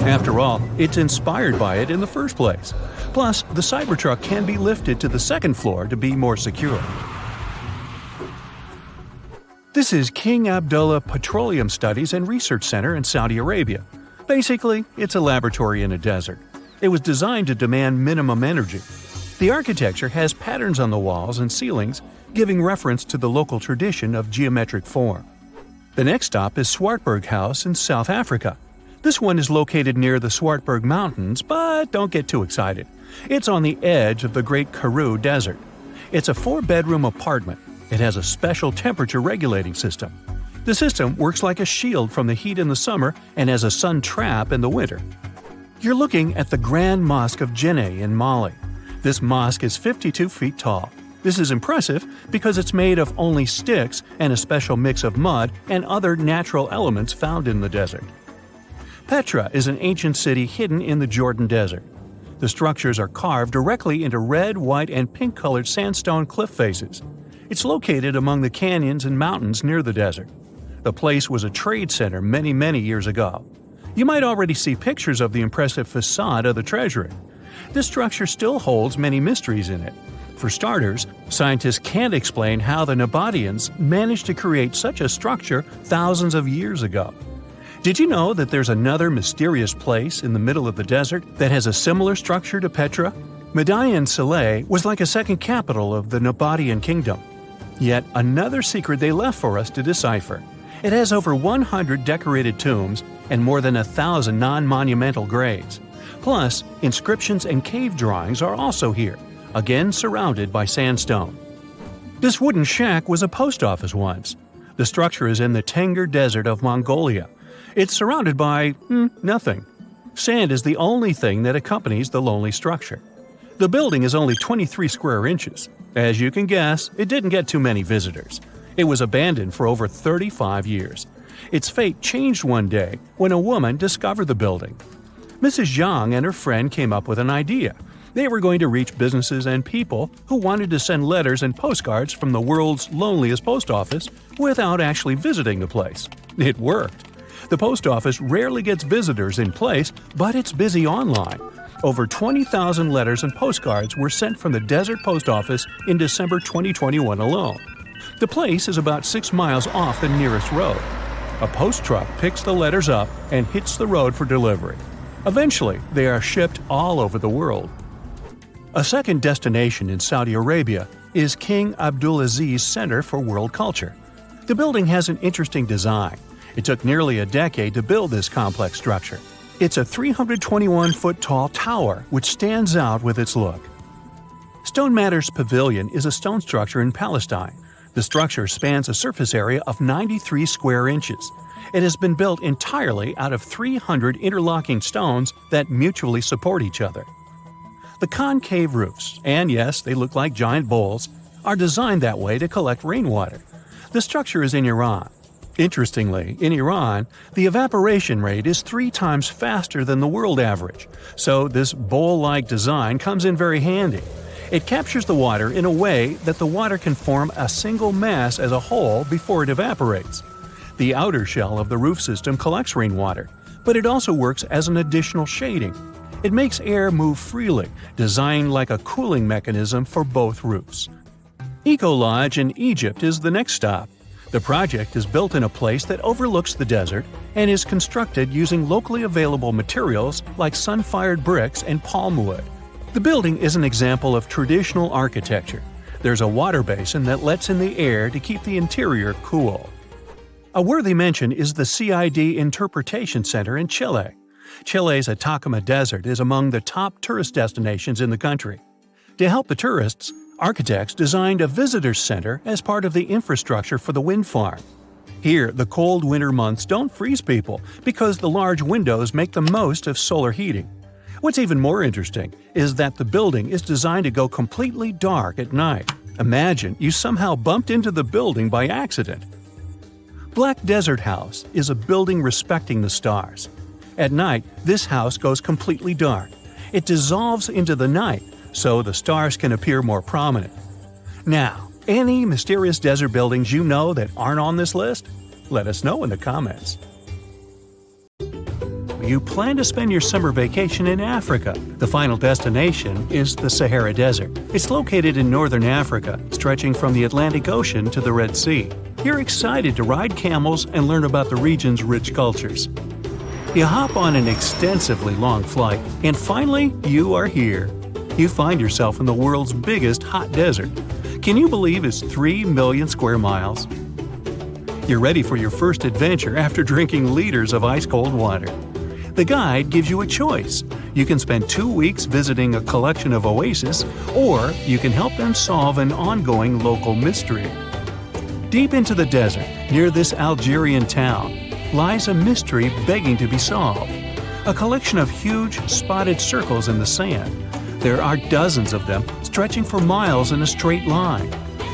After all, it's inspired by it in the first place. Plus, the Cybertruck can be lifted to the second floor to be more secure. This is King Abdullah Petroleum Studies and Research Center in Saudi Arabia. Basically, it's a laboratory in a desert. It was designed to demand minimum energy. The architecture has patterns on the walls and ceilings, giving reference to the local tradition of geometric form. The next stop is Swartberg House in South Africa. This one is located near the Swartberg Mountains, but don't get too excited. It's on the edge of the Great Karoo Desert. It's a 4-bedroom apartment. It has a special temperature regulating system. The system works like a shield from the heat in the summer and as a sun trap in the winter. You're looking at the Grand Mosque of Djenné in Mali. This mosque is 52 feet tall. This is impressive because it's made of only sticks and a special mix of mud and other natural elements found in the desert. Petra is an ancient city hidden in the Jordan Desert. The structures are carved directly into red, white, and pink-colored sandstone cliff faces. It's located among the canyons and mountains near the desert. The place was a trade center many years ago. You might already see pictures of the impressive facade of the treasury. This structure still holds many mysteries in it. For starters, scientists can't explain how the Nabataeans managed to create such a structure thousands of years ago. Did you know that there's another mysterious place in the middle of the desert that has a similar structure to Petra? Median Saleh was like a second capital of the Nabataean kingdom. Yet another secret they left for us to decipher. It has over 100 decorated tombs and more than 1,000 non-monumental graves. Plus, inscriptions and cave drawings are also here, again surrounded by sandstone. This wooden shack was a post office once. The structure is in the Tengger Desert of Mongolia. It's surrounded by nothing. Sand is the only thing that accompanies the lonely structure. The building is only 23 square inches. As you can guess, it didn't get too many visitors. It was abandoned for over 35 years. Its fate changed one day when a woman discovered the building. Mrs. Zhang and her friend came up with an idea. They were going to reach businesses and people who wanted to send letters and postcards from the world's loneliest post office without actually visiting the place. It worked. The post office rarely gets visitors in place, but it's busy online. Over 20,000 letters and postcards were sent from the Desert Post Office in December 2021 alone. The place is about 6 miles off the nearest road. A post truck picks the letters up and hits the road for delivery. Eventually, they are shipped all over the world. A second destination in Saudi Arabia is King Abdulaziz Center for World Culture. The building has an interesting design. It took nearly a decade to build this complex structure. It's a 321-foot-tall tower which stands out with its look. Stone Matters Pavilion is a stone structure in Palestine. The structure spans a surface area of 93 square inches. It has been built entirely out of 300 interlocking stones that mutually support each other. The concave roofs, and yes, they look like giant bowls, are designed that way to collect rainwater. The structure is in Iran. Interestingly, in Iran, the evaporation rate is 3 times faster than the world average, so this bowl-like design comes in very handy. It captures the water in a way that the water can form a single mass as a whole before it evaporates. The outer shell of the roof system collects rainwater, but it also works as an additional shading. It makes air move freely, designed like a cooling mechanism for both roofs. Eco Lodge in Egypt is the next stop. The project is built in a place that overlooks the desert and is constructed using locally available materials like sun-fired bricks and palm wood. The building is an example of traditional architecture. There's a water basin that lets in the air to keep the interior cool. A worthy mention is the CID Interpretation Center in Chile. Chile's Atacama Desert is among the top tourist destinations in the country. To help the tourists, architects designed a visitor center as part of the infrastructure for the wind farm. Here, the cold winter months don't freeze people because the large windows make the most of solar heating. What's even more interesting is that the building is designed to go completely dark at night. Imagine you somehow bumped into the building by accident. Black Desert House is a building respecting the stars. At night, this house goes completely dark. It dissolves into the night, so the stars can appear more prominent. Now, any mysterious desert buildings you know that aren't on this list? Let us know in the comments. You plan to spend your summer vacation in Africa. The final destination is the Sahara Desert. It's located in northern Africa, stretching from the Atlantic Ocean to the Red Sea. You're excited to ride camels and learn about the region's rich cultures. You hop on an extensively long flight, and finally, you are here. You find yourself in the world's biggest hot desert. Can you believe it's 3 million square miles? You're ready for your first adventure after drinking liters of ice-cold water. The guide gives you a choice. You can spend 2 weeks visiting a collection of oases, or you can help them solve an ongoing local mystery. Deep into the desert, near this Algerian town, lies a mystery begging to be solved. A collection of huge, spotted circles in the sand. There are dozens of them, stretching for miles in a straight line.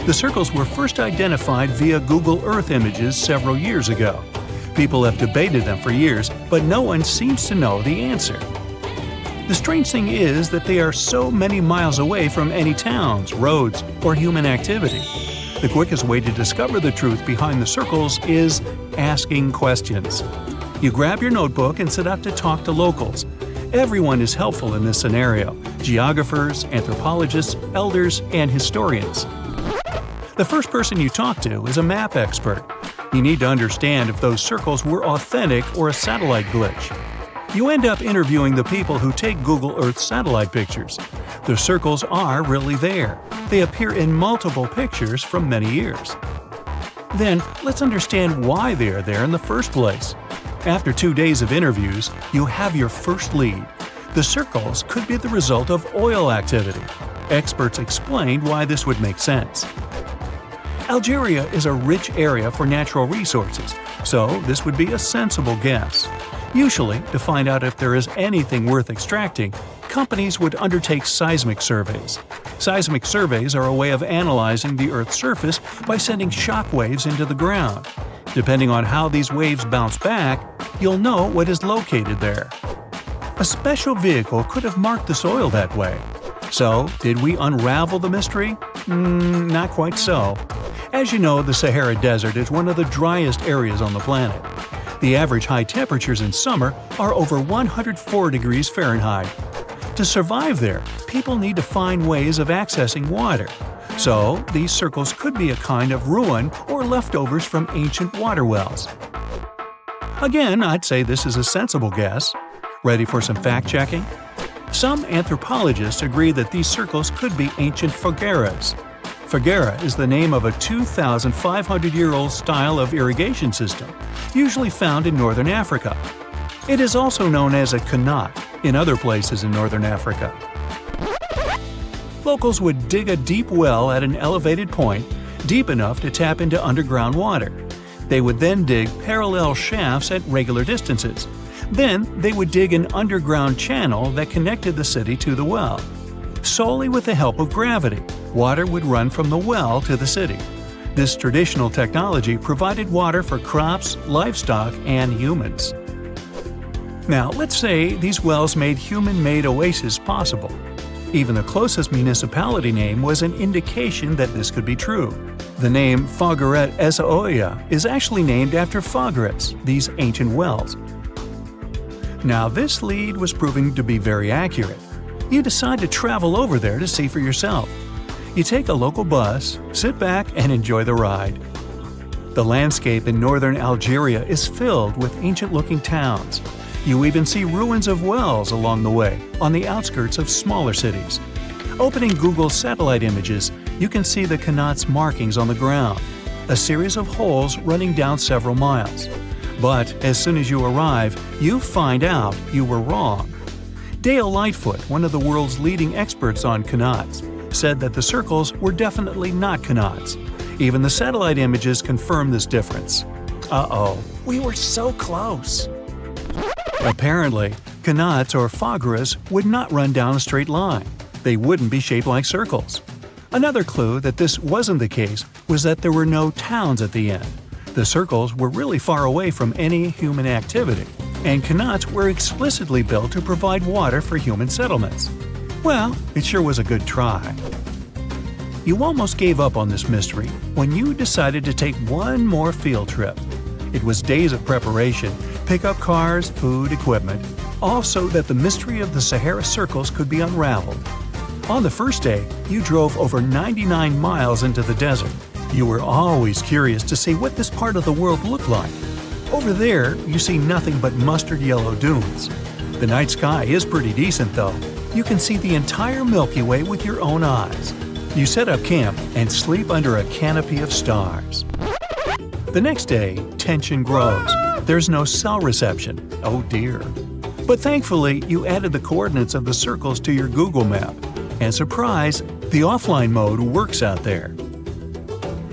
The circles were first identified via Google Earth images several years ago. People have debated them for years, but no one seems to know the answer. The strange thing is that they are so many miles away from any towns, roads, or human activity. The quickest way to discover the truth behind the circles is asking questions. You grab your notebook and set out to talk to locals. Everyone is helpful in this scenario: geographers, anthropologists, elders, and historians. The first person you talk to is a map expert. You need to understand if those circles were authentic or a satellite glitch. You end up interviewing the people who take Google Earth satellite pictures. The circles are really there. They appear in multiple pictures from many years. Then, let's understand why they are there in the first place. After 2 days of interviews, you have your first lead. The circles could be the result of oil activity. Experts explained why this would make sense. Algeria is a rich area for natural resources, so this would be a sensible guess. Usually, to find out if there is anything worth extracting, companies would undertake seismic surveys. Seismic surveys are a way of analyzing the Earth's surface by sending shock waves into the ground. Depending on how these waves bounce back, you'll know what is located there. A special vehicle could have marked the soil that way. So, did we unravel the mystery? Not quite so. As you know, the Sahara Desert is one of the driest areas on the planet. The average high temperatures in summer are over 104 degrees Fahrenheit. To survive there, people need to find ways of accessing water. So, these circles could be a kind of ruin or leftovers from ancient water wells. Again, I'd say this is a sensible guess. Ready for some fact-checking? Some anthropologists agree that these circles could be ancient fogueras. Foguera is the name of a 2,500-year-old style of irrigation system, usually found in northern Africa. It is also known as a qanat in other places in northern Africa. Locals would dig a deep well at an elevated point, deep enough to tap into underground water. They would then dig parallel shafts at regular distances. Then they would dig an underground channel that connected the city to the well. Solely with the help of gravity, water would run from the well to the city. This traditional technology provided water for crops, livestock, and humans. Now, let's say these wells made human-made oases possible. Even the closest municipality name was an indication that this could be true. The name Fogueret Essaouira is actually named after Fogueras, these ancient wells. Now, this lead was proving to be very accurate. You decide to travel over there to see for yourself. You take a local bus, sit back, and enjoy the ride. The landscape in northern Algeria is filled with ancient-looking towns. You even see ruins of wells along the way, on the outskirts of smaller cities. Opening Google's satellite images, you can see the qanat's markings on the ground, a series of holes running down several miles. But as soon as you arrive, you find out you were wrong. Dale Lightfoot, one of the world's leading experts on qanats, said that the circles were definitely not qanats. Even the satellite images confirm this difference. Uh-oh, we were so close! Apparently, qanats or fogueras would not run down a straight line. They wouldn't be shaped like circles. Another clue that this wasn't the case was that there were no towns at the end. The circles were really far away from any human activity, and qanats were explicitly built to provide water for human settlements. Well, it sure was a good try. You almost gave up on this mystery when you decided to take one more field trip. It was days of preparation, pick up cars, food, equipment, all so that the mystery of the Sahara circles could be unraveled. On the first day, you drove over 99 miles into the desert. You were always curious to see what this part of the world looked like. Over there, you see nothing but mustard yellow dunes. The night sky is pretty decent, though. You can see the entire Milky Way with your own eyes. You set up camp and sleep under a canopy of stars. The next day, tension grows. There's no cell reception. Oh dear. But thankfully, you added the coordinates of the circles to your Google map. And surprise, the offline mode works out there.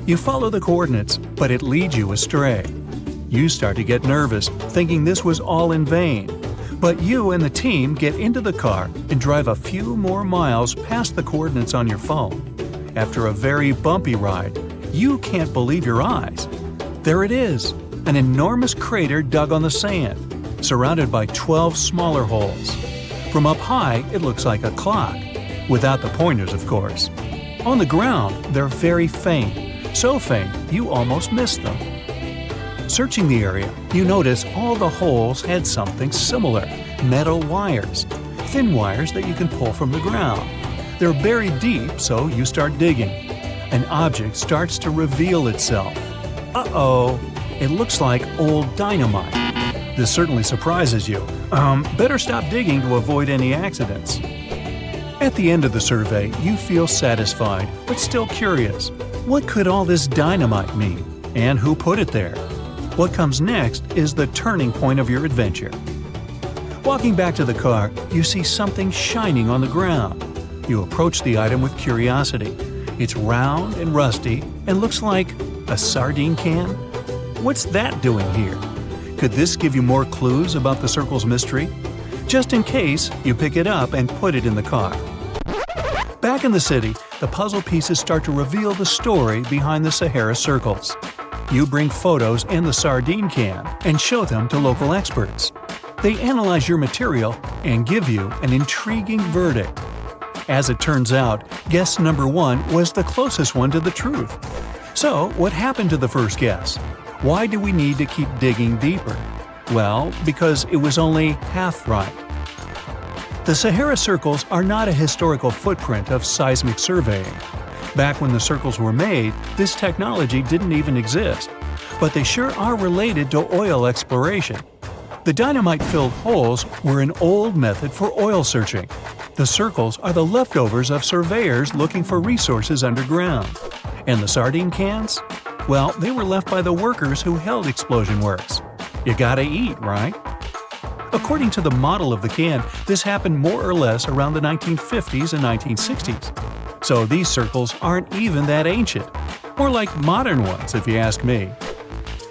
You follow the coordinates, but it leads you astray. You start to get nervous, thinking this was all in vain. But you and the team get into the car and drive a few more miles past the coordinates on your phone. After a very bumpy ride, you can't believe your eyes. There it is, an enormous crater dug on the sand, surrounded by 12 smaller holes. From up high, it looks like a clock, without the pointers, of course. On the ground, they're very faint, so faint you almost miss them. Searching the area, you notice all the holes had something similar. metal wires, thin wires that you can pull from the ground. They're buried deep, so you start digging. An object starts to reveal itself. Uh-oh, it looks like old dynamite. This certainly surprises you. Better stop digging to avoid any accidents. At the end of the survey, you feel satisfied, but still curious. What could all this dynamite mean? And who put it there? What comes next is the turning point of your adventure. Walking back to the car, you see something shining on the ground. You approach the item with curiosity. It's round and rusty and looks like a sardine can. What's that doing here? Could this give you more clues about the circle's mystery? Just in case, you pick it up and put it in the car. Back in the city, the puzzle pieces start to reveal the story behind the Sahara circles. You bring photos and the sardine can and show them to local experts. They analyze your material and give you an intriguing verdict. As it turns out, guess number 1 was the closest one to the truth. So, what happened to the first guess? Why do we need to keep digging deeper? Well, because it was only half right. The Sahara circles are not a historical footprint of seismic surveying. Back when the circles were made, this technology didn't even exist. But they sure are related to oil exploration. The dynamite-filled holes were an old method for oil searching. The circles are the leftovers of surveyors looking for resources underground. And the sardine cans? Well, they were left by the workers who held explosion works. You gotta eat, right? According to the model of the can, this happened more or less around the 1950s and 1960s. So these circles aren't even that ancient. More like modern ones, if you ask me.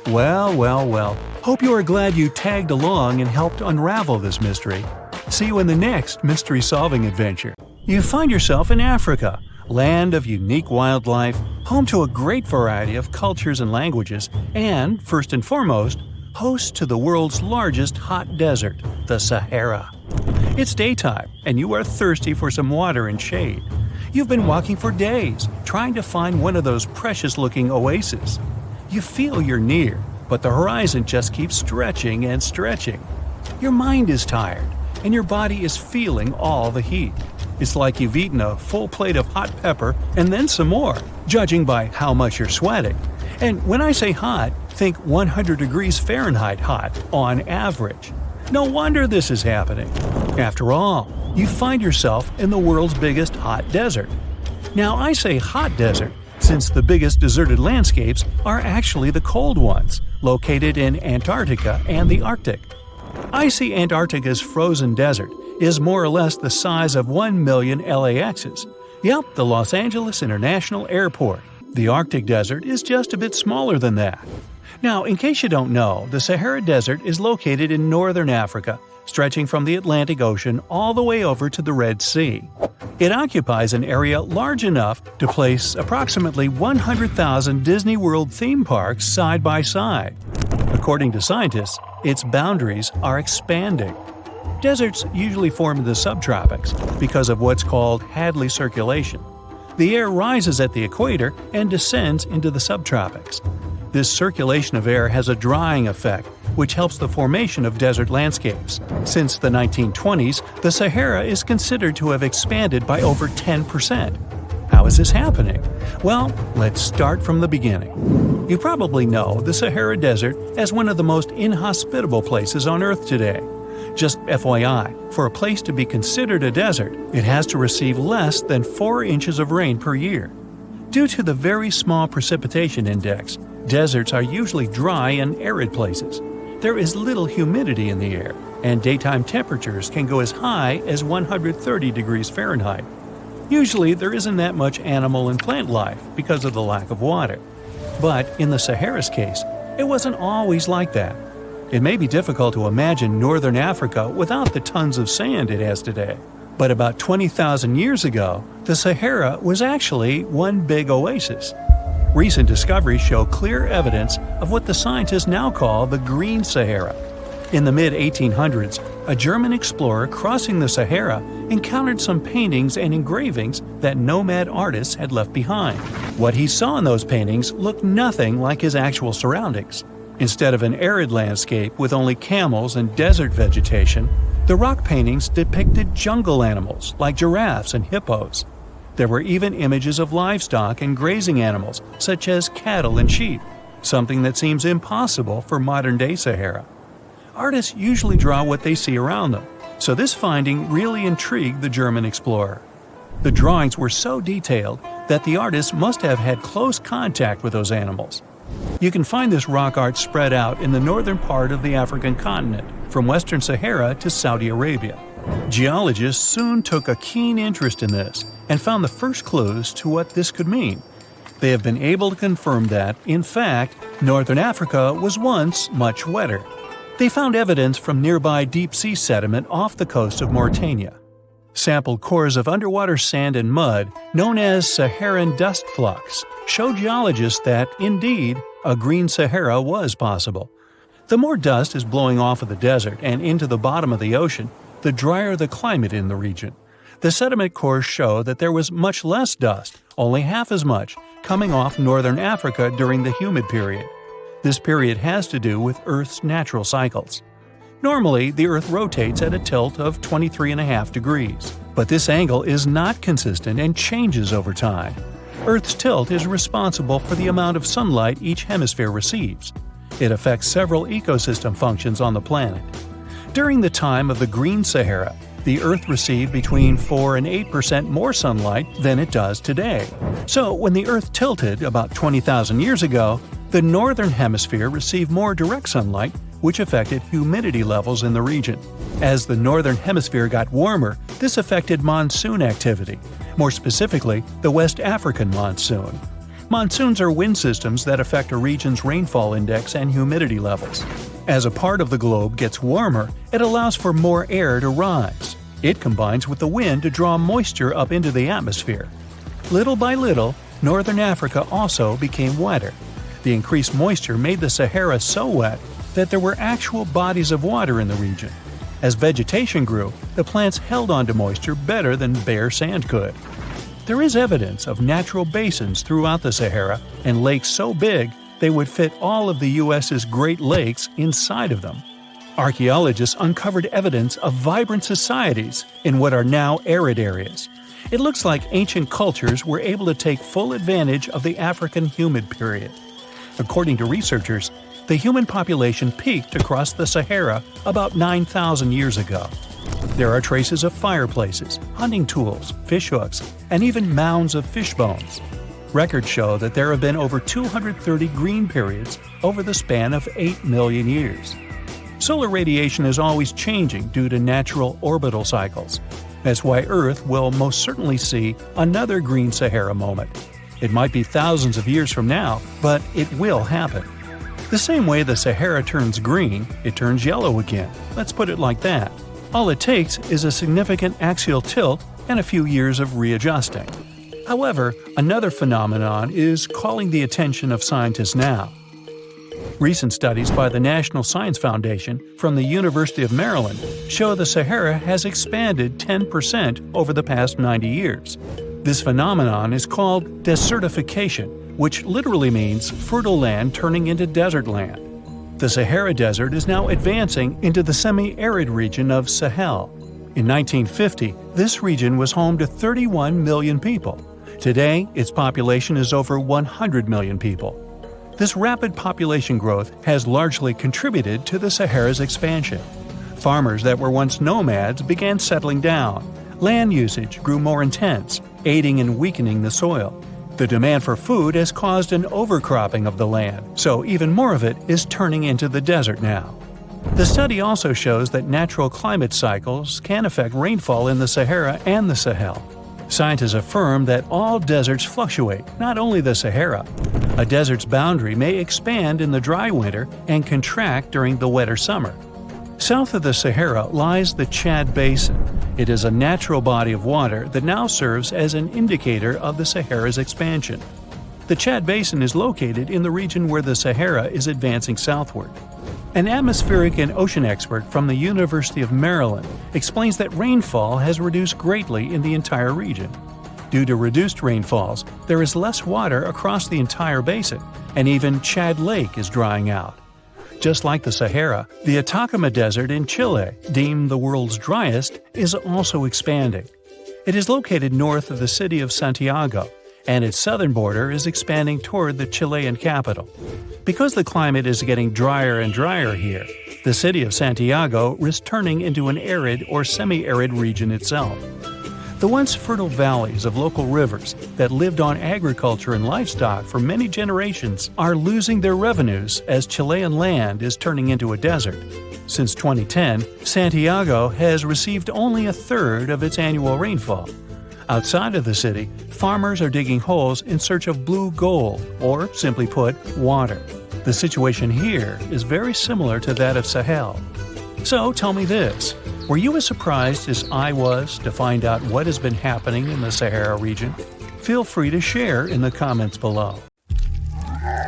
Well. Hope you are glad you tagged along and helped unravel this mystery. See you in the next mystery-solving adventure. You find yourself in Africa, land of unique wildlife, home to a great variety of cultures and languages, and, first and foremost, host to the world's largest hot desert, the Sahara. It's daytime, and you are thirsty for some water and shade. You've been walking for days, trying to find one of those precious-looking oases. You feel you're near, but the horizon just keeps stretching and stretching. Your mind is tired, and your body is feeling all the heat. It's like you've eaten a full plate of hot pepper and then some more, judging by how much you're sweating. And when I say hot, think 100 degrees Fahrenheit hot, on average. No wonder this is happening. After all, you find yourself in the world's biggest hot desert. Now, I say hot desert since the biggest deserted landscapes are actually the cold ones, located in Antarctica and the Arctic. Icy Antarctica's frozen desert is more or less the size of 1 million LAXs. Yep, the Los Angeles International Airport. The Arctic desert is just a bit smaller than that. Now, in case you don't know, the Sahara Desert is located in northern Africa, stretching from the Atlantic Ocean all the way over to the Red Sea. It occupies an area large enough to place approximately 100,000 Disney World theme parks side by side. According to scientists, its boundaries are expanding. Deserts usually form in the subtropics because of what's called Hadley circulation. The air rises at the equator and descends into the subtropics. This circulation of air has a drying effect, which helps the formation of desert landscapes. Since the 1920s, the Sahara is considered to have expanded by over 10%. How is this happening? Well, let's start from the beginning. You probably know the Sahara Desert as one of the most inhospitable places on Earth today. Just FYI, for a place to be considered a desert, it has to receive less than 4 inches of rain per year. Due to the very small precipitation index, deserts are usually dry and arid places. There is little humidity in the air, and daytime temperatures can go as high as 130 degrees Fahrenheit. Usually, there isn't that much animal and plant life because of the lack of water. But in the Sahara's case, it wasn't always like that. It may be difficult to imagine northern Africa without the tons of sand it has today. But about 20,000 years ago, the Sahara was actually one big oasis. Recent discoveries show clear evidence of what the scientists now call the Green Sahara. In the mid-1800s, a German explorer crossing the Sahara encountered some paintings and engravings that nomad artists had left behind. What he saw in those paintings looked nothing like his actual surroundings. Instead of an arid landscape with only camels and desert vegetation, the rock paintings depicted jungle animals like giraffes and hippos. There were even images of livestock and grazing animals such as cattle and sheep, something that seems impossible for modern-day Sahara. Artists usually draw what they see around them, so this finding really intrigued the German explorer. The drawings were so detailed that the artists must have had close contact with those animals. You can find this rock art spread out in the northern part of the African continent, from western Sahara to Saudi Arabia. Geologists soon took a keen interest in this and found the first clues to what this could mean. They have been able to confirm that, in fact, northern Africa was once much wetter. They found evidence from nearby deep-sea sediment off the coast of Mauritania. Sampled cores of underwater sand and mud, known as Saharan dust flux, show geologists that, indeed, a green Sahara was possible. The more dust is blowing off of the desert and into the bottom of the ocean, the drier the climate in the region. The sediment cores show that there was much less dust, only half as much, coming off northern Africa during the humid period. This period has to do with Earth's natural cycles. Normally, the Earth rotates at a tilt of 23.5 degrees, but this angle is not consistent and changes over time. Earth's tilt is responsible for the amount of sunlight each hemisphere receives. It affects several ecosystem functions on the planet. During the time of the Green Sahara, the Earth received between 4 and 8% more sunlight than it does today. So, when the Earth tilted about 20,000 years ago, the northern hemisphere received more direct sunlight, which affected humidity levels in the region. As the northern hemisphere got warmer, this affected monsoon activity, more specifically, the West African monsoon. Monsoons are wind systems that affect a region's rainfall index and humidity levels. As a part of the globe gets warmer, it allows for more air to rise. It combines with the wind to draw moisture up into the atmosphere. Little by little, northern Africa also became wetter. The increased moisture made the Sahara so wet that there were actual bodies of water in the region. As vegetation grew, the plants held onto moisture better than bare sand could. There is evidence of natural basins throughout the Sahara and lakes so big they would fit all of the U.S.'s Great Lakes inside of them. Archaeologists uncovered evidence of vibrant societies in what are now arid areas. It looks like ancient cultures were able to take full advantage of the African humid period. According to researchers, the human population peaked across the Sahara about 9,000 years ago. There are traces of fireplaces, hunting tools, fish hooks, and even mounds of fish bones. Records show that there have been over 230 green periods over the span of 8 million years. Solar radiation is always changing due to natural orbital cycles. That's why Earth will most certainly see another green Sahara moment. It might be thousands of years from now, but it will happen. The same way the Sahara turns green, it turns yellow again. Let's put it like that. All it takes is a significant axial tilt and a few years of readjusting. However, another phenomenon is calling the attention of scientists now. Recent studies by the National Science Foundation from the University of Maryland show the Sahara has expanded 10% over the past 90 years. This phenomenon is called desertification, which literally means fertile land turning into desert land. The Sahara Desert is now advancing into the semi-arid region of Sahel. In 1950, this region was home to 31 million people. Today, its population is over 100 million people. This rapid population growth has largely contributed to the Sahara's expansion. Farmers that were once nomads began settling down. Land usage grew more intense, aiding in weakening the soil. The demand for food has caused an overcropping of the land, so even more of it is turning into the desert now. The study also shows that natural climate cycles can affect rainfall in the Sahara and the Sahel. Scientists affirm that all deserts fluctuate, not only the Sahara. A desert's boundary may expand in the dry winter and contract during the wetter summer. South of the Sahara lies the Chad Basin. It is a natural body of water that now serves as an indicator of the Sahara's expansion. The Chad Basin is located in the region where the Sahara is advancing southward. An atmospheric and ocean expert from the University of Maryland explains that rainfall has reduced greatly in the entire region. Due to reduced rainfalls, there is less water across the entire basin, and even Chad Lake is drying out. Just like the Sahara, the Atacama Desert in Chile, deemed the world's driest, is also expanding. It is located north of the city of Santiago, and its southern border is expanding toward the Chilean capital. Because the climate is getting drier and drier here, the city of Santiago is turning into an arid or semi-arid region itself. The once fertile valleys of local rivers that lived on agriculture and livestock for many generations are losing their revenues as Chilean land is turning into a desert. Since 2010, Santiago has received only a third of its annual rainfall. Outside of the city, farmers are digging holes in search of blue gold, or simply put, water. The situation here is very similar to that of Sahel. So tell me this, were you as surprised as I was to find out what has been happening in the Sahara region? Feel free to share in the comments below.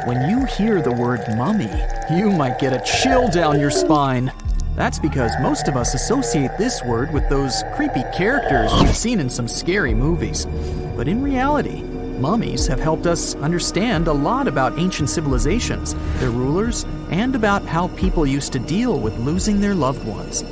When you hear the word mummy, you might get a chill down your spine. That's because most of us associate this word with those creepy characters we've seen in some scary movies. But in reality, mummies have helped us understand a lot about ancient civilizations, their rulers, and about how people used to deal with losing their loved ones.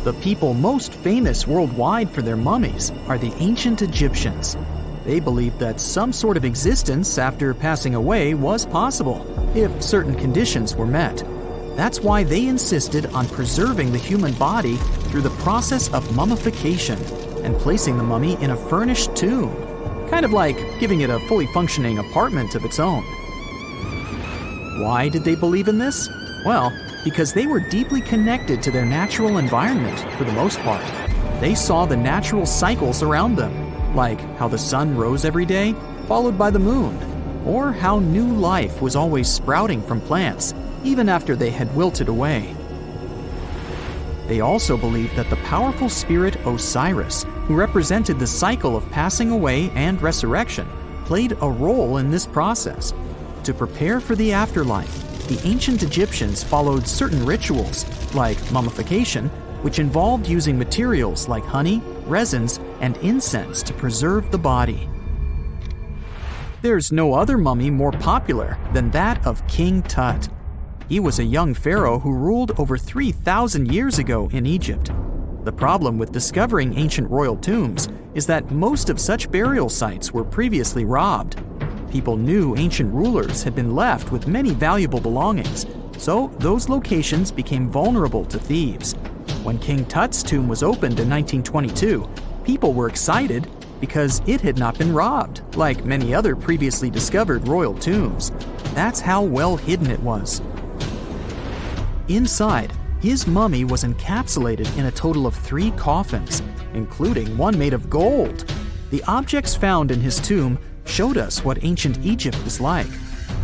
The people most famous worldwide for their mummies are the ancient Egyptians. They believed that some sort of existence after passing away was possible, if certain conditions were met. That's why they insisted on preserving the human body through the process of mummification and placing the mummy in a furnished tomb, kind of like giving it a fully functioning apartment of its own. Why did they believe in this? Well, because they were deeply connected to their natural environment for the most part. They saw the natural cycles around them, like how the sun rose every day, followed by the moon, or how new life was always sprouting from plants, even after they had wilted away. They also believed that the powerful spirit Osiris, who represented the cycle of passing away and resurrection, played a role in this process. To prepare for the afterlife, the ancient Egyptians followed certain rituals, like mummification, which involved using materials like honey, resins, and incense to preserve the body. There's no other mummy more popular than that of King Tut. He was a young pharaoh who ruled over 3,000 years ago in Egypt. The problem with discovering ancient royal tombs is that most of such burial sites were previously robbed. People knew ancient rulers had been left with many valuable belongings, so those locations became vulnerable to thieves. When King Tut's tomb was opened in 1922, people were excited because it had not been robbed, like many other previously discovered royal tombs. That's how well hidden it was. Inside, his mummy was encapsulated in a total of 3 coffins, including one made of gold. The objects found in his tomb showed us what ancient Egypt was like,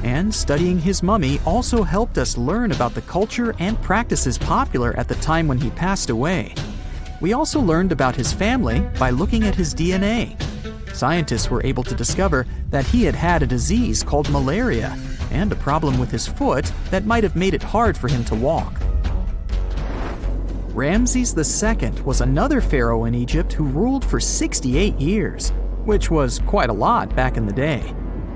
and studying his mummy also helped us learn about the culture and practices popular at the time when he passed away. We also learned about his family by looking at his DNA. Scientists were able to discover that he had had a disease called malaria and a problem with his foot that might have made it hard for him to walk. Ramses II was another pharaoh in Egypt who ruled for 68 years, which was quite a lot back in the day.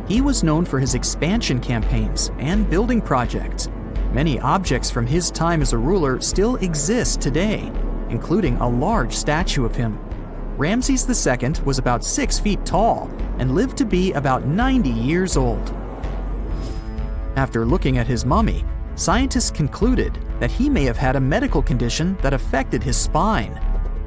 He was known for his expansion campaigns and building projects. Many objects from his time as a ruler still exist today, including a large statue of him. Ramses II was about 6 feet tall and lived to be about 90 years old. After looking at his mummy, scientists concluded that he may have had a medical condition that affected his spine.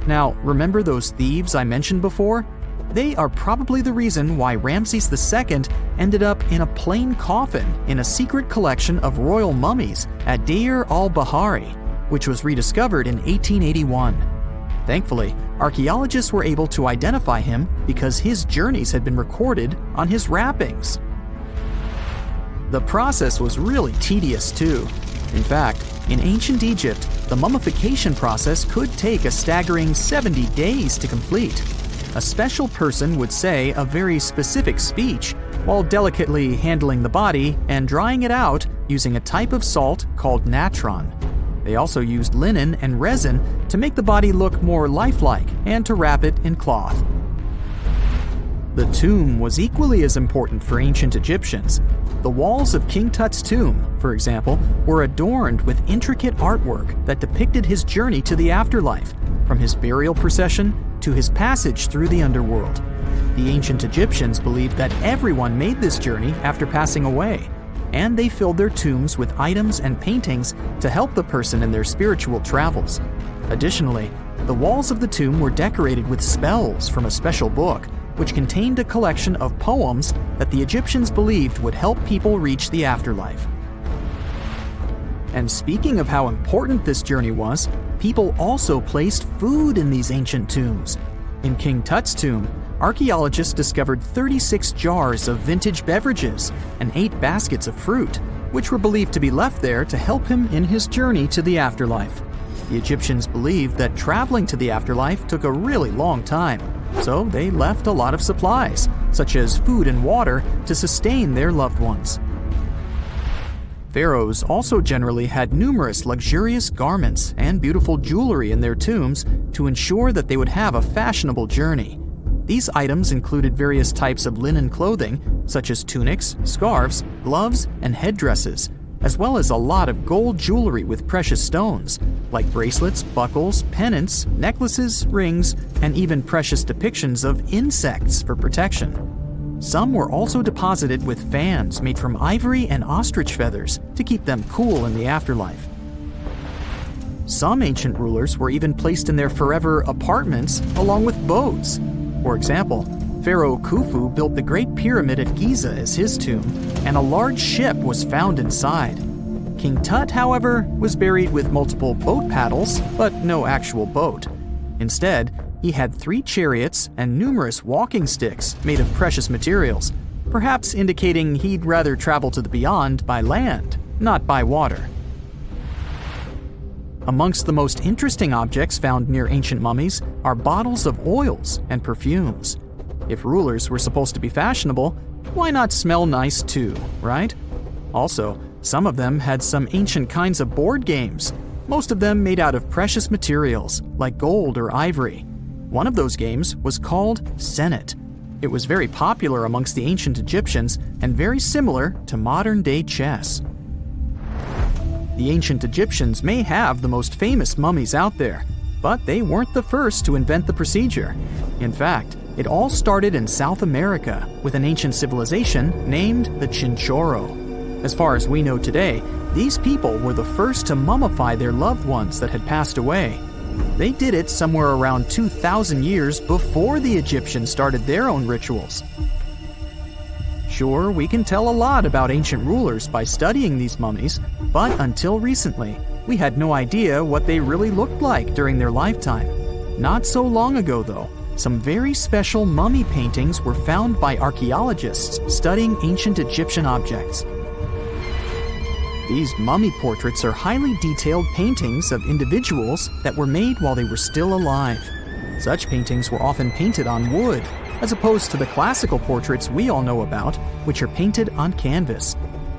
Now, remember those thieves I mentioned before? They are probably the reason why Ramses II ended up in a plain coffin in a secret collection of royal mummies at Deir al-Bahari, which was rediscovered in 1881. Thankfully, archaeologists were able to identify him because his journeys had been recorded on his wrappings. The process was really tedious too. In fact, in ancient Egypt, the mummification process could take a staggering 70 days to complete. A special person would say a very specific speech while delicately handling the body and drying it out using a type of salt called natron. They also used linen and resin to make the body look more lifelike and to wrap it in cloth. The tomb was equally as important for ancient Egyptians. The walls of King Tut's tomb, for example, were adorned with intricate artwork that depicted his journey to the afterlife, from his burial procession to his passage through the underworld. The ancient Egyptians believed that everyone made this journey after passing away, and they filled their tombs with items and paintings to help the person in their spiritual travels. Additionally, the walls of the tomb were decorated with spells from a special book, which contained a collection of poems that the Egyptians believed would help people reach the afterlife. And speaking of how important this journey was, people also placed food in these ancient tombs. In King Tut's tomb, archaeologists discovered 36 jars of vintage beverages and 8 baskets of fruit, which were believed to be left there to help him in his journey to the afterlife. The Egyptians believed that traveling to the afterlife took a really long time, so they left a lot of supplies, such as food and water, to sustain their loved ones. Pharaohs also generally had numerous luxurious garments and beautiful jewelry in their tombs to ensure that they would have a fashionable journey. These items included various types of linen clothing, such as tunics, scarves, gloves, and headdresses, as well as a lot of gold jewelry with precious stones, like bracelets, buckles, pendants, necklaces, rings, and even precious depictions of insects for protection. Some were also deposited with fans made from ivory and ostrich feathers to keep them cool in the afterlife. Some ancient rulers were even placed in their forever apartments along with boats. For example, Pharaoh Khufu built the Great Pyramid at Giza as his tomb, and a large ship was found inside. King Tut, however, was buried with multiple boat paddles, but no actual boat. Instead, he had 3 chariots and numerous walking sticks made of precious materials, perhaps indicating he'd rather travel to the beyond by land, not by water. Amongst the most interesting objects found near ancient mummies are bottles of oils and perfumes. If rulers were supposed to be fashionable, why not smell nice too, right? Also, some of them had some ancient kinds of board games, most of them made out of precious materials like gold or ivory. One of those games was called Senet. It was very popular amongst the ancient Egyptians and very similar to modern-day chess. The ancient Egyptians may have the most famous mummies out there, but they weren't the first to invent the procedure. In fact, it all started in South America with an ancient civilization named the Chinchorro. As far as we know today, these people were the first to mummify their loved ones that had passed away. They did it somewhere around 2,000 years before the Egyptians started their own rituals. Sure, we can tell a lot about ancient rulers by studying these mummies, but until recently, we had no idea what they really looked like during their lifetime. Not so long ago, though, some very special mummy paintings were found by archaeologists studying ancient Egyptian objects. These mummy portraits are highly detailed paintings of individuals that were made while they were still alive. Such paintings were often painted on wood, as opposed to the classical portraits we all know about, which are painted on canvas.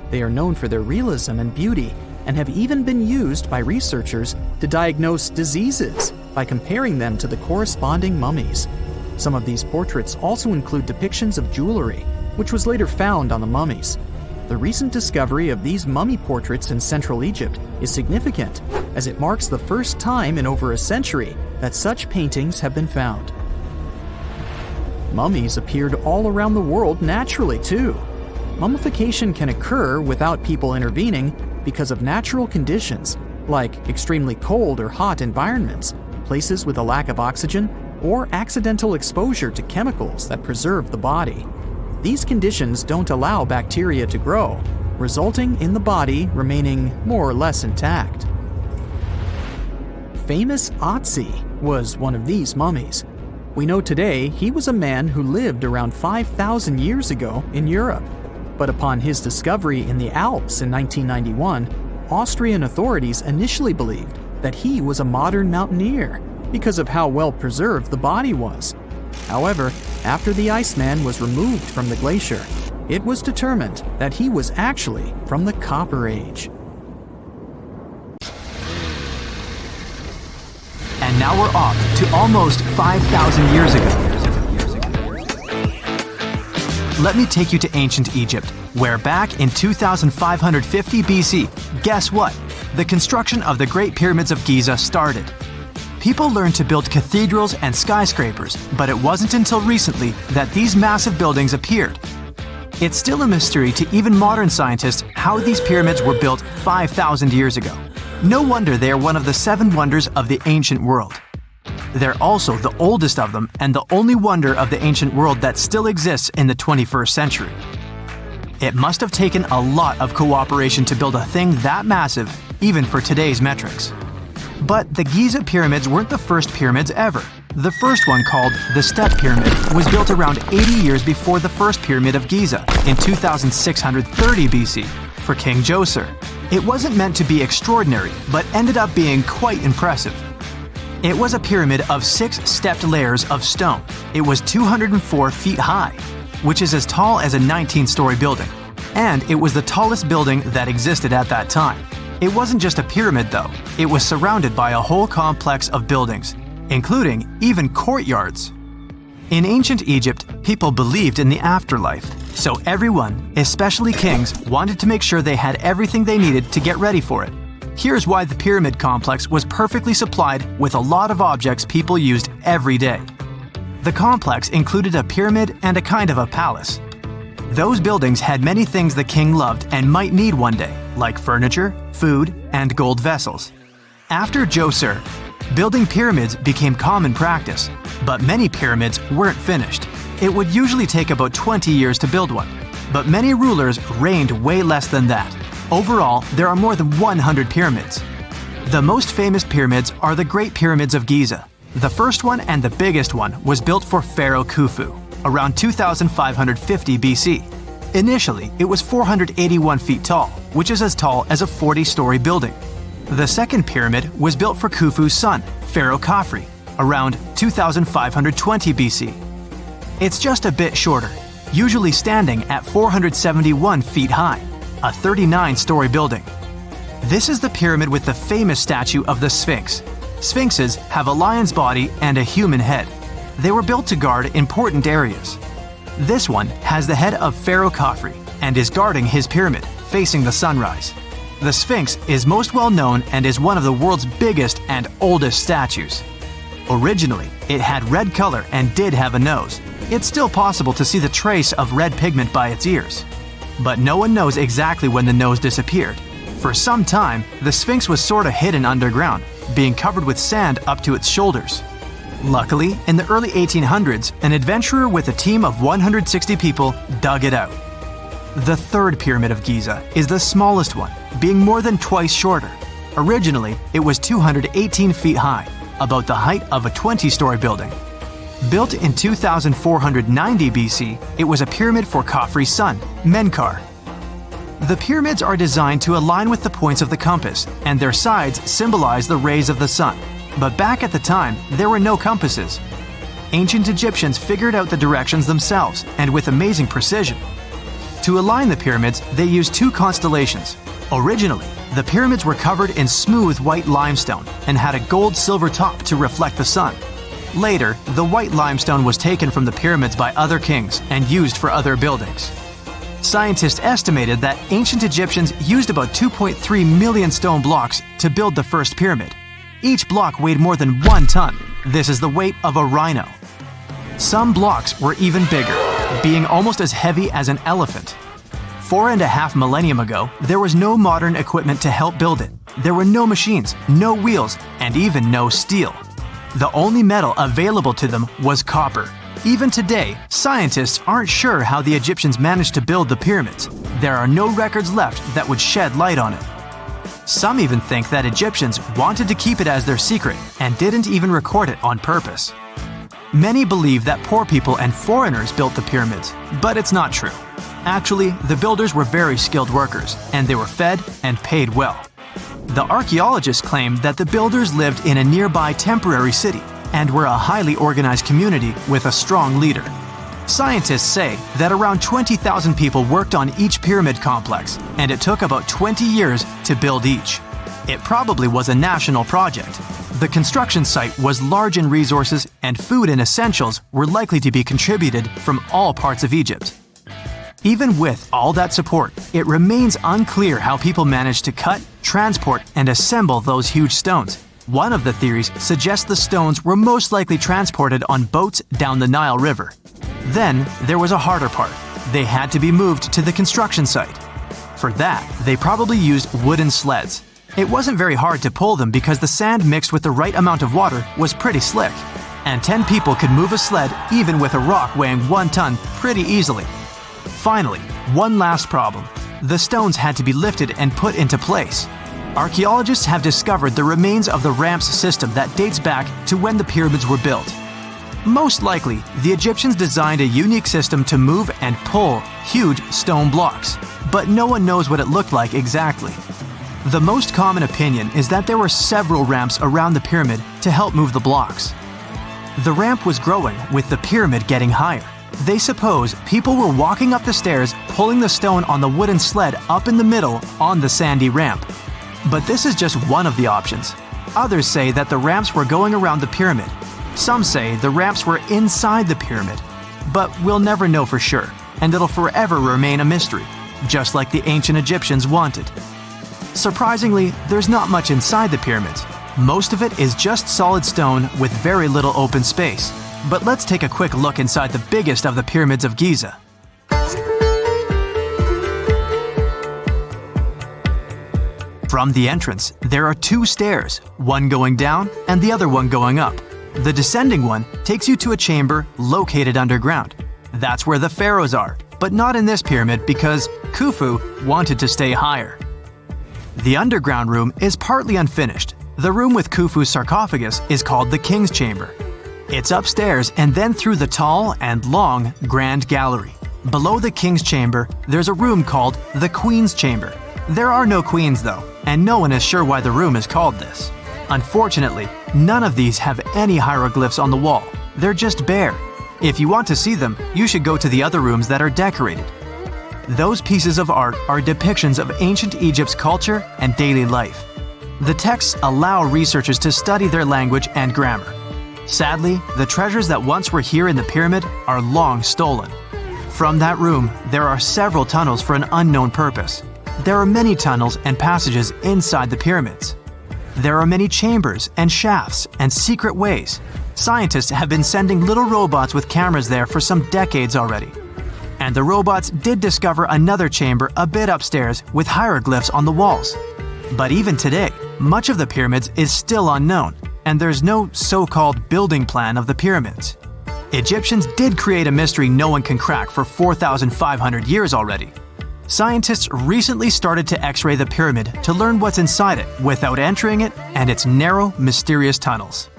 They are known for their realism and beauty, and have even been used by researchers to diagnose diseases by comparing them to the corresponding mummies. Some of these portraits also include depictions of jewelry, which was later found on the mummies. The recent discovery of these mummy portraits in Central Egypt is significant, as it marks the first time in over a century that such paintings have been found. Mummies appeared all around the world naturally, too. Mummification can occur without people intervening because of natural conditions, like extremely cold or hot environments, places with a lack of oxygen, or accidental exposure to chemicals that preserve the body. These conditions don't allow bacteria to grow, resulting in the body remaining more or less intact. Famous Otzi was one of these mummies. We know today he was a man who lived around 5,000 years ago in Europe. But upon his discovery in the Alps in 1991, Austrian authorities initially believed that he was a modern mountaineer because of how well preserved the body was. However, after the Iceman was removed from the glacier, it was determined that he was actually from the Copper Age. And now we're off to almost 5,000 years ago. let me take you to ancient Egypt, where back in 2550 BC, guess what? The construction of the Great Pyramids of Giza started. People learned to build cathedrals and skyscrapers, but it wasn't until recently that these massive buildings appeared. It's still a mystery to even modern scientists how these pyramids were built 5,000 years ago. No wonder they are one of the 7 wonders of the ancient world. They're also the oldest of them and the only wonder of the ancient world that still exists in the 21st century. It must have taken a lot of cooperation to build a thing that massive, even for today's metrics. But the Giza pyramids weren't the first pyramids ever. The first one, called the Step Pyramid, was built around 80 years before the first Pyramid of Giza in 2630 BC for King Djoser. It wasn't meant to be extraordinary, but ended up being quite impressive. It was a pyramid of 6 stepped layers of stone. It was 204 feet high, which is as tall as a 19-story building. And it was the tallest building that existed at that time. It wasn't just a pyramid though, it was surrounded by a whole complex of buildings, including even courtyards. In ancient Egypt, people believed in the afterlife, so everyone, especially kings, wanted to make sure they had everything they needed to get ready for it. Here's why the pyramid complex was perfectly supplied with a lot of objects people used every day. The complex included a pyramid and a kind of a palace. Those buildings had many things the king loved and might need one day, like furniture, food, and gold vessels. After Djoser, building pyramids became common practice, but many pyramids weren't finished. It would usually take about 20 years to build one, but many rulers reigned way less than that. Overall, there are more than 100 pyramids. The most famous pyramids are the Great Pyramids of Giza. The first one and the biggest one was built for Pharaoh Khufu, around 2550 BC. Initially, it was 481 feet tall, which is as tall as a 40-story building. The second pyramid was built for Khufu's son, Pharaoh Khafre, around 2520 BC. It's just a bit shorter, usually standing at 471 feet high, a 39-story building. This is the pyramid with the famous statue of the Sphinx. Sphinxes have a lion's body and a human head. They were built to guard important areas. This one has the head of Pharaoh Khafre and is guarding his pyramid, facing the sunrise. The Sphinx is most well known and is one of the world's biggest and oldest statues. Originally, it had red color and did have a nose. It's still possible to see the trace of red pigment by its ears. But no one knows exactly when the nose disappeared. For some time, the Sphinx was sort of hidden underground, being covered with sand up to its shoulders. Luckily, in the early 1800s, an adventurer with a team of 160 people dug it out. The third Pyramid of Giza is the smallest one, being more than twice shorter. Originally, it was 218 feet high, about the height of a 20-story building. Built in 2490 BC, it was a pyramid for Khafre's son, Menkaure. The pyramids are designed to align with the points of the compass, and their sides symbolize the rays of the sun. But back at the time, there were no compasses. Ancient Egyptians figured out the directions themselves, and with amazing precision. To align the pyramids, they used 2 constellations. Originally, the pyramids were covered in smooth white limestone and had a gold-silver top to reflect the sun. Later, the white limestone was taken from the pyramids by other kings and used for other buildings. Scientists estimated that ancient Egyptians used about 2.3 million stone blocks to build the first pyramid. Each block weighed more than 1 ton. This is the weight of a rhino. Some blocks were even bigger, being almost as heavy as an elephant. 4.5 millennium ago, there was no modern equipment to help build it. There were no machines, no wheels, and even no steel. The only metal available to them was copper. Even today, scientists aren't sure how the Egyptians managed to build the pyramids. There are no records left that would shed light on it. Some even think that Egyptians wanted to keep it as their secret and didn't even record it on purpose. Many believe that poor people and foreigners built the pyramids, but it's not true. Actually, the builders were very skilled workers, and they were fed and paid well. The archaeologists claim that the builders lived in a nearby temporary city and were a highly organized community with a strong leader. Scientists say that around 20,000 people worked on each pyramid complex, and it took about 20 years to build each. It probably was a national project. The construction site was large in resources, and food and essentials were likely to be contributed from all parts of Egypt. Even with all that support, it remains unclear how people managed to cut, transport, and assemble those huge stones. One of the theories suggests the stones were most likely transported on boats down the Nile River. Then, there was a harder part. They had to be moved to the construction site. For that, they probably used wooden sleds. It wasn't very hard to pull them because the sand mixed with the right amount of water was pretty slick. And 10 people could move a sled even with a rock weighing 1 ton pretty easily. Finally, one last problem. The stones had to be lifted and put into place. Archaeologists have discovered the remains of the ramps system that dates back to when the pyramids were built. Most likely, the Egyptians designed a unique system to move and pull huge stone blocks, but no one knows what it looked like exactly. The most common opinion is that there were several ramps around the pyramid to help move the blocks. The ramp was growing with the pyramid getting higher. They suppose people were walking up the stairs, pulling the stone on the wooden sled up in the middle on the sandy ramp. But this is just one of the options. Others say that the ramps were going around the pyramid. Some say the ramps were inside the pyramid. But we'll never know for sure, and it'll forever remain a mystery, just like the ancient Egyptians wanted. Surprisingly, there's not much inside the pyramids. Most of it is just solid stone with very little open space. But let's take a quick look inside the biggest of the pyramids of Giza. From the entrance, there are 2 stairs, one going down and the other one going up. The descending one takes you to a chamber located underground. That's where the pharaohs are, but not in this pyramid because Khufu wanted to stay higher. The underground room is partly unfinished. The room with Khufu's sarcophagus is called the King's Chamber. It's upstairs and then through the tall and long Grand Gallery. Below the King's Chamber, there's a room called the Queen's Chamber. There are no queens though, and no one is sure why the room is called this. Unfortunately, none of these have any hieroglyphs on the wall. They're just bare. If you want to see them, you should go to the other rooms that are decorated. Those pieces of art are depictions of ancient Egypt's culture and daily life. The texts allow researchers to study their language and grammar. Sadly, the treasures that once were here in the pyramid are long stolen. From that room, there are several tunnels for an unknown purpose. There are many tunnels and passages inside the pyramids. There are many chambers and shafts and secret ways. Scientists have been sending little robots with cameras there for some decades already. And the robots did discover another chamber a bit upstairs with hieroglyphs on the walls. But even today, much of the pyramids is still unknown, and there's no so-called building plan of the pyramids. Egyptians did create a mystery no one can crack for 4,500 years already. Scientists recently started to X-ray the pyramid to learn what's inside it without entering it and its narrow, mysterious tunnels.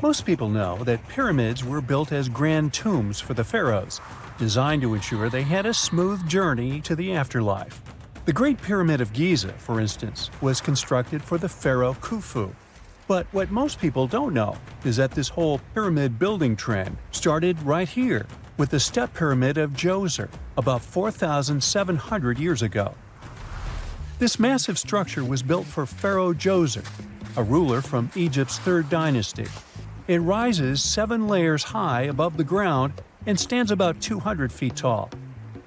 Most people know that pyramids were built as grand tombs for the pharaohs, designed to ensure they had a smooth journey to the afterlife. The Great Pyramid of Giza, for instance, was constructed for the pharaoh Khufu. But what most people don't know is that this whole pyramid building trend started right here with the step pyramid of Djoser about 4,700 years ago. This massive structure was built for Pharaoh Djoser, a ruler from Egypt's 3rd dynasty. It rises 7 layers high above the ground and stands about 200 feet tall.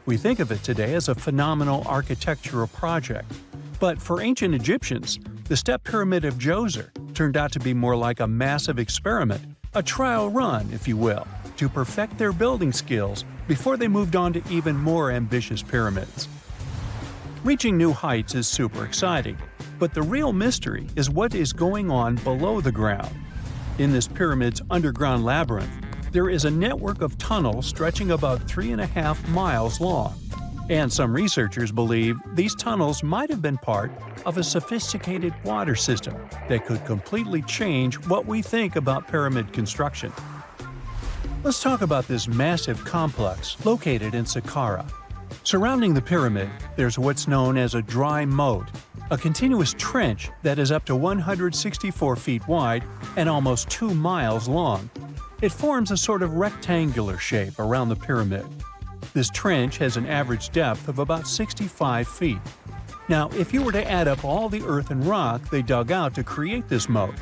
We think of it today as a phenomenal architectural project. But for ancient Egyptians, the step pyramid of Djoser turned out to be more like a massive experiment, a trial run, if you will, to perfect their building skills before they moved on to even more ambitious pyramids. Reaching new heights is super exciting, but the real mystery is what is going on below the ground. In this pyramid's underground labyrinth, there is a network of tunnels stretching about 3.5 miles long. And some researchers believe these tunnels might have been part of a sophisticated water system that could completely change what we think about pyramid construction. Let's talk about this massive complex located in Saqqara. Surrounding the pyramid, there's what's known as a dry moat, a continuous trench that is up to 164 feet wide and almost 2 miles long. It forms a sort of rectangular shape around the pyramid. This trench has an average depth of about 65 feet. Now, if you were to add up all the earth and rock they dug out to create this moat,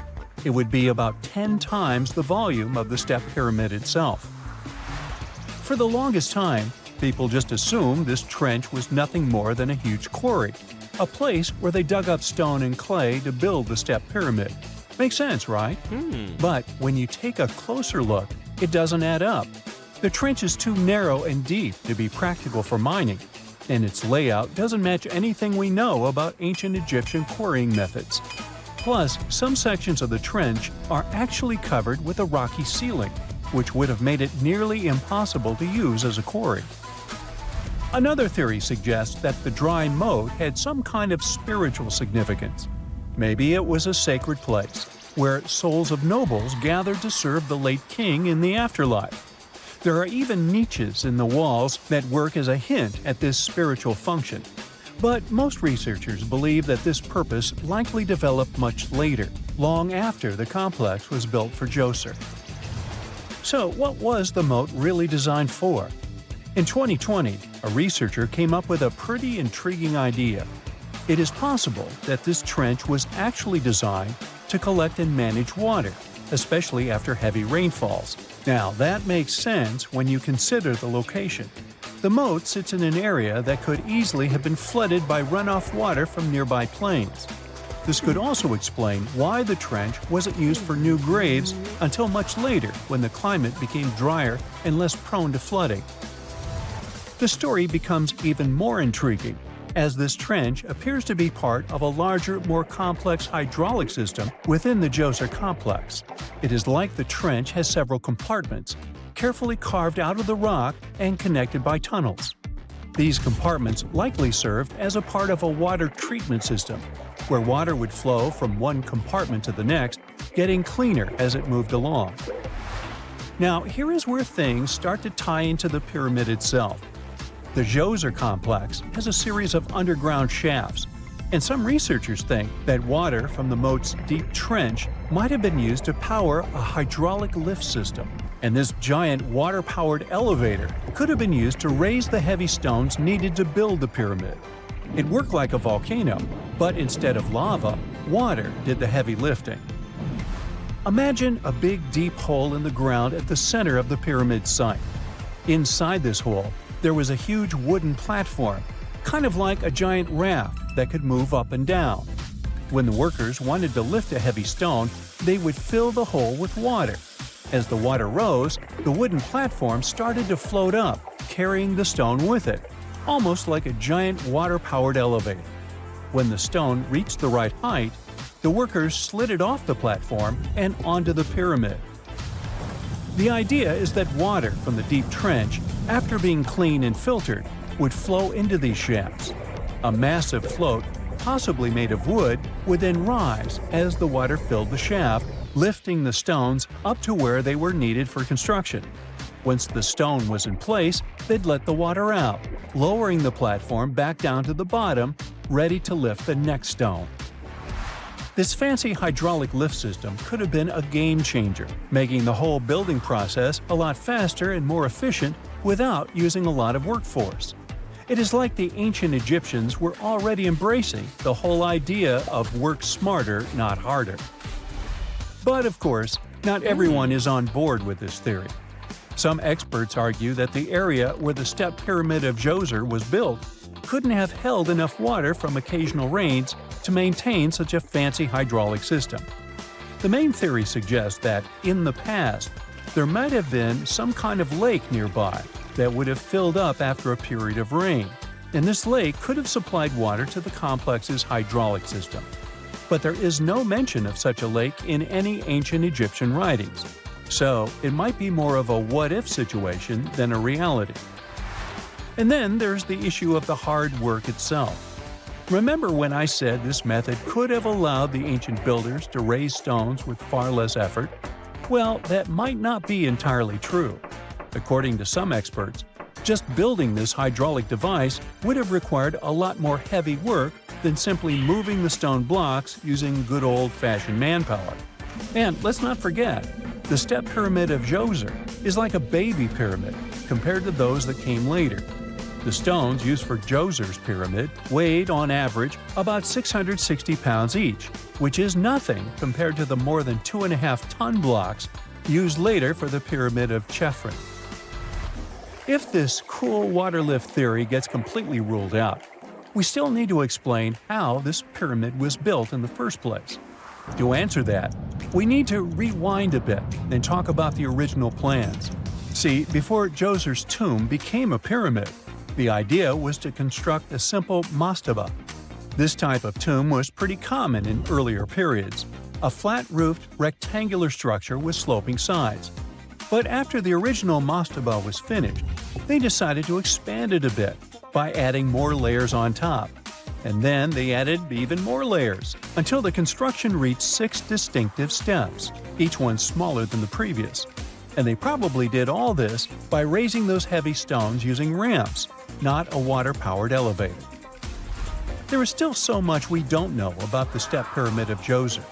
it would be about 10 times the volume of the step pyramid itself. For the longest time, People just assumed this trench was nothing more than a huge quarry, a place where they dug up stone and clay to build the step pyramid. Makes sense, right? But when you take a closer look, it doesn't add up. The trench is too narrow and deep to be practical for mining, and its layout doesn't match anything we know about ancient Egyptian quarrying methods. Plus, some sections of the trench are actually covered with a rocky ceiling, which would have made it nearly impossible to use as a quarry. Another theory suggests that the dry moat had some kind of spiritual significance. Maybe it was a sacred place, where souls of nobles gathered to serve the late king in the afterlife. There are even niches in the walls that work as a hint at this spiritual function. But most researchers believe that this purpose likely developed much later, long after the complex was built for Djoser. So what was the moat really designed for? In 2020, a researcher came up with a pretty intriguing idea. It is possible that this trench was actually designed to collect and manage water, especially after heavy rainfalls. Now, that makes sense when you consider the location. The moat sits in an area that could easily have been flooded by runoff water from nearby plains. This could also explain why the trench wasn't used for new graves until much later when the climate became drier and less prone to flooding. The story becomes even more intriguing, as this trench appears to be part of a larger, more complex hydraulic system within the Djoser complex. It is like the trench has several compartments, carefully carved out of the rock and connected by tunnels. These compartments likely served as a part of a water treatment system, where water would flow from one compartment to the next, getting cleaner as it moved along. Now, here is where things start to tie into the pyramid itself. The Djoser complex has a series of underground shafts, and some researchers think that water from the moat's deep trench might have been used to power a hydraulic lift system, and this giant water-powered elevator could have been used to raise the heavy stones needed to build the pyramid. It worked like a volcano, but instead of lava, water did the heavy lifting. Imagine a big deep hole in the ground at the center of the pyramid site. Inside this hole, there was a huge wooden platform, kind of like a giant raft that could move up and down. When the workers wanted to lift a heavy stone, they would fill the hole with water. As the water rose, the wooden platform started to float up, carrying the stone with it, almost like a giant water-powered elevator. When the stone reached the right height, the workers slid it off the platform and onto the pyramid. The idea is that water from the deep trench, after being cleaned and filtered, would flow into these shafts. A massive float, possibly made of wood, would then rise as the water filled the shaft, lifting the stones up to where they were needed for construction. Once the stone was in place, they'd let the water out, lowering the platform back down to the bottom, ready to lift the next stone. This fancy hydraulic lift system could have been a game changer, making the whole building process a lot faster and more efficient without using a lot of workforce. It is like the ancient Egyptians were already embracing the whole idea of work smarter, not harder. But of course, not everyone is on board with this theory. Some experts argue that the area where the step pyramid of Djoser was built couldn't have held enough water from occasional rains to maintain such a fancy hydraulic system. The main theory suggests that, in the past, there might have been some kind of lake nearby that would have filled up after a period of rain, and this lake could have supplied water to the complex's hydraulic system. But there is no mention of such a lake in any ancient Egyptian writings, so it might be more of a what-if situation than a reality. And then there's the issue of the hard work itself. Remember when I said this method could have allowed the ancient builders to raise stones with far less effort? Well, that might not be entirely true. According to some experts, just building this hydraulic device would have required a lot more heavy work than simply moving the stone blocks using good old-fashioned manpower. And let's not forget, the step pyramid of Djoser is like a baby pyramid compared to those that came later. The stones used for Djoser's pyramid weighed, on average, about 660 pounds each, which is nothing compared to the more than 2.5-ton blocks used later for the pyramid of Chephren. If this cool water lift theory gets completely ruled out, we still need to explain how this pyramid was built in the first place. To answer that, we need to rewind a bit and talk about the original plans. See, before Djoser's tomb became a pyramid, the idea was to construct a simple mastaba. This type of tomb was pretty common in earlier periods, a flat-roofed rectangular structure with sloping sides. But after the original mastaba was finished, they decided to expand it a bit by adding more layers on top. And then they added even more layers, until the construction reached 6 distinctive steps, each one smaller than the previous. And they probably did all this by raising those heavy stones using ramps, not a water-powered elevator. There is still so much we don't know about the step pyramid of Djoser.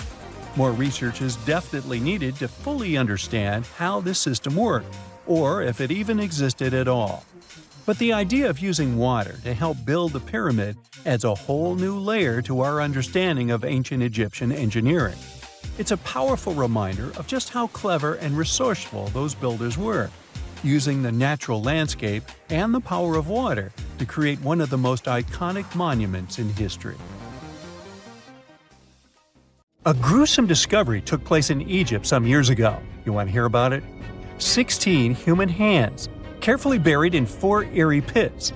More research is definitely needed to fully understand how this system worked, or if it even existed at all. But the idea of using water to help build the pyramid adds a whole new layer to our understanding of ancient Egyptian engineering. It's a powerful reminder of just how clever and resourceful those builders were, using the natural landscape and the power of water to create one of the most iconic monuments in history. A gruesome discovery took place in Egypt some years ago. You want to hear about it? 16 human hands, carefully buried in 4 eerie pits.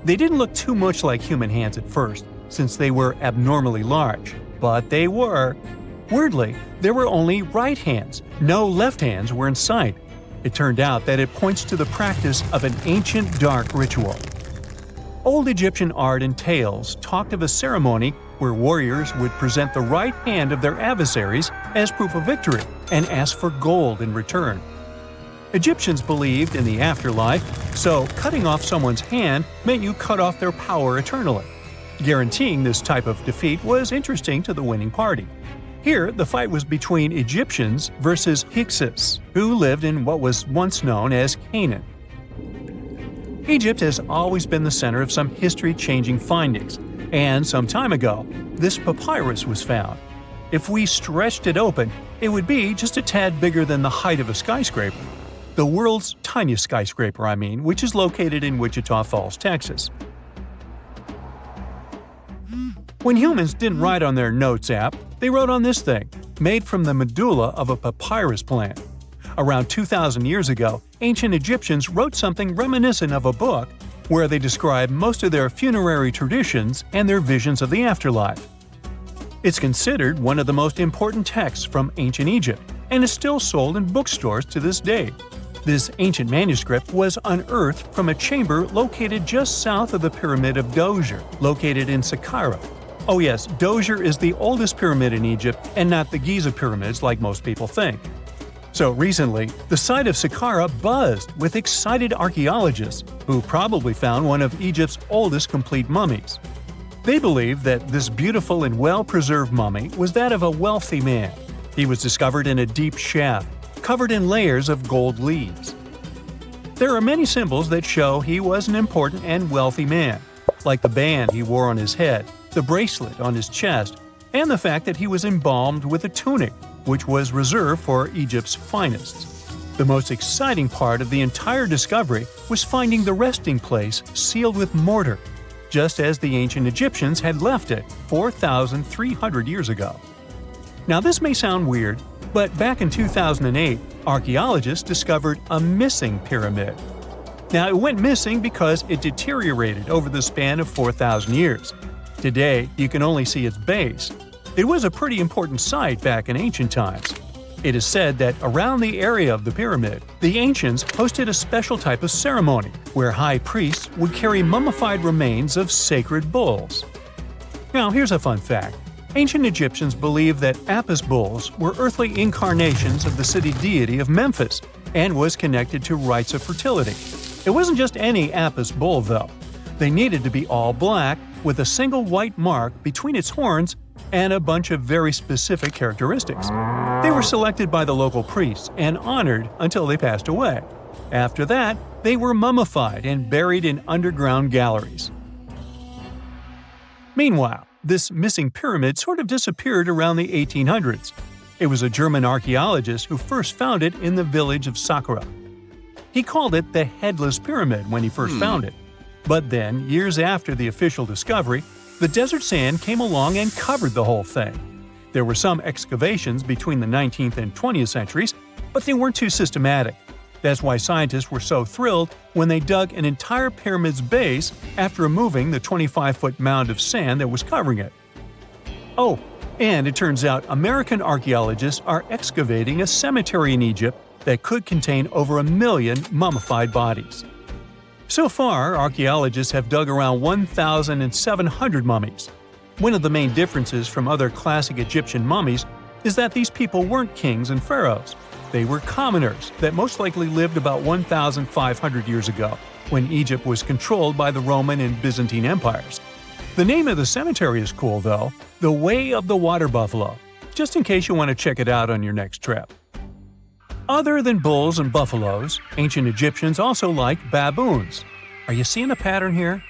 They didn't look too much like human hands at first, since they were abnormally large, but they were. Weirdly, there were only right hands, no left hands were in sight. It turned out that it points to the practice of an ancient dark ritual. Old Egyptian art and tales talked of a ceremony where warriors would present the right hand of their adversaries as proof of victory and ask for gold in return. Egyptians believed in the afterlife, so cutting off someone's hand meant you cut off their power eternally. Guaranteeing this type of defeat was interesting to the winning party. Here, the fight was between Egyptians versus Hyksos, who lived in what was once known as Canaan. Egypt has always been the center of some history-changing findings, and some time ago, this papyrus was found. If we stretched it open, it would be just a tad bigger than the height of a skyscraper. The world's tiniest skyscraper, which is located in Wichita Falls, Texas. When humans didn't write on their notes app, they wrote on this thing, made from the medulla of a papyrus plant. Around 2,000 years ago, ancient Egyptians wrote something reminiscent of a book where they describe most of their funerary traditions and their visions of the afterlife. It's considered one of the most important texts from ancient Egypt and is still sold in bookstores to this day. This ancient manuscript was unearthed from a chamber located just south of the Pyramid of Djoser, located in Saqqara. Oh yes, Djoser is the oldest pyramid in Egypt and not the Giza pyramids like most people think. So recently, the site of Saqqara buzzed with excited archaeologists who probably found one of Egypt's oldest complete mummies. They believe that this beautiful and well-preserved mummy was that of a wealthy man. He was discovered in a deep shaft, covered in layers of gold leaves. There are many symbols that show he was an important and wealthy man, like the band he wore on his head, the bracelet on his chest, and the fact that he was embalmed with a tunic, which was reserved for Egypt's finest. The most exciting part of the entire discovery was finding the resting place sealed with mortar, just as the ancient Egyptians had left it 4,300 years ago. Now this may sound weird, but back in 2008, archaeologists discovered a missing pyramid. Now it went missing because it deteriorated over the span of 4,000 years. Today, you can only see its base. It was a pretty important site back in ancient times. It is said that around the area of the pyramid, the ancients hosted a special type of ceremony where high priests would carry mummified remains of sacred bulls. Now here's a fun fact. Ancient Egyptians believed that Apis bulls were earthly incarnations of the city deity of Memphis and was connected to rites of fertility. It wasn't just any Apis bull, though. They needed to be all black, with a single white mark between its horns and a bunch of very specific characteristics. They were selected by the local priests and honored until they passed away. After that, they were mummified and buried in underground galleries. Meanwhile, this missing pyramid sort of disappeared around the 1800s. It was a German archaeologist who first found it in the village of Saqqara. He called it the Headless Pyramid when he first found it. But then, years after the official discovery, the desert sand came along and covered the whole thing. There were some excavations between the 19th and 20th centuries, but they weren't too systematic. That's why scientists were so thrilled when they dug an entire pyramid's base after removing the 25-foot mound of sand that was covering it. Oh, and it turns out American archaeologists are excavating a cemetery in Egypt that could contain over 1 million mummified bodies. So far, archaeologists have dug around 1,700 mummies. One of the main differences from other classic Egyptian mummies is that these people weren't kings and pharaohs. They were commoners that most likely lived about 1,500 years ago, when Egypt was controlled by the Roman and Byzantine empires. The name of the cemetery is cool, though, the Way of the Water Buffalo, just in case you want to check it out on your next trip. Other than bulls and buffaloes, ancient Egyptians also liked baboons. Are you seeing a pattern here?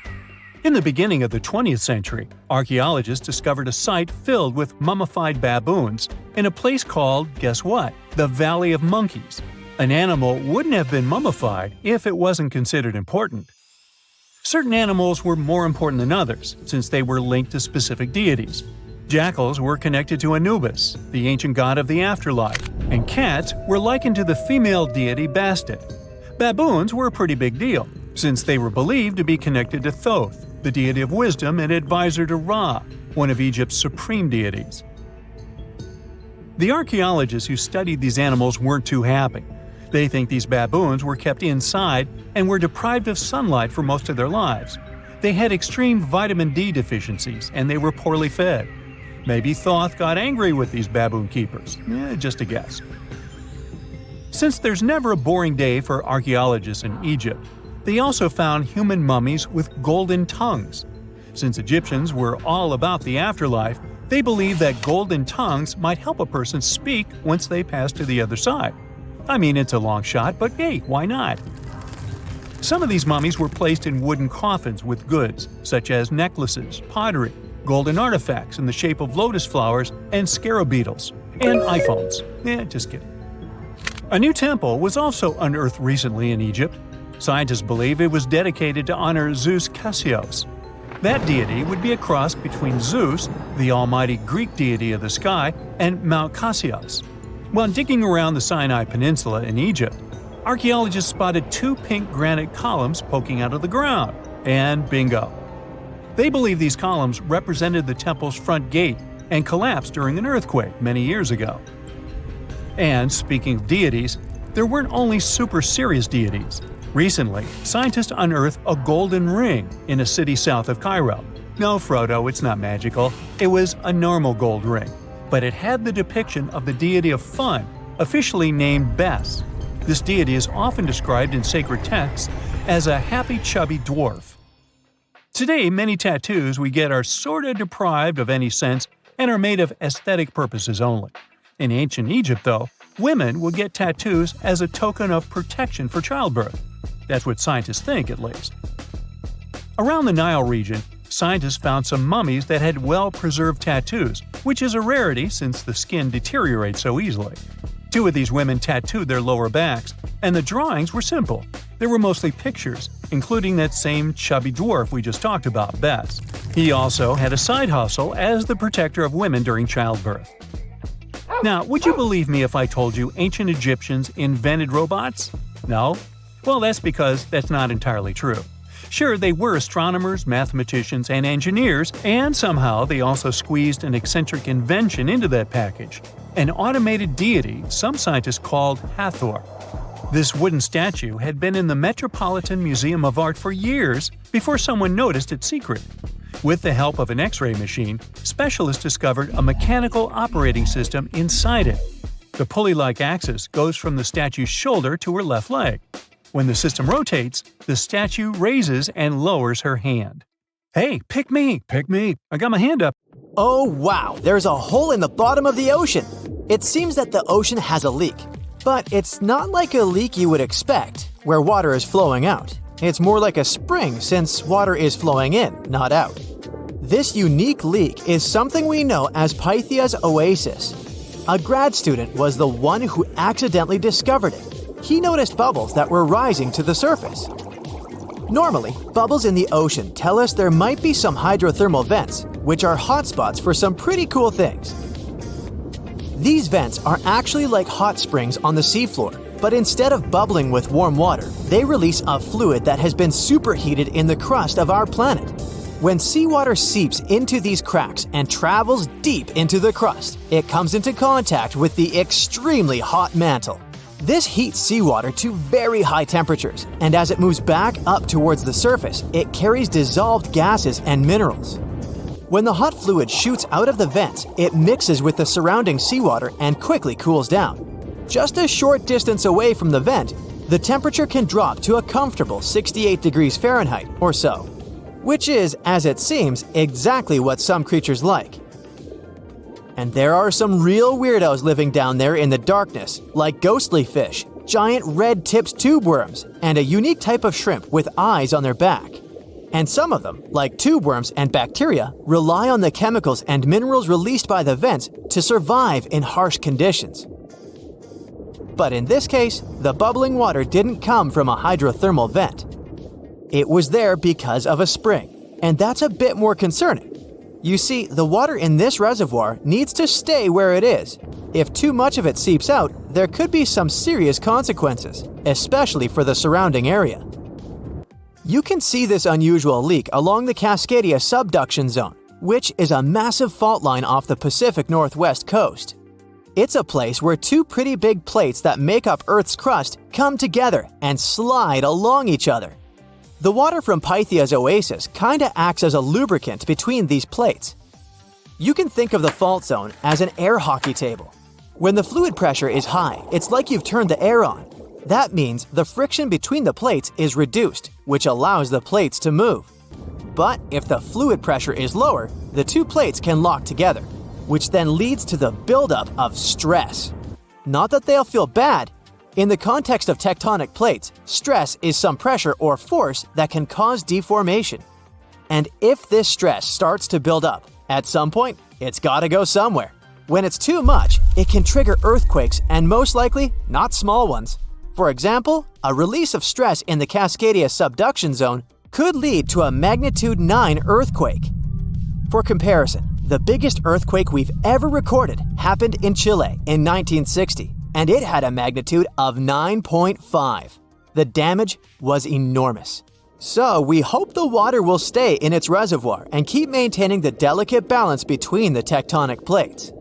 In the beginning of the 20th century, archaeologists discovered a site filled with mummified baboons in a place called, guess what? The Valley of Monkeys. An animal wouldn't have been mummified if it wasn't considered important. Certain animals were more important than others, since they were linked to specific deities. Jackals were connected to Anubis, the ancient god of the afterlife, and cats were likened to the female deity Bastet. Baboons were a pretty big deal, since they were believed to be connected to Thoth, the deity of wisdom and advisor to Ra, one of Egypt's supreme deities. The archaeologists who studied these animals weren't too happy. They think these baboons were kept inside and were deprived of sunlight for most of their lives. They had extreme vitamin D deficiencies and they were poorly fed. Maybe Thoth got angry with these baboon keepers. Just a guess. Since there's never a boring day for archaeologists in Egypt, they also found human mummies with golden tongues. Since Egyptians were all about the afterlife, they believed that golden tongues might help a person speak once they pass to the other side. I mean, it's a long shot, but hey, why not? Some of these mummies were placed in wooden coffins with goods, such as necklaces, pottery, golden artifacts in the shape of lotus flowers and scarab beetles, and iPhones. Just kidding. A new temple was also unearthed recently in Egypt. Scientists believe it was dedicated to honor Zeus Cassios. That deity would be a cross between Zeus, the almighty Greek deity of the sky, and Mount Cassios. While digging around the Sinai Peninsula in Egypt, archaeologists spotted 2 pink granite columns poking out of the ground, and bingo. They believe these columns represented the temple's front gate and collapsed during an earthquake many years ago. And speaking of deities, there weren't only super serious deities. Recently, scientists unearthed a golden ring in a city south of Cairo. No, Frodo, it's not magical. It was a normal gold ring, but it had the depiction of the deity of fun, officially named Bes. This deity is often described in sacred texts as a happy chubby dwarf. Today, many tattoos we get are sorta deprived of any sense and are made of aesthetic purposes only. In ancient Egypt, though, women would get tattoos as a token of protection for childbirth. That's what scientists think, at least. Around the Nile region, scientists found some mummies that had well-preserved tattoos, which is a rarity since the skin deteriorates so easily. 2 of these women tattooed their lower backs, and the drawings were simple. They were mostly pictures, including that same chubby dwarf we just talked about, Bes. He also had a side hustle as the protector of women during childbirth. Now, would you believe me if I told you ancient Egyptians invented robots? No? Well, that's because that's not entirely true. Sure, they were astronomers, mathematicians, and engineers, and somehow they also squeezed an eccentric invention into that package. An automated deity some scientists called Hathor. This wooden statue had been in the Metropolitan Museum of Art for years before someone noticed its secret. With the help of an X-ray machine, specialists discovered a mechanical operating system inside it. The pulley-like axis goes from the statue's shoulder to her left leg. When the system rotates, the statue raises and lowers her hand. Hey, pick me! Pick me! I got my hand up. Oh wow, there's a hole in the bottom of the ocean. It seems that the ocean has a leak. But it's not like a leak you would expect, where water is flowing out. It's more like a spring since water is flowing in, not out. This unique leak is something we know as Pythia's oasis. A grad student was the one who accidentally discovered it. he noticed bubbles that were rising to the surface. Normally, bubbles in the ocean tell us there might be some hydrothermal vents, which are hotspots for some pretty cool things. These vents are actually like hot springs on the seafloor, but instead of bubbling with warm water, they release a fluid that has been superheated in the crust of our planet. When seawater seeps into these cracks and travels deep into the crust, it comes into contact with the extremely hot mantle. This heats seawater to very high temperatures, and as it moves back up towards the surface, it carries dissolved gases and minerals. When the hot fluid shoots out of the vents, it mixes with the surrounding seawater and quickly cools down. Just a short distance away from the vent, the temperature can drop to a comfortable 68 degrees Fahrenheit or so, which is, as it seems, exactly what some creatures like. And there are some real weirdos living down there in the darkness, like ghostly fish, giant red-tipped tube worms, and a unique type of shrimp with eyes on their back. And some of them, like tube worms and bacteria, rely on the chemicals and minerals released by the vents to survive in harsh conditions. But in this case, the bubbling water didn't come from a hydrothermal vent. It was there because of a spring, and that's a bit more concerning. You see, the water in this reservoir needs to stay where it is. If too much of it seeps out, there could be some serious consequences, especially for the surrounding area. You can see this unusual leak along the Cascadia subduction zone, which is a massive fault line off the Pacific Northwest coast. It's a place where two pretty big plates that make up Earth's crust come together and slide along each other. The water from Pythia's oasis kinda acts as a lubricant between these plates. You can think of the fault zone as an air hockey table. When the fluid pressure is high, it's like you've turned the air on. That means the friction between the plates is reduced, which allows the plates to move. But if the fluid pressure is lower, the two plates can lock together, which then leads to the buildup of stress. Not that they'll feel bad. In the context of tectonic plates, stress is some pressure or force that can cause deformation. And if this stress starts to build up, at some point, it's gotta go somewhere. When it's too much, it can trigger earthquakes and most likely, not small ones. For example, a release of stress in the Cascadia subduction zone could lead to a magnitude 9 earthquake. For comparison, the biggest earthquake we've ever recorded happened in Chile in 1960, and it had a magnitude of 9.5. The damage was enormous. So we hope the water will stay in its reservoir and keep maintaining the delicate balance between the tectonic plates.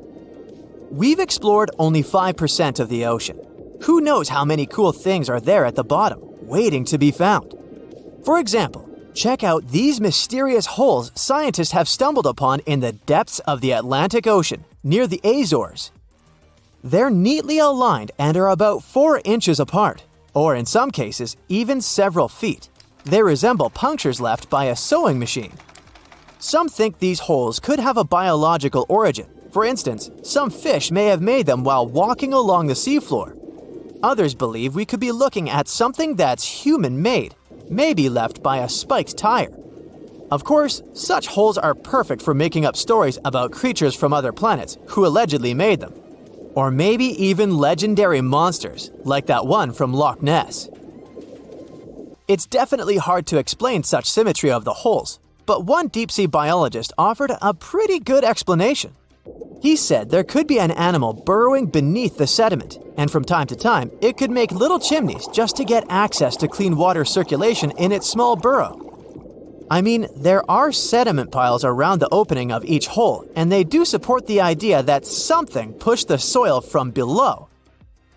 We've explored only 5% of the ocean. Who knows how many cool things are there at the bottom, waiting to be found? For example, check out these mysterious holes scientists have stumbled upon in the depths of the Atlantic Ocean, near the Azores. They're neatly aligned and are about 4 inches apart, or in some cases, even several feet. They resemble punctures left by a sewing machine. Some think these holes could have a biological origin. For instance, some fish may have made them while walking along the seafloor. Others believe we could be looking at something that's human-made, maybe left by a spiked tire. Of course, such holes are perfect for making up stories about creatures from other planets who allegedly made them. Or maybe even legendary monsters, like that one from Loch Ness. It's definitely hard to explain such symmetry of the holes, but one deep-sea biologist offered a pretty good explanation. He said there could be an animal burrowing beneath the sediment, and from time to time, it could make little chimneys just to get access to clean water circulation in its small burrow. I mean, there are sediment piles around the opening of each hole, and they do support the idea that something pushed the soil from below.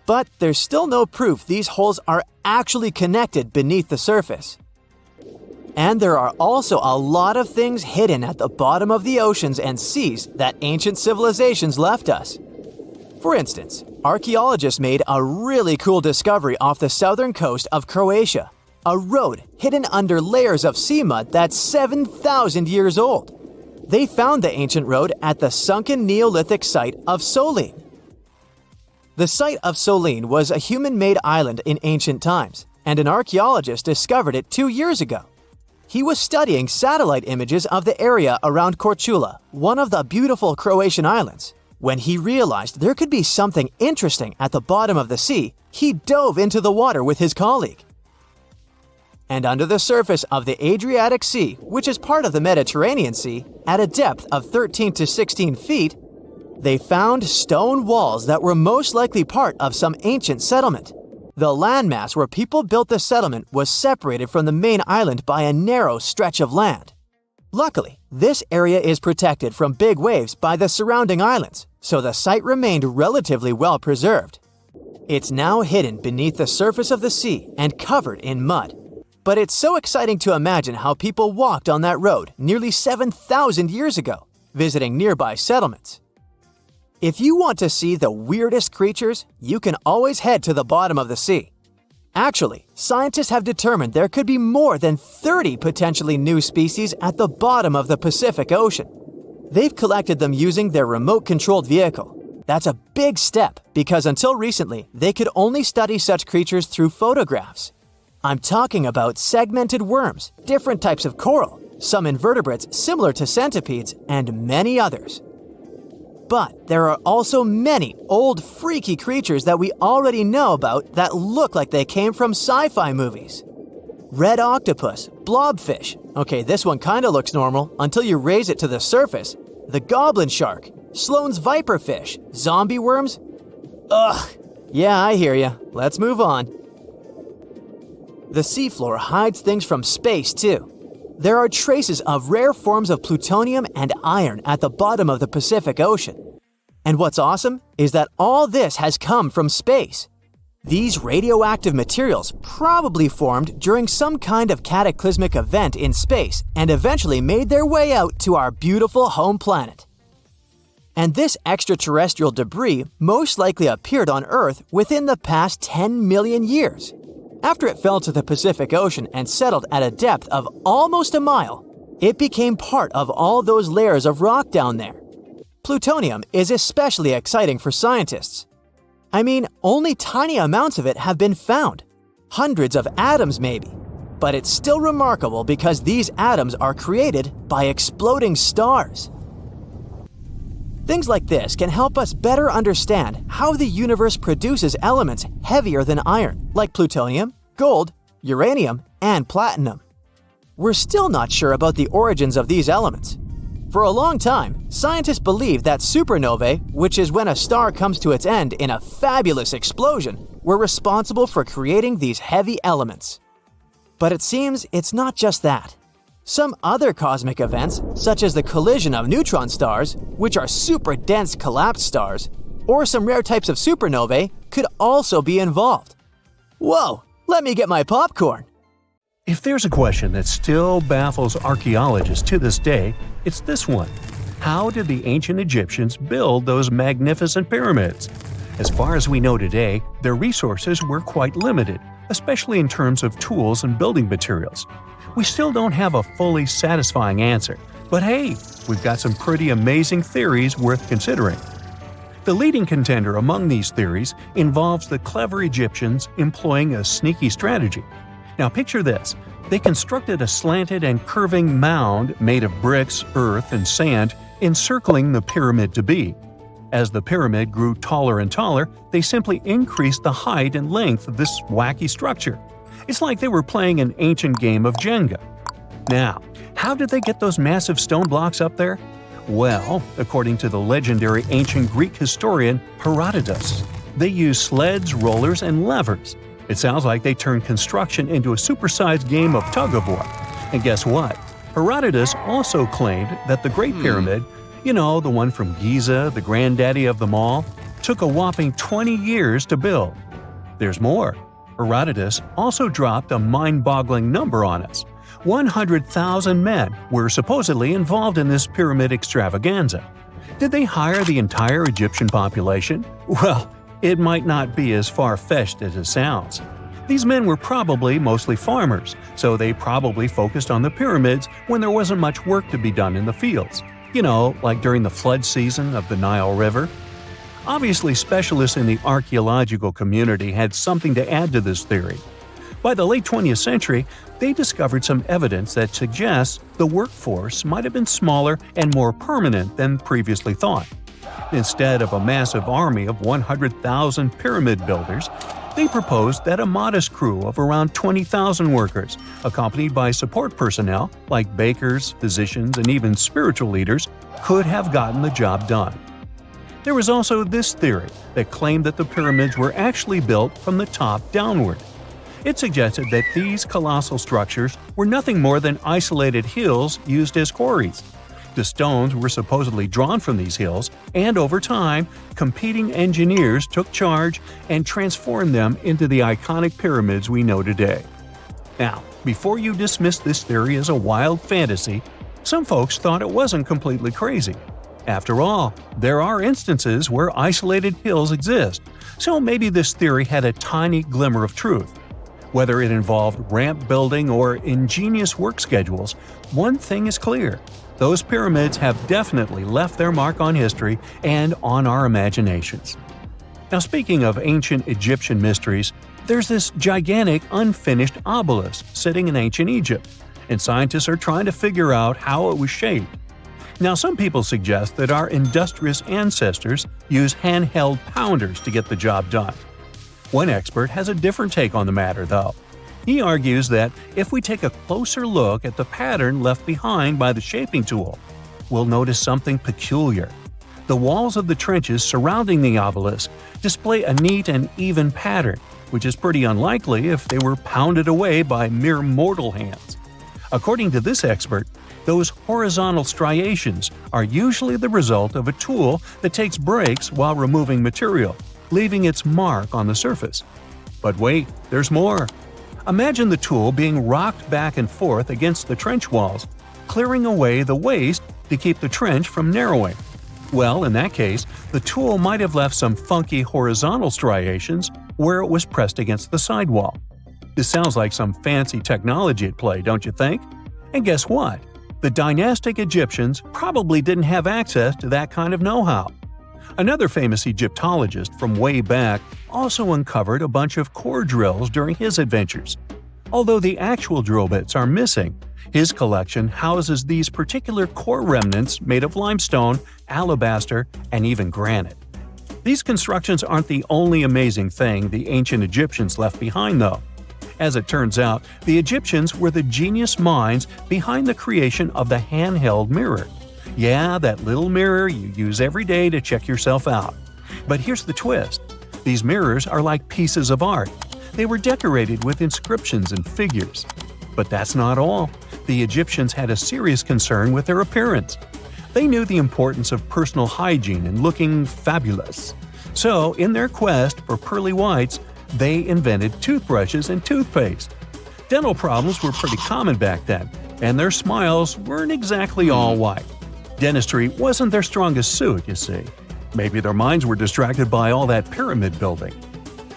But there's still no proof these holes are actually connected beneath the surface. And there are also a lot of things hidden at the bottom of the oceans and seas that ancient civilizations left us. For instance, archaeologists made a really cool discovery off the southern coast of Croatia, a road hidden under layers of sea mud that's 7,000 years old. They found the ancient road at the sunken Neolithic site of Solin. The site of Solin was a human-made island in ancient times, and an archaeologist discovered it 2 years ago. He was studying satellite images of the area around Korčula, one of the beautiful Croatian islands. When he realized there could be something interesting at the bottom of the sea, he dove into the water with his colleague. And under the surface of the Adriatic Sea, which is part of the Mediterranean Sea, at a depth of 13 to 16 feet, they found stone walls that were most likely part of some ancient settlement. The landmass where people built the settlement was separated from the main island by a narrow stretch of land. Luckily, this area is protected from big waves by the surrounding islands, so the site remained relatively well preserved. It's now hidden beneath the surface of the sea and covered in mud. But it's so exciting to imagine how people walked on that road nearly 7,000 years ago, visiting nearby settlements. If you want to see the weirdest creatures, you can always head to the bottom of the sea. Actually, scientists have determined there could be more than 30 potentially new species at the bottom of the Pacific Ocean. They've collected them using their remote-controlled vehicle. That's a big step because until recently, they could only study such creatures through photographs. I'm talking about segmented worms, different types of coral, some invertebrates similar to centipedes, and many others. But there are also many old freaky creatures that we already know about that look like they came from sci-fi movies. Red octopus, blobfish. Okay, this one kinda looks normal until you raise it to the surface. The goblin shark, Sloane's viperfish, zombie worms. Ugh. Yeah, I hear ya. Let's move on. The seafloor hides things from space too. There are traces of rare forms of plutonium and iron at the bottom of the Pacific Ocean. And what's awesome is that all this has come from space. These radioactive materials probably formed during some kind of cataclysmic event in space and eventually made their way out to our beautiful home planet. And this extraterrestrial debris most likely appeared on Earth within the past 10 million years. After it fell to the Pacific Ocean and settled at a depth of almost a mile, it became part of all those layers of rock down there. Plutonium is especially exciting for scientists. I mean, only tiny amounts of it have been found. Hundreds of atoms maybe. But it's still remarkable because these atoms are created by exploding stars. Things like this can help us better understand how the universe produces elements heavier than iron, like plutonium, gold, uranium, and platinum. We're still not sure about the origins of these elements. For a long time, scientists believed that supernovae, which is when a star comes to its end in a fabulous explosion, were responsible for creating these heavy elements. But it seems it's not just that. Some other cosmic events, such as the collision of neutron stars, which are super dense collapsed stars, or some rare types of supernovae, could also be involved. Whoa, let me get my popcorn. If there's a question that still baffles archaeologists to this day, it's this one. How did the ancient Egyptians build those magnificent pyramids? As far as we know today, their resources were quite limited, especially in terms of tools and building materials. We still don't have a fully satisfying answer, but hey, we've got some pretty amazing theories worth considering. The leading contender among these theories involves the clever Egyptians employing a sneaky strategy. Now picture this. They constructed a slanted and curving mound made of bricks, earth, and sand encircling the pyramid to be. As the pyramid grew taller and taller, they simply increased the height and length of this wacky structure. It's like they were playing an ancient game of Jenga. Now, how did they get those massive stone blocks up there? Well, according to the legendary ancient Greek historian Herodotus, they used sleds, rollers, and levers. It sounds like they turned construction into a supersized game of tug-of-war. And guess what? Herodotus also claimed that the Great Pyramid, the one from Giza, the granddaddy of them all, took a whopping 20 years to build. There's more. Herodotus also dropped a mind-boggling number on us. 100,000 men were supposedly involved in this pyramid extravaganza. Did they hire the entire Egyptian population? Well, it might not be as far-fetched as it sounds. These men were probably mostly farmers, so they probably focused on the pyramids when there wasn't much work to be done in the fields. Like during the flood season of the Nile River. Obviously, specialists in the archaeological community had something to add to this theory. By the late 20th century, they discovered some evidence that suggests the workforce might have been smaller and more permanent than previously thought. Instead of a massive army of 100,000 pyramid builders, they proposed that a modest crew of around 20,000 workers, accompanied by support personnel like bakers, physicians, and even spiritual leaders, could have gotten the job done. There was also this theory that claimed that the pyramids were actually built from the top downward. It suggested that these colossal structures were nothing more than isolated hills used as quarries. The stones were supposedly drawn from these hills, and over time, competing engineers took charge and transformed them into the iconic pyramids we know today. Now, before you dismiss this theory as a wild fantasy, some folks thought it wasn't completely crazy. After all, there are instances where isolated hills exist, so maybe this theory had a tiny glimmer of truth. Whether it involved ramp building or ingenious work schedules, one thing is clear. Those pyramids have definitely left their mark on history and on our imaginations. Now, speaking of ancient Egyptian mysteries, there's this gigantic unfinished obelisk sitting in ancient Egypt, and scientists are trying to figure out how it was shaped. Now, some people suggest that our industrious ancestors used handheld pounders to get the job done. One expert has a different take on the matter, though. He argues that if we take a closer look at the pattern left behind by the shaping tool, we'll notice something peculiar. The walls of the trenches surrounding the obelisk display a neat and even pattern, which is pretty unlikely if they were pounded away by mere mortal hands. According to this expert, those horizontal striations are usually the result of a tool that takes breaks while removing material, leaving its mark on the surface. But wait, there's more. Imagine the tool being rocked back and forth against the trench walls, clearing away the waste to keep the trench from narrowing. Well, in that case, the tool might have left some funky horizontal striations where it was pressed against the sidewall. This sounds like some fancy technology at play, don't you think? And guess what? The dynastic Egyptians probably didn't have access to that kind of know-how. Another famous Egyptologist from way back also uncovered a bunch of core drills during his adventures. Although the actual drill bits are missing, his collection houses these particular core remnants made of limestone, alabaster, and even granite. These constructions aren't the only amazing thing the ancient Egyptians left behind, though. As it turns out, the Egyptians were the genius minds behind the creation of the handheld mirror. Yeah, that little mirror you use every day to check yourself out. But here's the twist. These mirrors are like pieces of art. They were decorated with inscriptions and figures. But that's not all. The Egyptians had a serious concern with their appearance. They knew the importance of personal hygiene and looking fabulous. So, in their quest for pearly whites, they invented toothbrushes and toothpaste. Dental problems were pretty common back then, and their smiles weren't exactly all white. Dentistry wasn't their strongest suit, you see. Maybe their minds were distracted by all that pyramid building.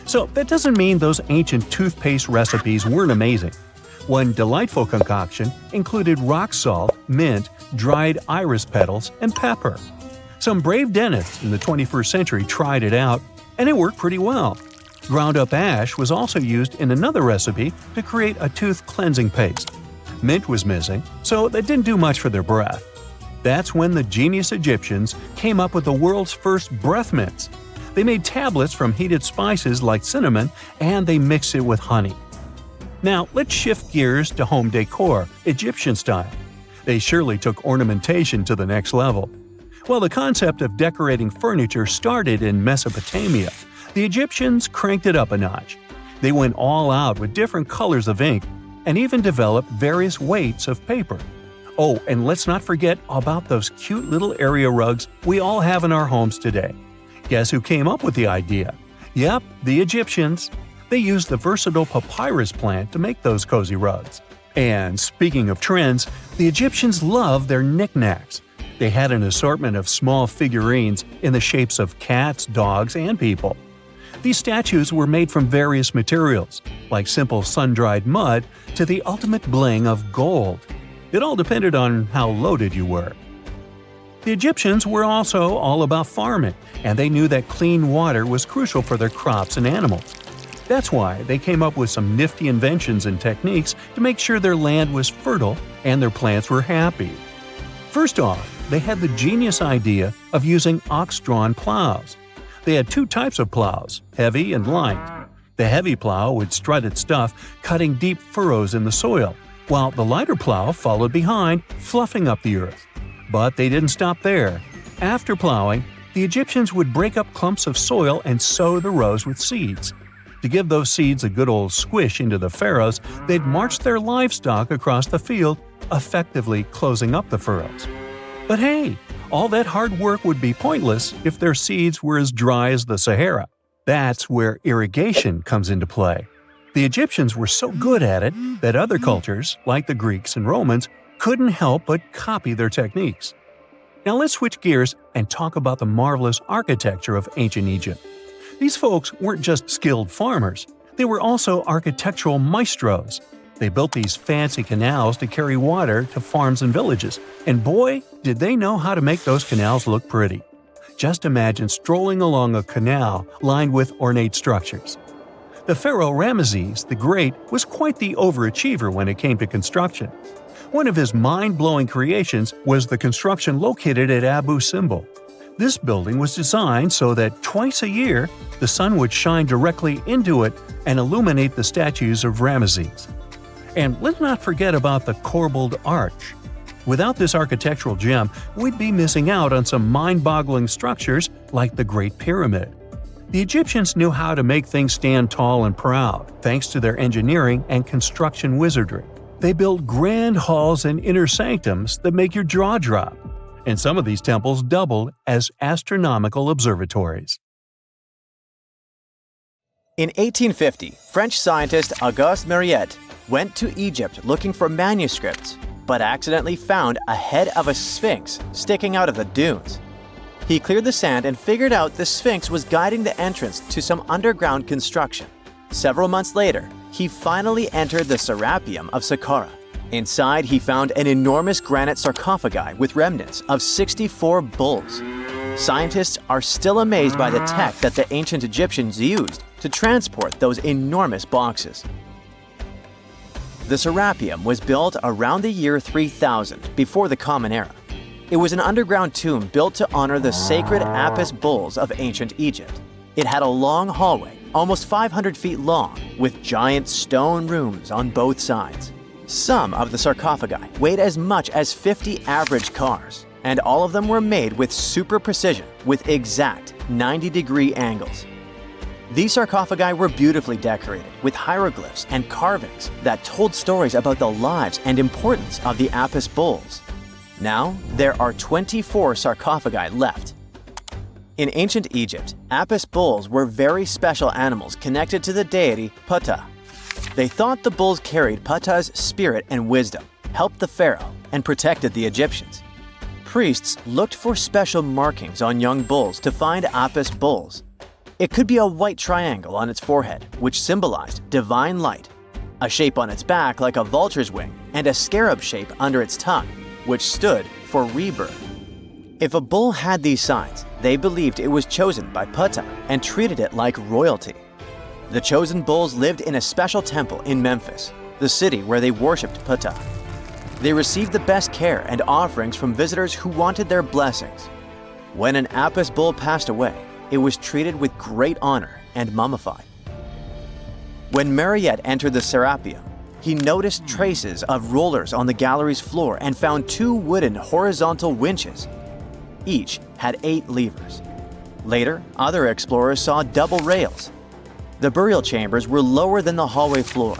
So that doesn't mean those ancient toothpaste recipes weren't amazing. One delightful concoction included rock salt, mint, dried iris petals, and pepper. Some brave dentists in the 21st century tried it out, and it worked pretty well. Ground-up ash was also used in another recipe to create a tooth cleansing paste. Mint was missing, so that didn't do much for their breath. That's when the genius Egyptians came up with the world's first breath mints. They made tablets from heated spices like cinnamon, and they mixed it with honey. Now, let's shift gears to home decor, Egyptian style. They surely took ornamentation to the next level. While the concept of decorating furniture started in Mesopotamia, the Egyptians cranked it up a notch. They went all out with different colors of ink and even developed various weights of paper. Oh, and let's not forget about those cute little area rugs we all have in our homes today. Guess who came up with the idea? Yep, the Egyptians. They used the versatile papyrus plant to make those cozy rugs. And speaking of trends, the Egyptians loved their knickknacks. They had an assortment of small figurines in the shapes of cats, dogs, and people. These statues were made from various materials, like simple sun-dried mud to the ultimate bling of gold. It all depended on how loaded you were. The Egyptians were also all about farming, and they knew that clean water was crucial for their crops and animals. That's why they came up with some nifty inventions and techniques to make sure their land was fertile and their plants were happy. First off, they had the genius idea of using ox-drawn plows. They had two types of plows, heavy and light. The heavy plow would strut its stuff, cutting deep furrows in the soil, while the lighter plow followed behind, fluffing up the earth. But they didn't stop there. After plowing, the Egyptians would break up clumps of soil and sow the rows with seeds. To give those seeds a good old squish into the furrows, they'd march their livestock across the field, effectively closing up the furrows. But hey, all that hard work would be pointless if their seeds were as dry as the Sahara. That's where irrigation comes into play. The Egyptians were so good at it that other cultures, like the Greeks and Romans, couldn't help but copy their techniques. Now let's switch gears and talk about the marvelous architecture of ancient Egypt. These folks weren't just skilled farmers, they were also architectural maestros. They built these fancy canals to carry water to farms and villages, and boy, did they know how to make those canals look pretty. Just imagine strolling along a canal lined with ornate structures. The pharaoh Ramesses the Great was quite the overachiever when it came to construction. One of his mind-blowing creations was the construction located at Abu Simbel. This building was designed so that twice a year, the sun would shine directly into it and illuminate the statues of Ramesses. And let's not forget about the corbelled arch. Without this architectural gem, we'd be missing out on some mind-boggling structures like the Great Pyramid. The Egyptians knew how to make things stand tall and proud, thanks to their engineering and construction wizardry. They built grand halls and inner sanctums that make your jaw drop. And some of these temples doubled as astronomical observatories. In 1850, French scientist Auguste Mariette went to Egypt looking for manuscripts, but accidentally found a head of a sphinx sticking out of the dunes. He cleared the sand and figured out the sphinx was guiding the entrance to some underground construction. Several months later, he finally entered the Serapeum of Saqqara. Inside, he found an enormous granite sarcophagi with remnants of 64 bulls. Scientists are still amazed by the tech that the ancient Egyptians used to transport those enormous boxes. The Serapeum was built around the year 3000 before the Common Era. It was an underground tomb built to honor the sacred Apis bulls of ancient Egypt. It had a long hallway, almost 500 feet long, with giant stone rooms on both sides. Some of the sarcophagi weighed as much as 50 average cars, and all of them were made with super precision, with exact 90-degree angles. These sarcophagi were beautifully decorated with hieroglyphs and carvings that told stories about the lives and importance of the Apis bulls. Now, there are 24 sarcophagi left. In ancient Egypt, Apis bulls were very special animals connected to the deity Ptah. They thought the bulls carried Ptah's spirit and wisdom, helped the pharaoh, and protected the Egyptians. Priests looked for special markings on young bulls to find Apis bulls. It could be a white triangle on its forehead, which symbolized divine light, a shape on its back like a vulture's wing, and a scarab shape under its tongue, which stood for rebirth. If a bull had these signs, they believed it was chosen by Ptah and treated it like royalty. The chosen bulls lived in a special temple in Memphis, the city where they worshipped Ptah. They received the best care and offerings from visitors who wanted their blessings. When an Apis bull passed away, it was treated with great honor and mummified. When Mariette entered the Serapeum, he noticed traces of rollers on the gallery's floor and found 2 wooden horizontal winches. Each had 8 levers. Later, other explorers saw double rails. The burial chambers were lower than the hallway floor.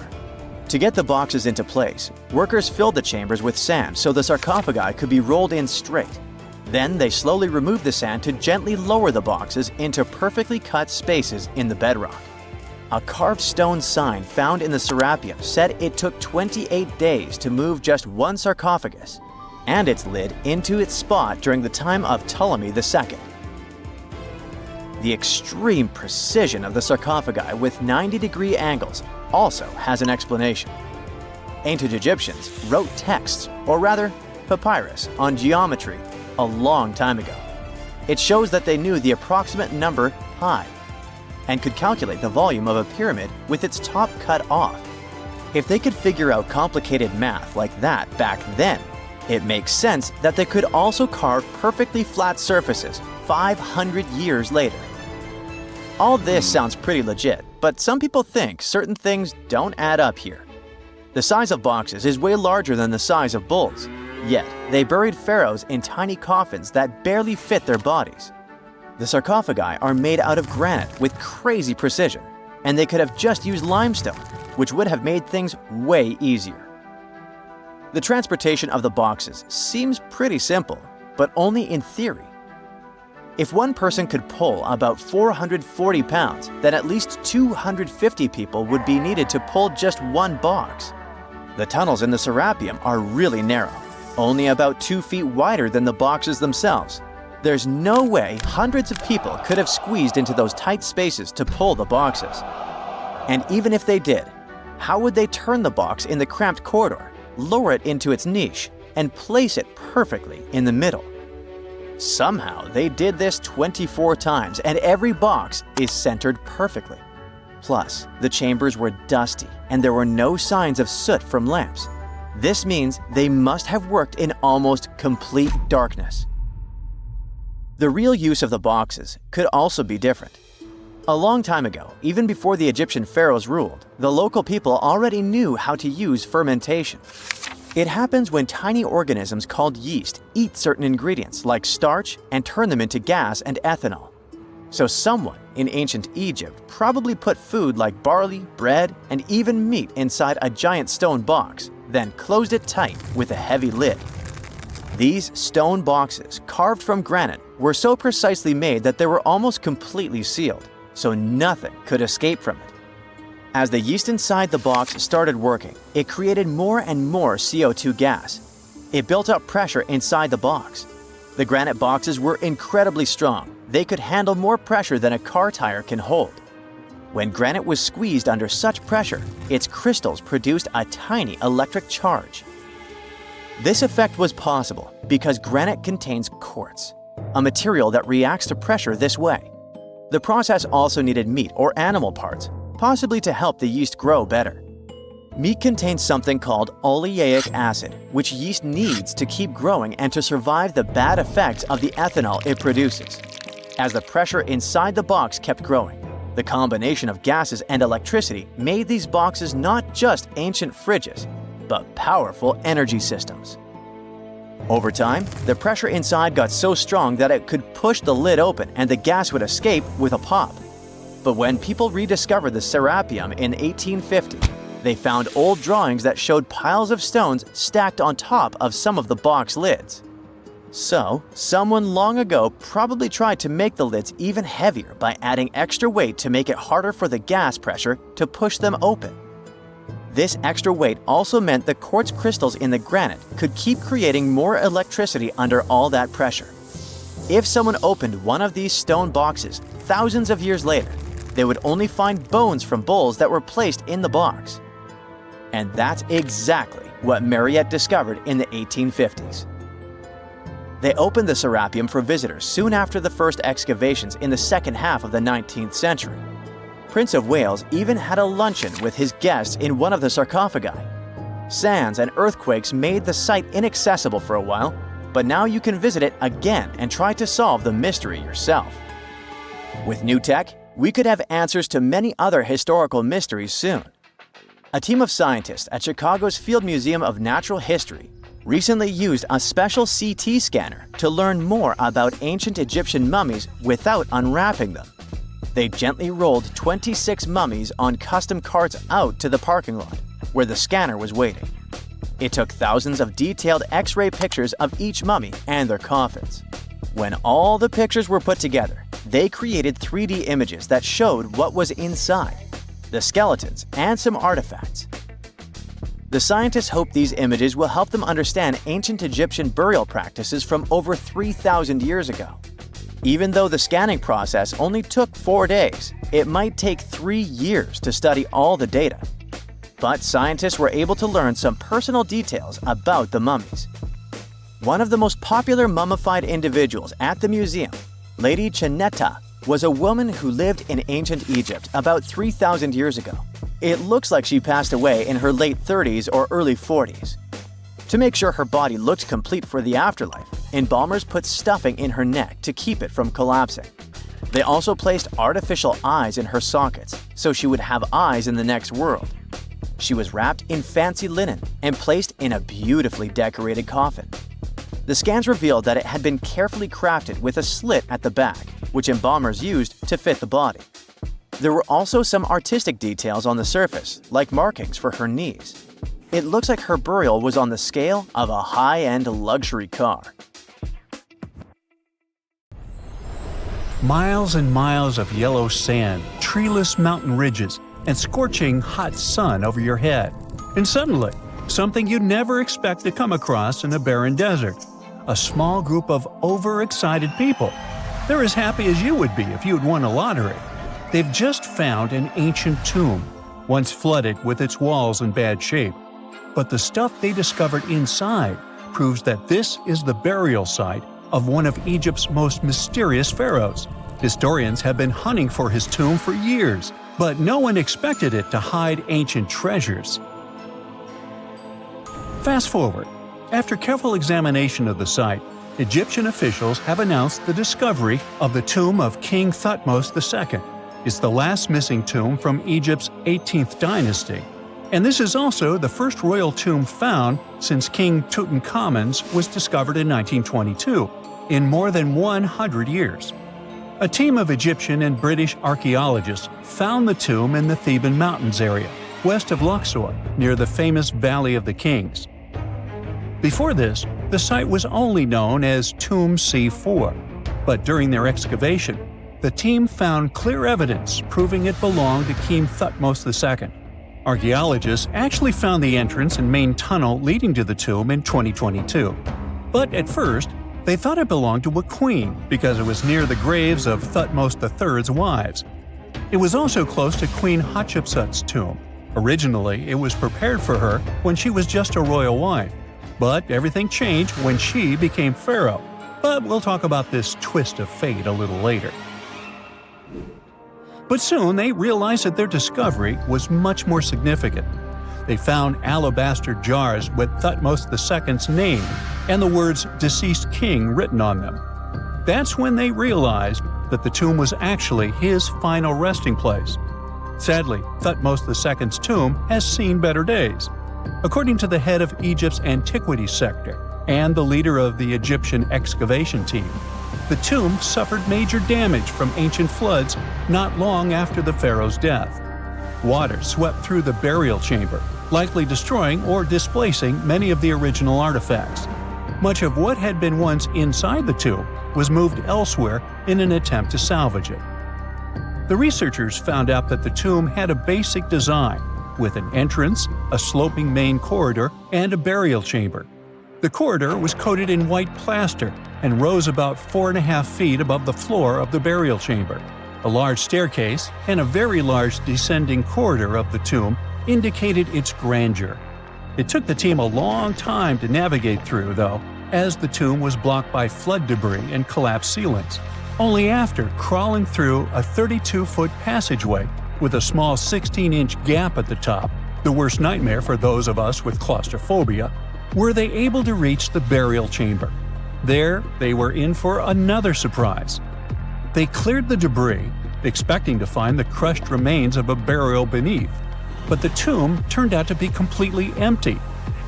To get the boxes into place, workers filled the chambers with sand so the sarcophagi could be rolled in straight. Then they slowly removed the sand to gently lower the boxes into perfectly cut spaces in the bedrock. A carved stone sign found in the Serapeum said it took 28 days to move just one sarcophagus and its lid into its spot during the time of Ptolemy II. The extreme precision of the sarcophagi with 90-degree angles also has an explanation. Ancient Egyptians wrote texts, or rather, papyrus, on geometry a long time ago. It shows that they knew the approximate number pi and could calculate the volume of a pyramid with its top cut off. If they could figure out complicated math like that back then, It makes sense that they could also carve perfectly flat surfaces 500 years later. All this sounds pretty legit, but some people think certain things don't add up here. The size of boxes is way larger than the size of bulls, yet they buried pharaohs in tiny coffins that barely fit their bodies. The sarcophagi are made out of granite with crazy precision, and they could have just used limestone, which would have made things way easier. The transportation of the boxes seems pretty simple, but only in theory. If one person could pull about 440 pounds, then at least 250 people would be needed to pull just one box. The tunnels in the Serapeum are really narrow, only about 2 feet wider than the boxes themselves. There's no way hundreds of people could have squeezed into those tight spaces to pull the boxes. And even if they did, how would they turn the box in the cramped corridor, lower it into its niche, and place it perfectly in the middle? Somehow, they did this 24 times, and every box is centered perfectly. Plus, the chambers were dusty, and there were no signs of soot from lamps. This means they must have worked in almost complete darkness. The real use of the boxes could also be different. A long time ago, even before the Egyptian pharaohs ruled, the local people already knew how to use fermentation. It happens when tiny organisms called yeast eat certain ingredients like starch and turn them into gas and ethanol. So someone in ancient Egypt probably put food like barley, bread, and even meat inside a giant stone box, then closed it tight with a heavy lid. These stone boxes, carved from granite, were so precisely made that they were almost completely sealed, so nothing could escape from it. As the yeast inside the box started working, it created more and more CO2 gas. It built up pressure inside the box. The granite boxes were incredibly strong. They could handle more pressure than a car tire can hold. When granite was squeezed under such pressure, its crystals produced a tiny electric charge. This effect was possible because granite contains quartz, a material that reacts to pressure this way. The process also needed meat or animal parts, possibly to help the yeast grow better. Meat contains something called oleic acid, which yeast needs to keep growing and to survive the bad effects of the ethanol it produces. As the pressure inside the box kept growing, the combination of gases and electricity made these boxes not just ancient fridges, but powerful energy systems. Over time, the pressure inside got so strong that it could push the lid open and the gas would escape with a pop. But when people rediscovered the Serapeum in 1850, they found old drawings that showed piles of stones stacked on top of some of the box lids. So, someone long ago probably tried to make the lids even heavier by adding extra weight to make it harder for the gas pressure to push them open. This extra weight also meant the quartz crystals in the granite could keep creating more electricity under all that pressure. If someone opened one of these stone boxes thousands of years later, they would only find bones from bulls that were placed in the box. And that's exactly what Mariette discovered in the 1850s. They opened the Serapeum for visitors soon after the first excavations in the second half of the 19th century. Prince of Wales even had a luncheon with his guests in one of the sarcophagi. Sands and earthquakes made the site inaccessible for a while, but now you can visit it again and try to solve the mystery yourself. With new tech, we could have answers to many other historical mysteries soon. A team of scientists at Chicago's Field Museum of Natural History recently used a special CT scanner to learn more about ancient Egyptian mummies without unwrapping them. They gently rolled 26 mummies on custom carts out to the parking lot, where the scanner was waiting. It took thousands of detailed X-ray pictures of each mummy and their coffins. When all the pictures were put together, they created 3D images that showed what was inside, the skeletons, and some artifacts. The scientists hope these images will help them understand ancient Egyptian burial practices from over 3,000 years ago. Even though the scanning process only took 4 days, it might take 3 years to study all the data. But scientists were able to learn some personal details about the mummies. One of the most popular mummified individuals at the museum, Lady Cheneta, was a woman who lived in ancient Egypt about 3,000 years ago. It looks like she passed away in her late 30s or early 40s. To make sure her body looked complete for the afterlife, embalmers put stuffing in her neck to keep it from collapsing. They also placed artificial eyes in her sockets, so she would have eyes in the next world. She was wrapped in fancy linen and placed in a beautifully decorated coffin. The scans revealed that it had been carefully crafted with a slit at the back, which embalmers used to fit the body. There were also some artistic details on the surface, like markings for her knees. It looks like her burial was on the scale of a high-end luxury car. Miles and miles of yellow sand, treeless mountain ridges, and scorching hot sun over your head. And suddenly, something you'd never expect to come across in a barren desert. A small group of overexcited people. They're as happy as you would be if you'd won a lottery. They've just found an ancient tomb, once flooded with its walls in bad shape. But the stuff they discovered inside proves that this is the burial site of one of Egypt's most mysterious pharaohs. Historians have been hunting for his tomb for years, but no one expected it to hide ancient treasures. Fast forward. After careful examination of the site, Egyptian officials have announced the discovery of the tomb of King Thutmose II. It's the last missing tomb from Egypt's 18th dynasty. And this is also the first royal tomb found since King Tutankhamun's was discovered in 1922, in more than 100 years. A team of Egyptian and British archaeologists found the tomb in the Theban Mountains area, west of Luxor, near the famous Valley of the Kings. Before this, the site was only known as Tomb C4, but during their excavation, the team found clear evidence proving it belonged to King Thutmose II. Archaeologists actually found the entrance and main tunnel leading to the tomb in 2022. But at first, they thought it belonged to a queen because it was near the graves of Thutmose III's wives. It was also close to Queen Hatshepsut's tomb. Originally, it was prepared for her when she was just a royal wife. But everything changed when she became pharaoh. But we'll talk about this twist of fate a little later. But soon they realized that their discovery was much more significant. They found alabaster jars with Thutmose II's name and the words "deceased king" written on them. That's when they realized that the tomb was actually his final resting place. Sadly, Thutmose II's tomb has seen better days. According to the head of Egypt's antiquities sector and the leader of the Egyptian excavation team, the tomb suffered major damage from ancient floods not long after the pharaoh's death. Water swept through the burial chamber, likely destroying or displacing many of the original artifacts. Much of what had been once inside the tomb was moved elsewhere in an attempt to salvage it. The researchers found out that the tomb had a basic design, with an entrance, a sloping main corridor, and a burial chamber. The corridor was coated in white plaster and rose about 4.5 feet above the floor of the burial chamber. A large staircase and a very large descending corridor of the tomb indicated its grandeur. It took the team a long time to navigate through, though, as the tomb was blocked by flood debris and collapsed ceilings. Only after crawling through a 32-foot passageway with a small 16-inch gap at the top, the worst nightmare for those of us with claustrophobia, were they able to reach the burial chamber. There, they were in for another surprise. They cleared the debris, expecting to find the crushed remains of a burial beneath. But the tomb turned out to be completely empty,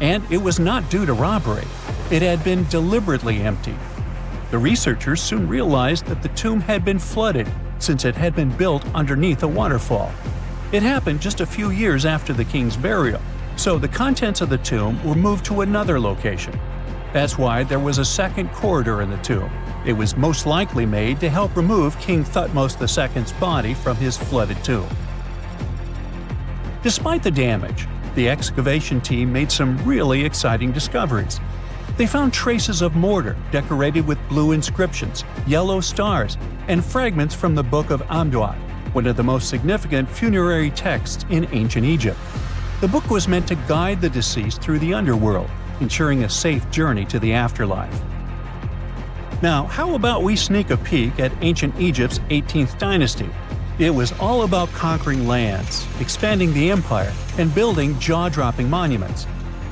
and it was not due to robbery. It had been deliberately emptied. The researchers soon realized that the tomb had been flooded since it had been built underneath a waterfall. It happened just a few years after the king's burial, so the contents of the tomb were moved to another location. That's why there was a second corridor in the tomb. It was most likely made to help remove King Thutmose II's body from his flooded tomb. Despite the damage, the excavation team made some really exciting discoveries. They found traces of mortar decorated with blue inscriptions, yellow stars, and fragments from the Book of Amduat, one of the most significant funerary texts in ancient Egypt. The book was meant to guide the deceased through the underworld, ensuring a safe journey to the afterlife. Now, how about we sneak a peek at ancient Egypt's 18th dynasty? It was all about conquering lands, expanding the empire, and building jaw-dropping monuments.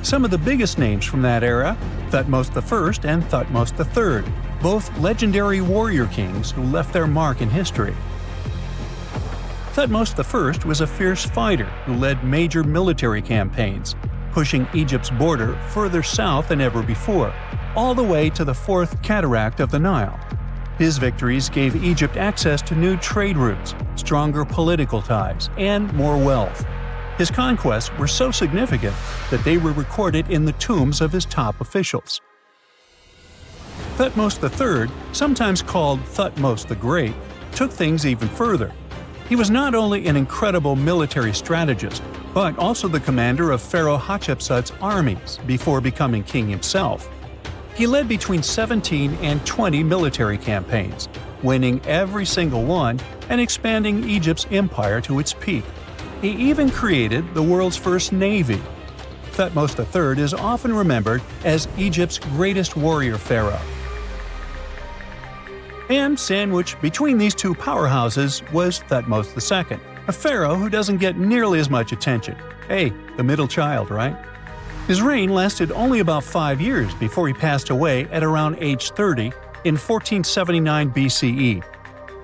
Some of the biggest names from that era, Thutmose I and Thutmose III, both legendary warrior kings who left their mark in history. Thutmose I was a fierce fighter who led major military campaigns, pushing Egypt's border further south than ever before, all the way to the fourth cataract of the Nile. His victories gave Egypt access to new trade routes, stronger political ties, and more wealth. His conquests were so significant that they were recorded in the tombs of his top officials. Thutmose III, sometimes called Thutmose the Great, took things even further. He was not only an incredible military strategist, but also the commander of Pharaoh Hatshepsut's armies before becoming king himself. He led between 17 and 20 military campaigns, winning every single one and expanding Egypt's empire to its peak. He even created the world's first navy. Thutmose III is often remembered as Egypt's greatest warrior pharaoh. And sandwiched between these two powerhouses was Thutmose II, a pharaoh who doesn't get nearly as much attention. Hey, the middle child, right? His reign lasted only about 5 years before he passed away at around age 30 in 1479 BCE.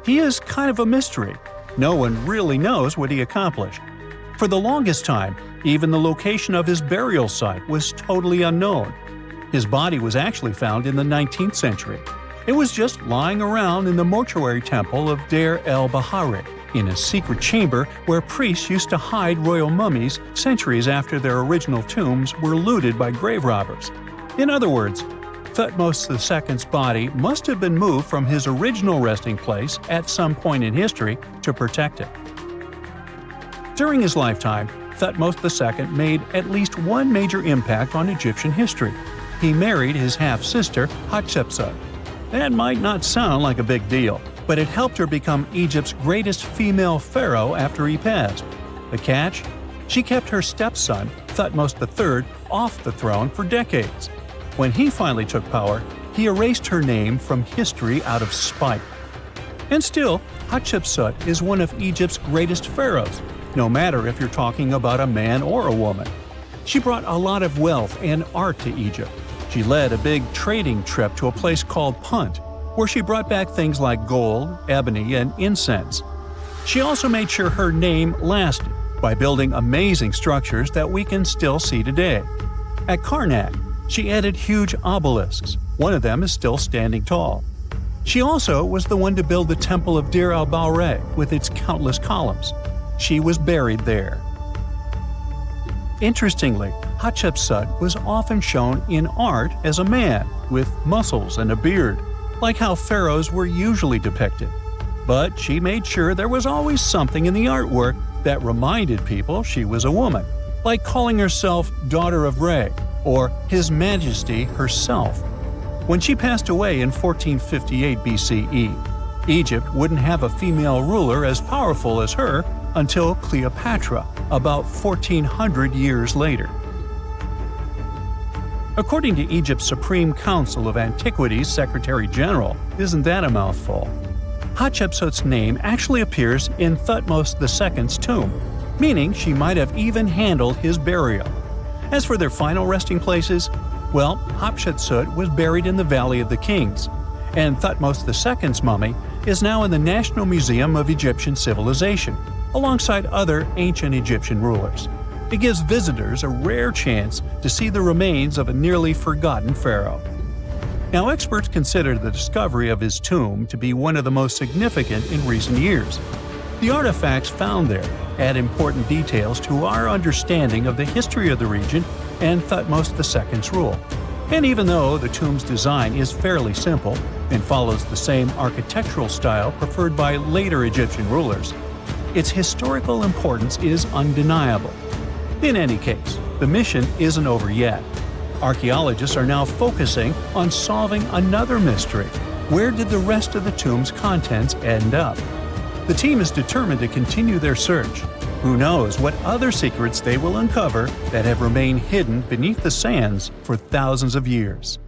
He is kind of a mystery. No one really knows what he accomplished. For the longest time, even the location of his burial site was totally unknown. His body was actually found in the 19th century. It was just lying around in the mortuary temple of Deir el-Bahari, in a secret chamber where priests used to hide royal mummies centuries after their original tombs were looted by grave robbers. In other words, Thutmose II's body must have been moved from his original resting place at some point in history to protect it. During his lifetime, Thutmose II made at least one major impact on Egyptian history. He married his half-sister Hatshepsut. That might not sound like a big deal, but it helped her become Egypt's greatest female pharaoh after he passed. The catch? She kept her stepson, Thutmose III, off the throne for decades. When he finally took power, he erased her name from history out of spite. And still, Hatshepsut is one of Egypt's greatest pharaohs, no matter if you're talking about a man or a woman. She brought a lot of wealth and art to Egypt. She led a big trading trip to a place called Punt, where she brought back things like gold, ebony, and incense. She also made sure her name lasted by building amazing structures that we can still see today. At Karnak, she added huge obelisks. One of them is still standing tall. She also was the one to build the Temple of Deir el-Bahari with its countless columns. She was buried there. Interestingly, Hatshepsut was often shown in art as a man with muscles and a beard, like how pharaohs were usually depicted. But she made sure there was always something in the artwork that reminded people she was a woman, like calling herself Daughter of Re or His Majesty herself. When she passed away in 1458 BCE, Egypt wouldn't have a female ruler as powerful as her until Cleopatra, about 1400 years later. According to Egypt's Supreme Council of Antiquities Secretary General, isn't that a mouthful? Hatshepsut's name actually appears in Thutmose II's tomb, meaning she might have even handled his burial. As for their final resting places, well, Hatshepsut was buried in the Valley of the Kings, and Thutmose II's mummy is now in the National Museum of Egyptian Civilization, alongside other ancient Egyptian rulers. It gives visitors a rare chance to see the remains of a nearly forgotten pharaoh. Now, experts consider the discovery of his tomb to be one of the most significant in recent years. The artifacts found there add important details to our understanding of the history of the region and Thutmose II's rule. And even though the tomb's design is fairly simple and follows the same architectural style preferred by later Egyptian rulers, its historical importance is undeniable. In any case, the mission isn't over yet. Archaeologists are now focusing on solving another mystery. Where did the rest of the tomb's contents end up? The team is determined to continue their search. Who knows what other secrets they will uncover that have remained hidden beneath the sands for thousands of years.